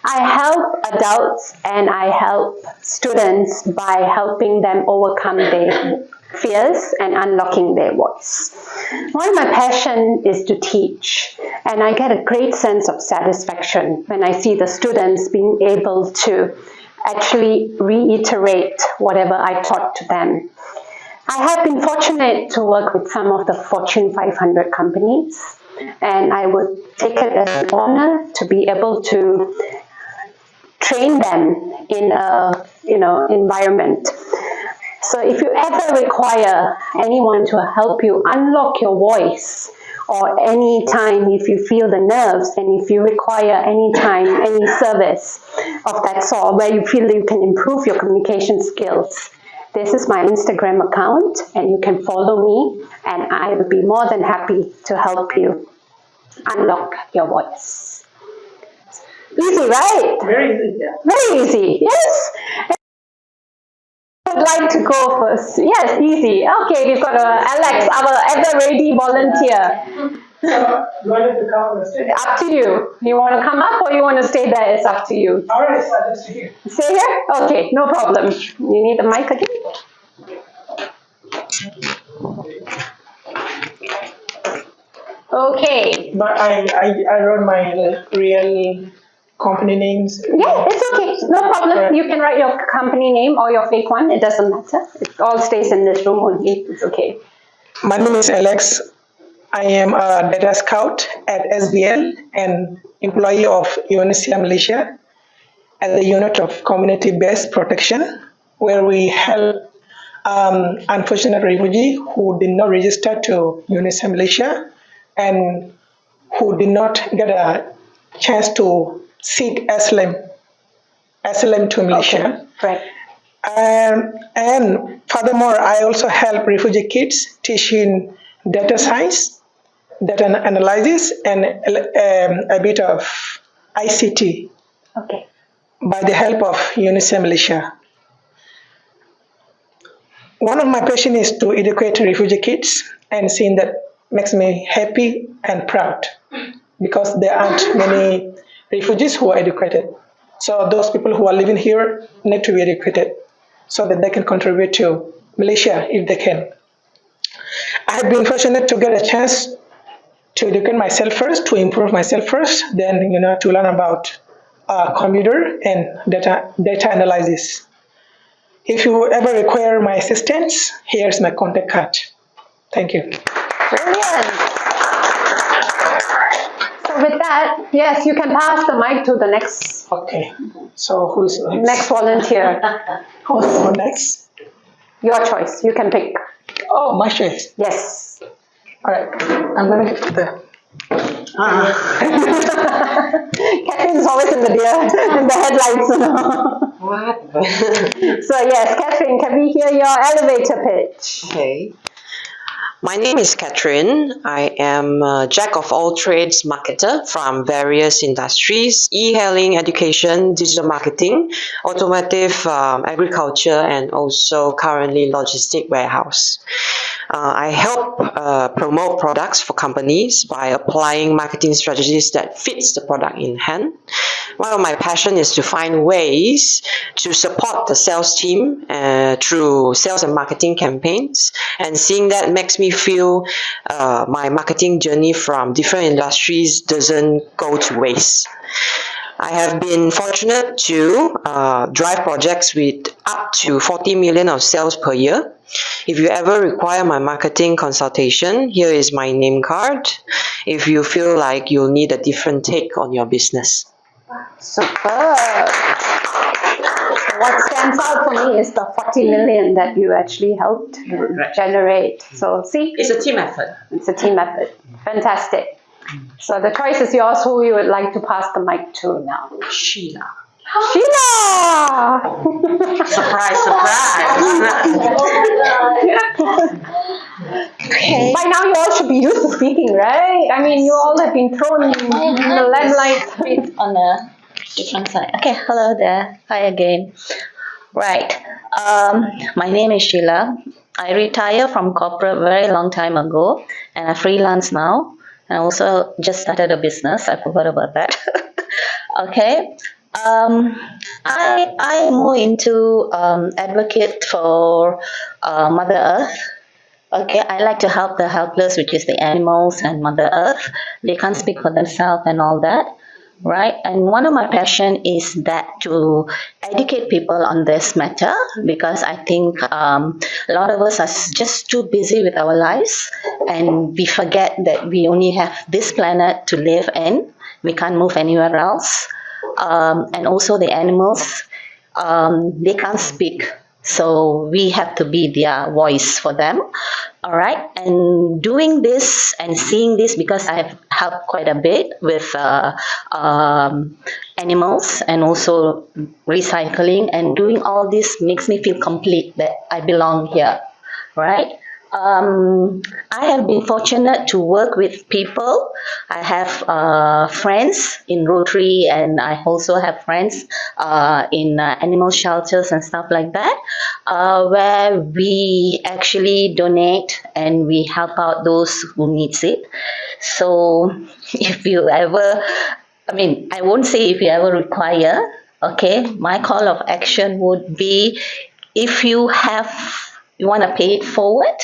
I help adults and I help students by helping them overcome their fears and unlocking their voice. One of my passion is to teach, and I get a great sense of satisfaction when I see the students being able to actually reiterate whatever I taught to them. I have been fortunate to work with some of the Fortune 500 companies, and I would take it as an honor to be able to train them in a environment. So if you ever require anyone to help you unlock your voice, or any time if you feel the nerves, and if you require any time, any service of that sort where you feel you can improve your communication skills, this is my Instagram account and you can follow me and I will be more than happy to help you unlock your voice. Easy, right? Very easy, yeah. Very easy, yes. Would like to go first? Yes, easy. Okay, we've got Alex, our ever-ready volunteer. So, do I need to come and stay? Up to you. You want to come up or you want to stay there? It's up to you. All right, so I'll just stay here. Stay here? Okay, no problem. You need the mic again? Okay. But I wrote my real company names. Yeah, it's okay. No problem. You can write your company name or your fake one. It doesn't matter. It all stays in this room only. It's okay. My name is Alex. I am a data scout at SBL and employee of UNHCR Malaysia at the unit of community-based protection, where we help unfortunate refugees who did not register to UNHCR Malaysia and who did not get a chance to seek asylum to Malaysia. Okay. Right. And furthermore, I also help refugee kids teaching data science, data analysis, and a bit of ICT. Okay. By the help of UNHCR Malaysia. One of my passions is to educate refugee kids, and seeing that makes me happy and proud, because there aren't many refugees who are educated. So those people who are living here need to be educated so that they can contribute to Malaysia if they can. I have been fortunate to get a chance to educate myself first, to improve myself first, then to learn about computer and data analysis. If you ever require my assistance, here's my contact card. Thank you. Brilliant. So with that, yes, you can pass the mic to the next. Okay. So who's next? Next volunteer. Who's next? Your choice. You can pick. Oh, my choice. Yes. All right. I'm gonna get the. Catherine is always in the headlights. What? So yes, Catherine, can we hear your elevator pitch? Okay. My name is Catherine. I am a jack of all trades marketer from various industries: e-hailing, education, digital marketing, automotive, agriculture, and also currently logistic warehouse. I help promote products for companies by applying marketing strategies that fits the product in hand. One of my passion is to find ways to support the sales team through sales and marketing campaigns, and seeing that makes me feel my marketing journey from different industries doesn't go to waste. I have been fortunate to drive projects with up to 40 million of sales per year. If you ever require my marketing consultation, here is my name card. If you feel like you'll need a different take on your business. Superb. What stands out for me is the 40 million that you actually helped generate. So see, It's a team effort. it's a team effort. Fantastic. So the choice is yours. Who you would like to pass the mic to now? Sheila. Sheila! Surprise, surprise. Okay. By now you all should be used to speaking, right? I mean, you all have been thrown in the limelight. On a different side. Okay, hello there. Hi again. Right. My name is Sheila. I retired from corporate very long time ago, and I freelance now. I also just started a business. I forgot about that. Okay. I more into advocate for Mother Earth. Okay, I like to help the helpless, which is the animals and Mother Earth. They can't speak for themselves and all that, right? And one of my passion is that to educate people on this matter, because I think a lot of us are just too busy with our lives, and we forget that we only have this planet to live in. We can't move anywhere else. And also the animals, they can't speak. So we have to be their voice for them. All right. And doing this and seeing this, because I've helped quite a bit with animals and also recycling, and doing all this makes me feel complete that I belong here. Right. I have been fortunate to work with people. I have friends in Rotary, and I also have friends in animal shelters and stuff like that, where we actually donate and we help out those who needs it. So if you ever, I won't say if you ever require, okay, my call of action would be, if you want to pay it forward,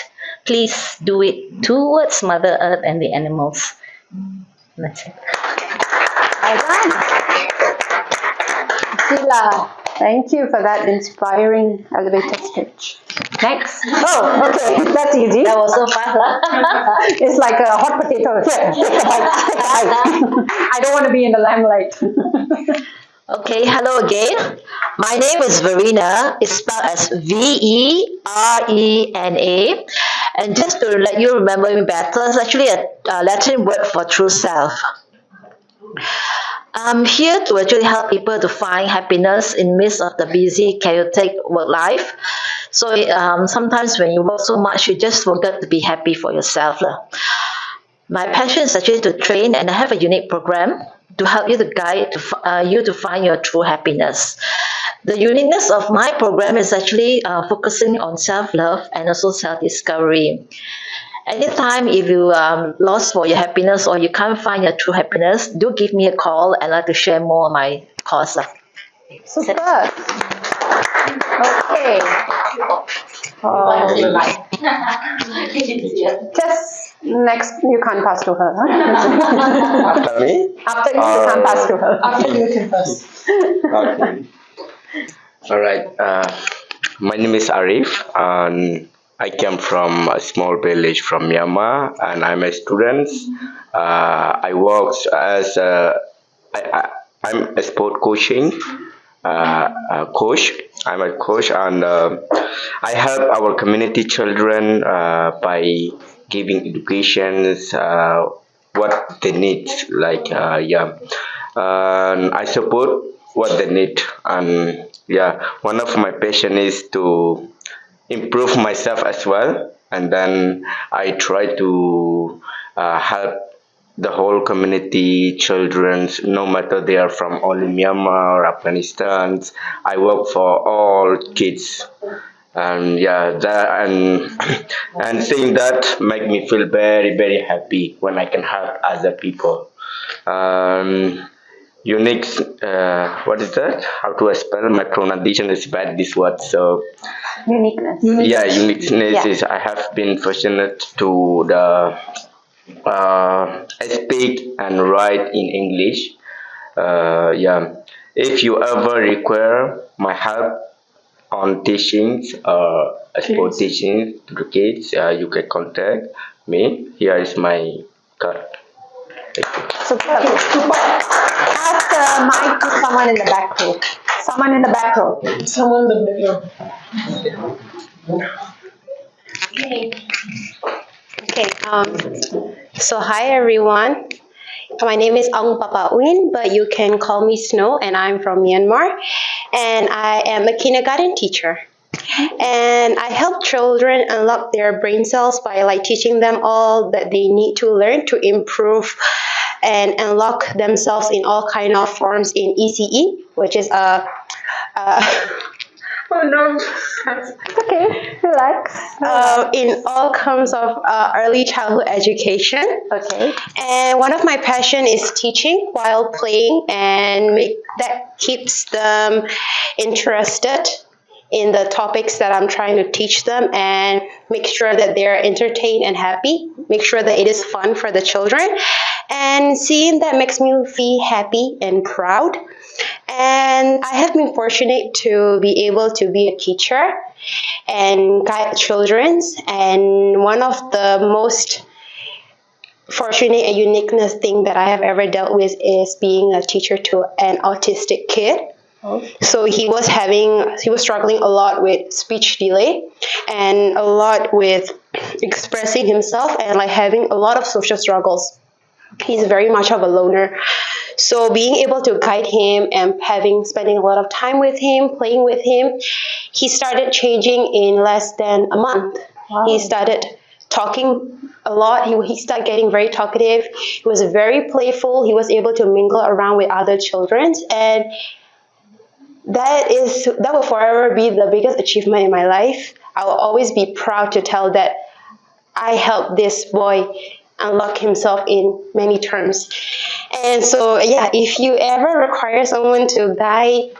please do it towards Mother Earth and the animals. That's it. Well done. Sheila, thank you for that inspiring elevator speech. Next. Oh, okay, that's easy. That was so fast, huh? It's like a hot potato. Here, take a bite, take a bite. I don't want to be in the limelight. Okay, hello again. My name is Verena. It's spelled as Verena. And just to let you remember me better, it's actually a Latin word for true self. I'm here to actually help people to find happiness in midst of the busy, chaotic work life. So sometimes when you work so much, you just forget to be happy for yourself. My passion is actually to train, and I have a unique program to help you to guide you to find your true happiness. The uniqueness of my program is actually focusing on self-love and also self-discovery. Anytime if you lost for your happiness or you can't find your true happiness, do give me a call. I'd like to share more on my course. Super. Okay. Just next, you can't pass to her. Huh? After me? After you, you can't pass to her. After you can pass. Okay. All right. My name is Arif, and I came from a small village from Myanmar, and I'm a student. I work as I'm a sport coaching, coach. I'm a coach, and I help our community children by giving educations what they need. Like and I support what they need. And yeah, one of my passion is to improve myself as well, and then I try to help the whole community children, no matter they are from only Myanmar or Afghanistan. I work for all kids, and yeah, that and seeing that make me feel very happy when I can help other people. Unique, what is that? How to spell? My pronunciation is bad, this word. So Uniqueness. yeah, uniqueness Yeah. is I have been fortunate to the speak and write in English. Yeah, if you ever require my help on teachings sport teaching to the kids, you can contact me. Here is my card. Superb. Pass the mic to someone in the back row. Someone in the back row. Someone in the middle. Okay. So hi everyone. My name is Ong Papa Win, but you can call me Snow, and I'm from Myanmar, and I am a kindergarten teacher. And I help children unlock their brain cells by like teaching them all that they need to learn to improve and unlock themselves in all kind of forms in ECE, which is oh no. Okay, relax. In all kinds of early childhood education. Okay. And one of my passion is teaching while playing, and that keeps them interested in the topics that I'm trying to teach them, and make sure that they're entertained and happy, make sure that it is fun for the children. And seeing that makes me feel happy and proud. And I have been fortunate to be able to be a teacher and guide children. And one of the most fortunate and uniqueness thing that I have ever dealt with is being a teacher to an autistic kid. So he was struggling a lot with speech delay and a lot with expressing himself and like having a lot of social struggles. He's very much of a loner. So being able to guide him and spending a lot of time with him, playing with him, he started changing in less than a month. Wow. He started talking a lot. He started getting very talkative. He was very playful. He was able to mingle around with other children, and that will forever be the biggest achievement in my life. I will always be proud to tell that I helped this boy unlock himself in many terms. And so, yeah, if you ever require someone to guide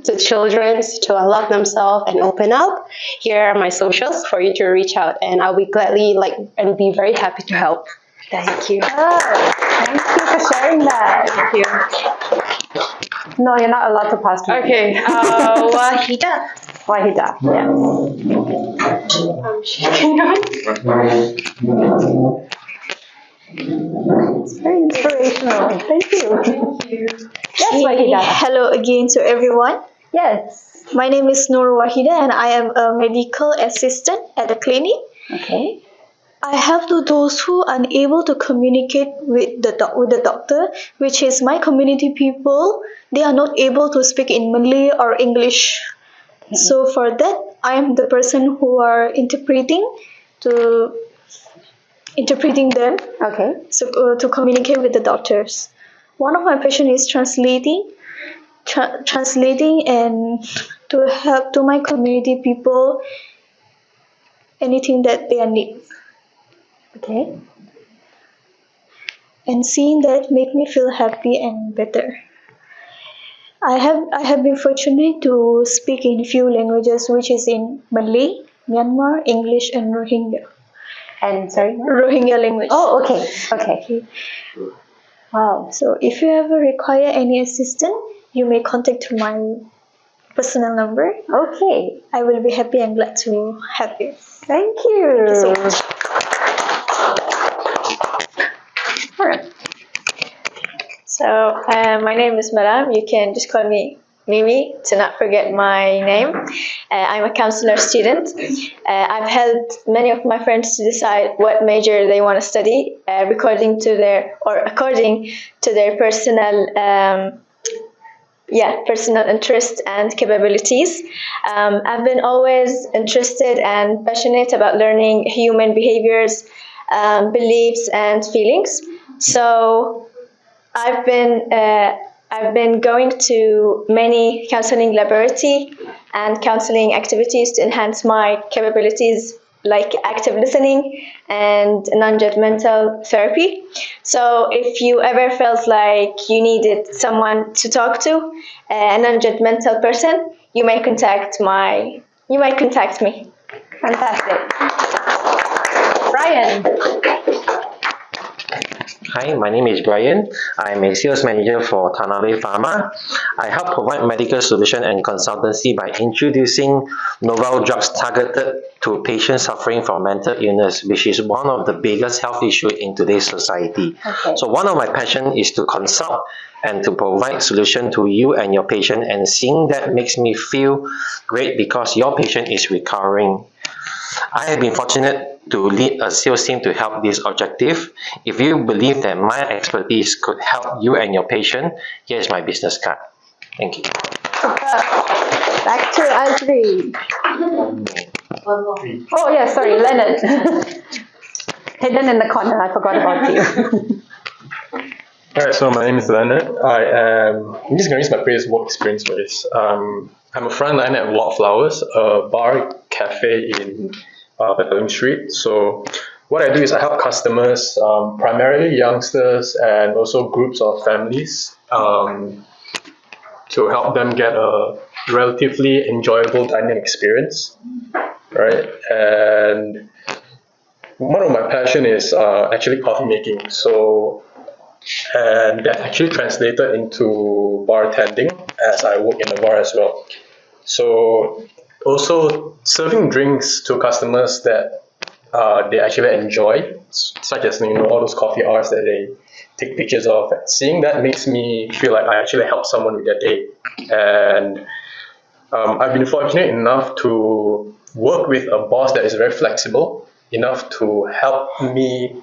the children to unlock themselves and open up, here are my socials for you to reach out, and I'll be gladly and be very happy to help. Thank you. Oh, thank you for sharing that. Thank you. No, you're not allowed to pass to me. Okay, Wahida. Wahida, yes. I'm shaking It's very inspirational. Thank you. Thank you. Yes, Wahida. Hello again to everyone. Yes. My name is Nur Wahida and I am a medical assistant at the clinic. Okay. I help to those who are unable to communicate with the doctor, which is my community people. They are not able to speak in Malay or English. Okay. So for that, I am the person who are interpreting them. Okay. So to communicate with the doctors. One of my passion is translating and to help to my community people anything that they need. Okay. And seeing that make me feel happy and better. I have been fortunate to speak in few languages, which is in Malay, Myanmar, English, and Rohingya. And sorry, what? Rohingya language. Oh, okay. Okay. Wow. So if you ever require any assistance, you may contact my personal number. Okay. I will be happy and glad to help you. Thank you. Thank you so much. Alright. So my name is Maram. You can just call me Mimi, to not forget my name. I'm a counselor student. I've helped many of my friends to decide what major they want to study according to their personal personal interest and capabilities. I've been always interested and passionate about learning human behaviors, beliefs, and feelings. So I've been going to many counseling laboratory and counseling activities to enhance my capabilities, like active listening and non-judgmental therapy. So if you ever felt like you needed someone to talk to, a non-judgmental person, you may contact me. Fantastic. Brian. Hi, my name is Brian. I'm a sales manager for Tanabe Pharma. I help provide medical solution and consultancy by introducing novel drugs targeted to patients suffering from mental illness, which is one of the biggest health issues in today's society. Okay. So one of my passion is to consult and to provide solution to you and your patient, and seeing that makes me feel great because your patient is recovering. I have been fortunate to lead a sales team to help this objective. If you believe that my expertise could help you and your patient, here's my business card. Thank you. Back to Azri. Oh, yeah, sorry, Leonard. Hidden in the corner, I forgot about you. Alright, so my name is Leonard. I'm just going to use my previous work experience for this. I'm a frontline at Wildflowers, a bar cafe in Petaling Street. So what I do is I help customers, primarily youngsters and also groups of families, to help them get a relatively enjoyable dining experience, right? And one of my passion is actually coffee making. So, and that actually translated into bartending as I work in the bar as well. So also serving drinks to customers that they actually enjoy, such as all those coffee hours that they take pictures of. Seeing that makes me feel like I actually help someone with their day. And I've been fortunate enough to work with a boss that is very flexible enough to help me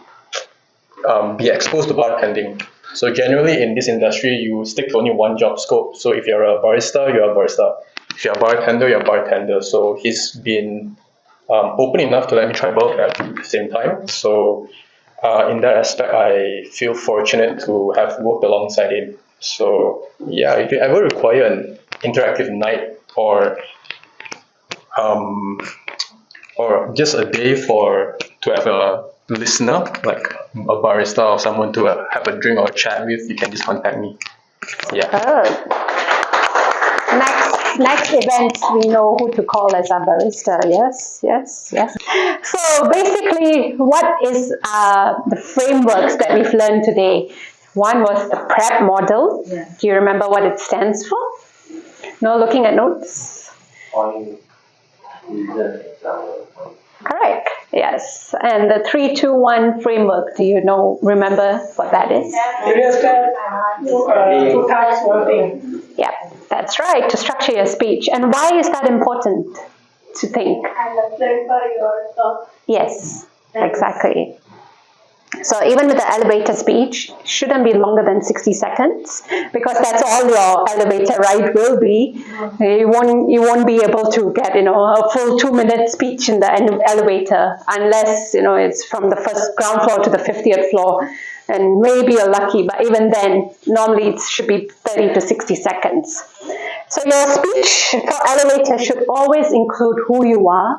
be exposed to bartending. So generally in this industry, you stick to only one job scope. So if you're a barista, you're a barista. If you're a bartender, you're a bartender. So he's been open enough to let me try both at the same time. So in that aspect, I feel fortunate to have worked alongside him. So yeah, if you ever require an interactive night or just a day to have a listener, like a barista or someone to have a drink or chat with, you can just contact me. Yeah. Oh. Next event, we know who to call as our barista. Yes. So basically, what is the frameworks that we've learned today? One was the PrEP model. Yeah. Do you remember what it stands for? No, looking at notes. Correct. Yes. And the 3-2-1 framework. Do you remember what that is? Two types, one thing. Yeah, that's right. To structure your speech. And why is that important to think? And clarify your thoughts. Yes, exactly. So even with the elevator speech, it shouldn't be longer than 60 seconds because that's all your elevator ride will be. You won't be able to get a full 2-minute speech in the elevator unless it's from the first ground floor to the 50th floor, and maybe you're lucky. But even then, normally it should be 30 to 60 seconds. So your speech for elevator should always include who you are,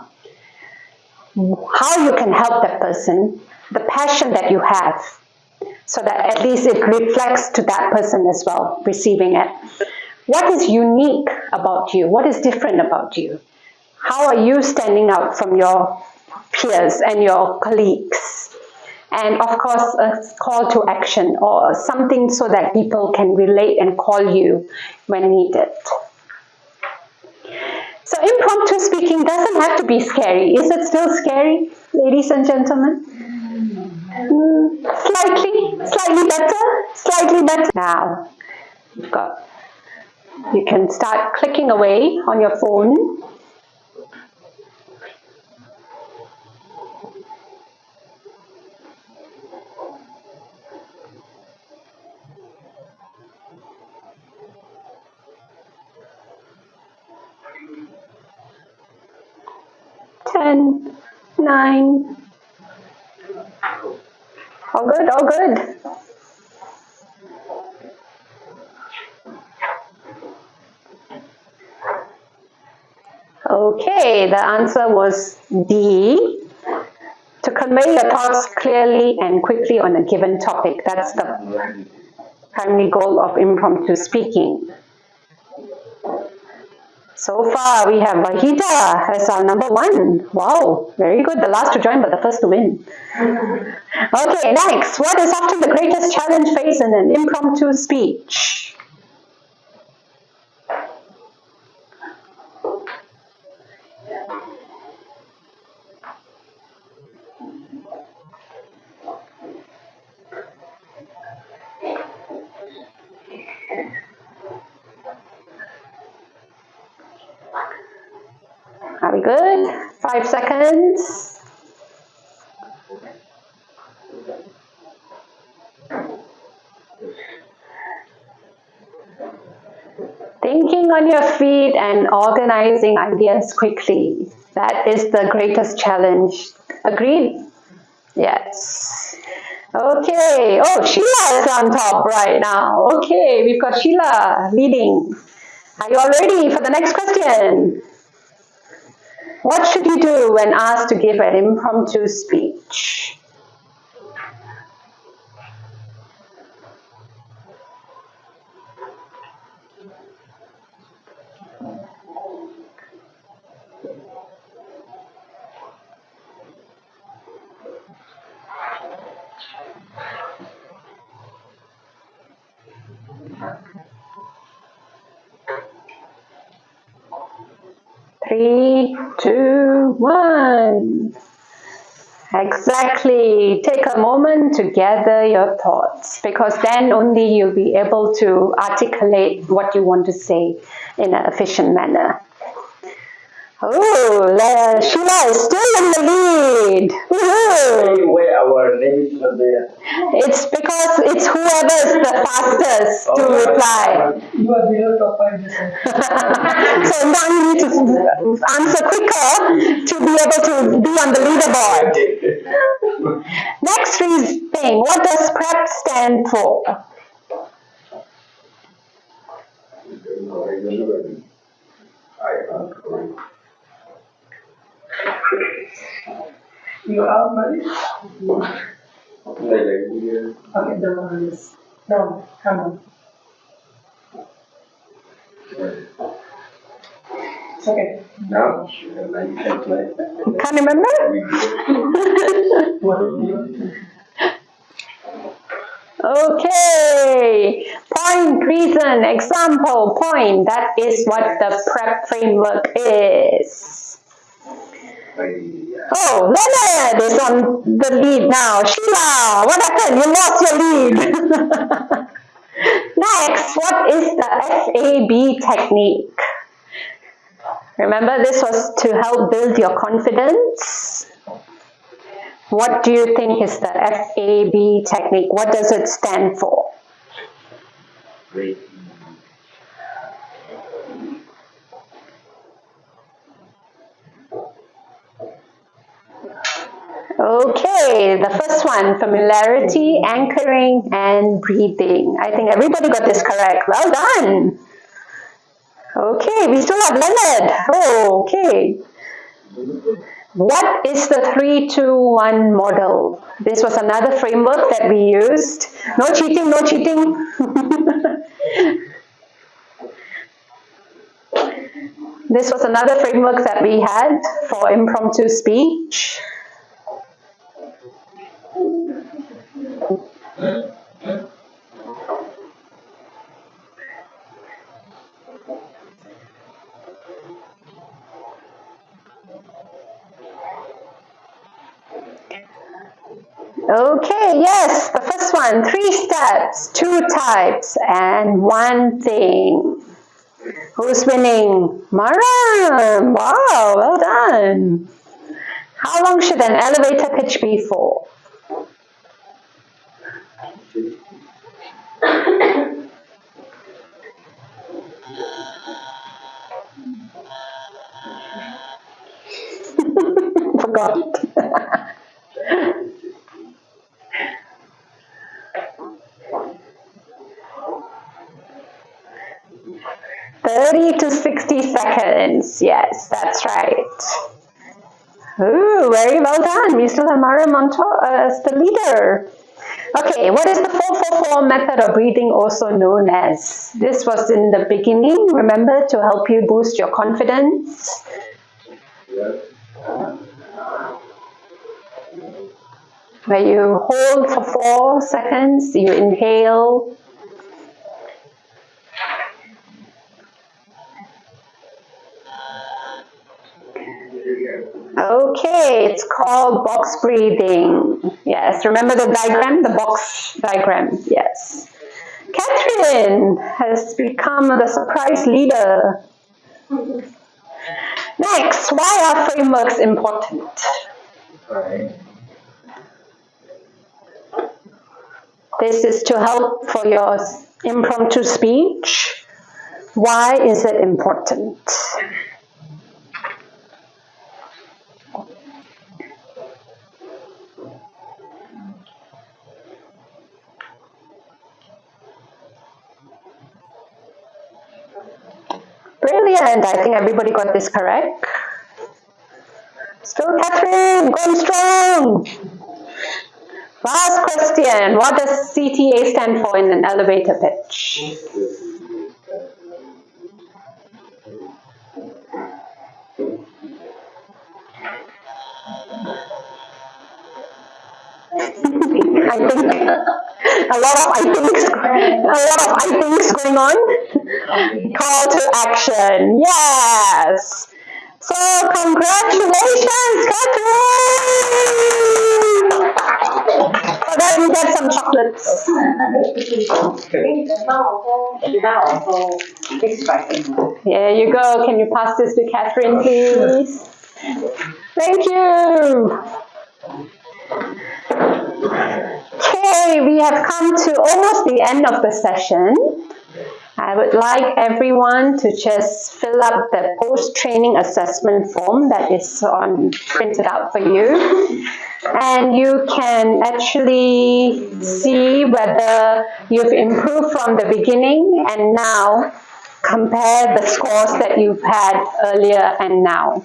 how you can help that person, the passion that you have, so that at least it reflects to that person as well, receiving it. What is unique about you? What is different about you? How are you standing out from your peers and your colleagues? And of course, a call to action or something so that people can relate and call you when needed. So impromptu speaking doesn't have to be scary. Is it still scary, ladies and gentlemen? Slightly better. Now, we've got You can start clicking away on your phone. Ten, 9. All good, all good. Okay, the answer was D. To convey your thoughts clearly and quickly on a given topic. That's the primary goal of impromptu speaking. So far, we have Vahida as our number 1. Wow, very good. The last to join, but the first to win. Okay, next. What is often the greatest challenge faced in an impromptu speech? Are we good? 5 seconds. Thinking on your feet and organizing ideas quickly. That is the greatest challenge. Agreed? Yes. Okay. Oh, Sheila is on top right now. Okay, we've got Sheila leading. Are you all ready for the next question? What should you do when asked to give an impromptu speech? Three, two, one. Exactly. Take a moment to gather your thoughts, because then only you'll be able to articulate what you want to say in an efficient manner. Oh, Sheila is still in the lead. Where our name is not there. It's because it's whoever is the fastest to reply. You are below top 5. So now you need to answer quicker to be able to be on the leaderboard. Next thing, what does PrEP stand for? You are married? Okay, the one is. No, come on. It's okay. No. Can't remember? Okay. Point, reason, example, point. That is what the PrEP framework is. Oh, Leonard is on the lead now. Sheila, what happened? You lost your lead. Next, what is the FAB technique? Remember, this was to help build your confidence. What do you think is the FAB technique? What does it stand for? Okay, the first one, familiarity, anchoring, and breathing. I think everybody got this correct. Well done. Okay, we still have Leonard. Oh, okay. What is the 3-2-1 model? This was another framework that we used. No cheating, no cheating. This was another framework that we had for impromptu speech. Okay, yes, the first one, 3 steps, 2 types, and 1 thing. Who's winning? Maram! Wow, well done. How long should an elevator pitch be for? Forgot. 30 to 60 seconds. Yes, that's right. Ooh, very well done. We still have Mariam on top as the leader. Okay, what is the 4-4-4 method of breathing also known as? This was in the beginning, remember, to help you boost your confidence. Where you hold for 4 seconds, you inhale. Okay, it's called box breathing. Yes, remember the diagram, the box diagram. Yes. Catherine has become the surprise leader. Next, why are frameworks important? This is to help for your impromptu speech. Why is it important? Brilliant. I think everybody got this correct. Still Catherine, going strong. Last question. What does CTA stand for in an elevator pitch? I think a lot of I think's going on. Call to action. Yes. So congratulations, Catherine! So then you get some chocolates. Here you go. Can you pass this to Catherine, please? Thank you. Okay, we have come to almost the end of the session. I would like everyone to just fill up the post-training assessment form that is printed out for you. And you can actually see whether you've improved from the beginning and now. Compare the scores that you've had earlier and now.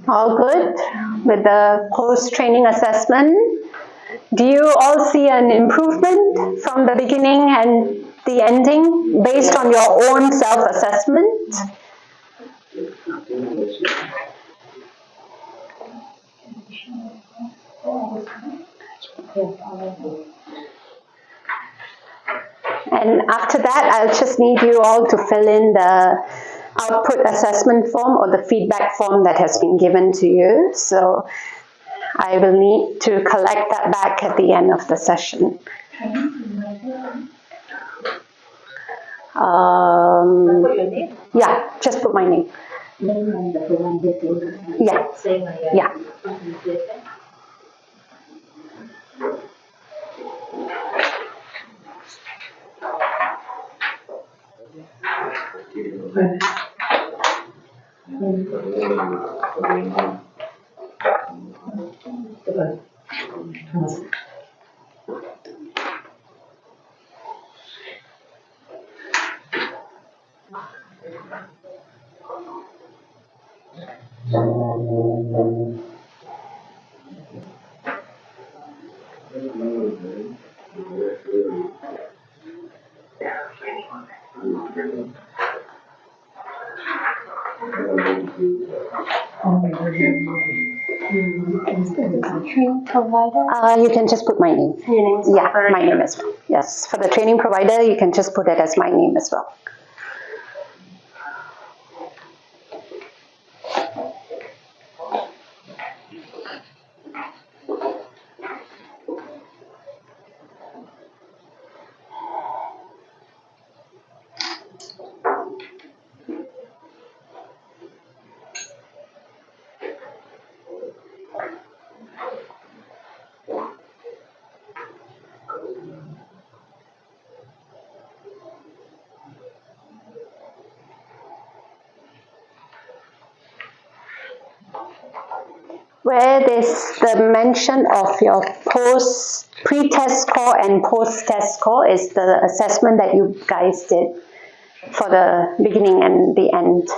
All good with the post-training assessment? Do you all see an improvement from the beginning and the ending based on your own self-assessment? And after that, I'll just need you all to fill in the output assessment form or the feedback form that has been given to you. So I will need to collect that back at the end of the session. Put your name. Yeah, just put my name. Name and the provider. Yeah. Same like that. Yeah. Training provider. You can just put my name. Your name. Yeah, my name as well. Yes, for the training provider, you can just put it as my name as well. Where there's the mention of your pre-test score and post-test score is the assessment that you guys did for the beginning and the end.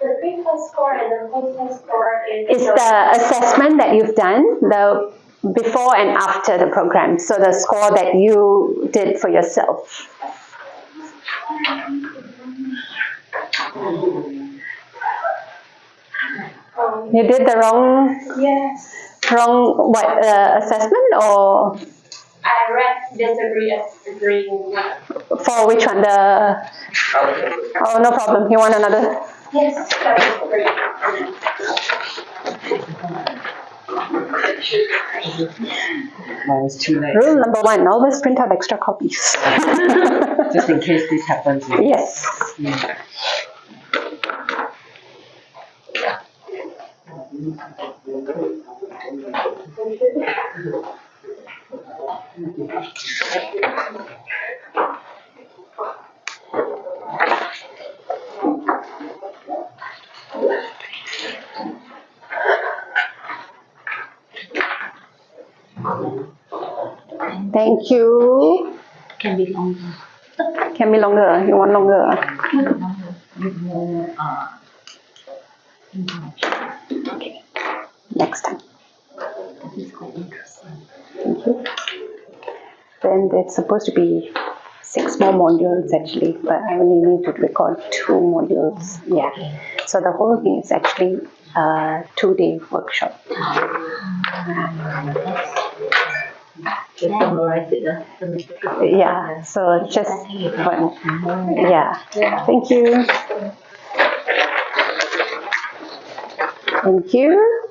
The pre-test score and the post-test score Is the assessment that you've done, the before and after the program. So the score that you did for yourself. You did the wrong assessment, or I read disagree. for which one? Oh, no problem. You want another? Yes. It's too late. Rule number 1, always print out extra copies. Just in case this happens. Yes. Thank you. Can be longer. Can be longer. You want longer? With more Okay. Next time. This is quite interesting. Thank you. Then there's supposed to be 6 more modules actually, but I only need to record 2 modules. Yeah. So the whole thing is actually a 2-day workshop. Yeah, so just fun. Yeah. Thank you. Thank you.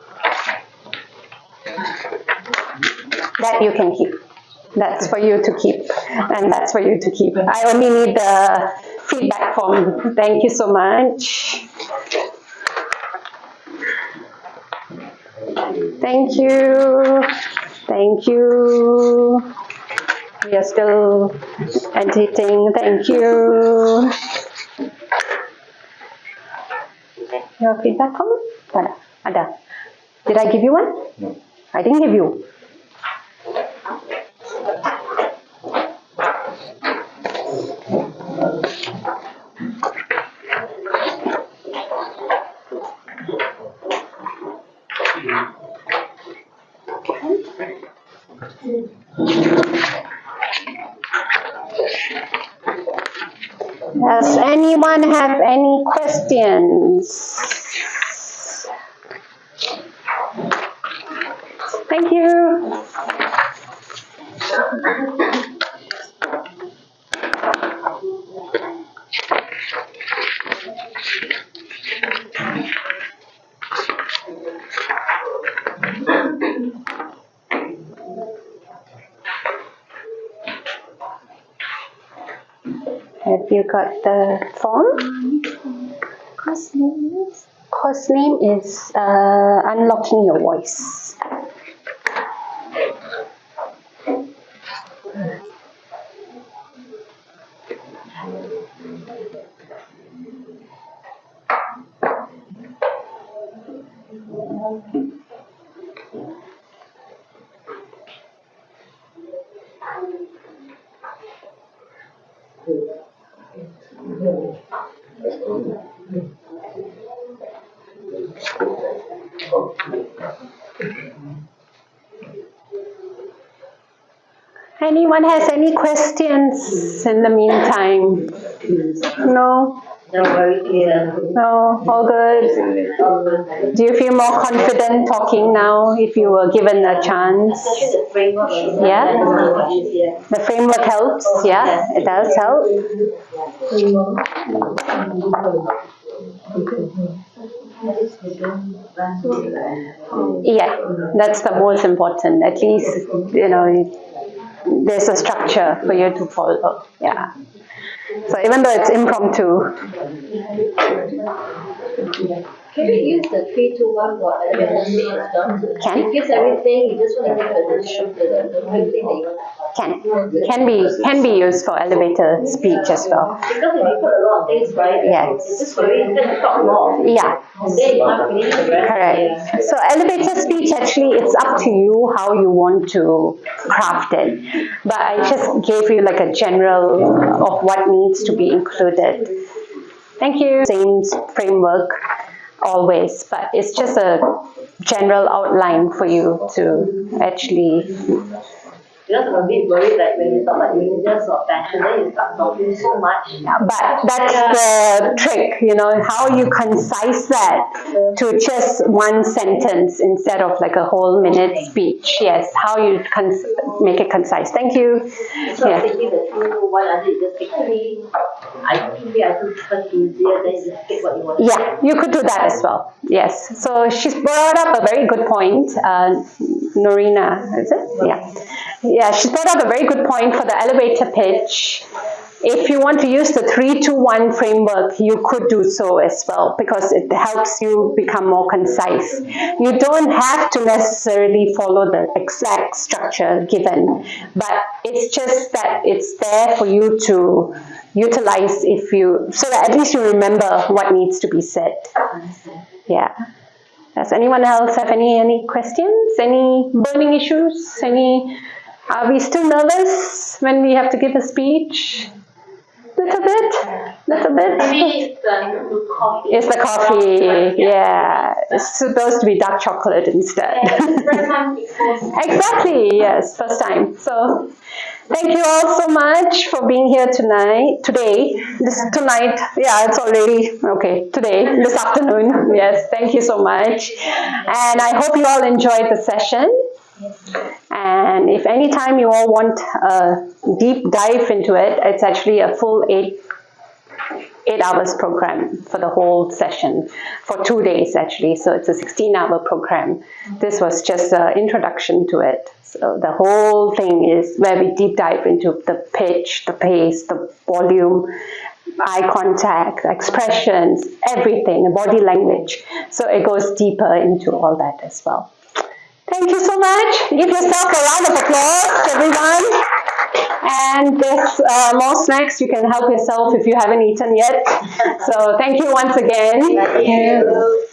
That you can keep. That's for you to keep. And that's for you to keep. I only need the feedback form. Thank you so much. Thank you. Thank you. We are still editing. Thank you. Your feedback form? Ada. Did I give you one? No. I didn't give you. Does anyone have any questions? Thank you. Have you got the form? Course name is Unlocking Your Voice. Anyone has any questions in the meantime? No? No, all good. Do you feel more confident talking now if you were given a chance? Yeah? The framework helps, yeah? It does help. Yeah, that's the most important. At least, there's a structure for you to follow. Yeah. So even though it's impromptu. Can we use the 3-2-1 for elevator speech as well? Can. It gives everything, you just want to give the quick thing that you want to Can be used for elevator speech as well. Because if you put a lot of things, right? Yes. It's just very, you can talk more. Yeah. And then you can't finish the rest. Correct. So elevator speech, actually, it's up to you how you want to craft it. But I just gave you like a general of what needs to be included. Thank you. Same framework always, but it's just a general outline for you to actually. Because I'm a bit worried, like when you talk about religious or passion, then you start talking so much. But that's the trick, how you concise that to just one sentence instead of like a whole minute speech. Yes, how you make it concise. Thank you. So I'm thinking the 2-1, I did just pick 3. Maybe I could just easier, then you just pick what you want. Yeah, you could do that as well. Yes. So she's brought up a very good point. Norina, is it? Yeah. Yeah, she brought up a very good point for the elevator pitch. If you want to use the 3-2-1 framework, you could do so as well because it helps you become more concise. You don't have to necessarily follow the exact structure given, but it's just that it's there for you to utilize so that at least you remember what needs to be said. Yeah. Does anyone else have any questions? Any burning issues? Are we still nervous when we have to give a speech? Little bit. Maybe it's the coffee. It's the coffee, yeah. It's supposed to be dark chocolate instead. First time Exactly, yes, first time. So, thank you all so much for being here tonight. Yeah, it's already, okay, this afternoon. Yes, thank you so much. And I hope you all enjoyed the session. And if anytime you all want a deep dive into it, it's actually a full 8 hours program for the whole session, for 2 days actually, so it's a 16-hour program. This was just an introduction to it. So the whole thing is where we deep dive into the pitch, the pace, the volume, eye contact, expressions, everything, body language. So it goes deeper into all that as well. Thank you so much. Give yourself a round of applause, everyone. And there's more snacks. You can help yourself if you haven't eaten yet. So thank you once again. Thank you.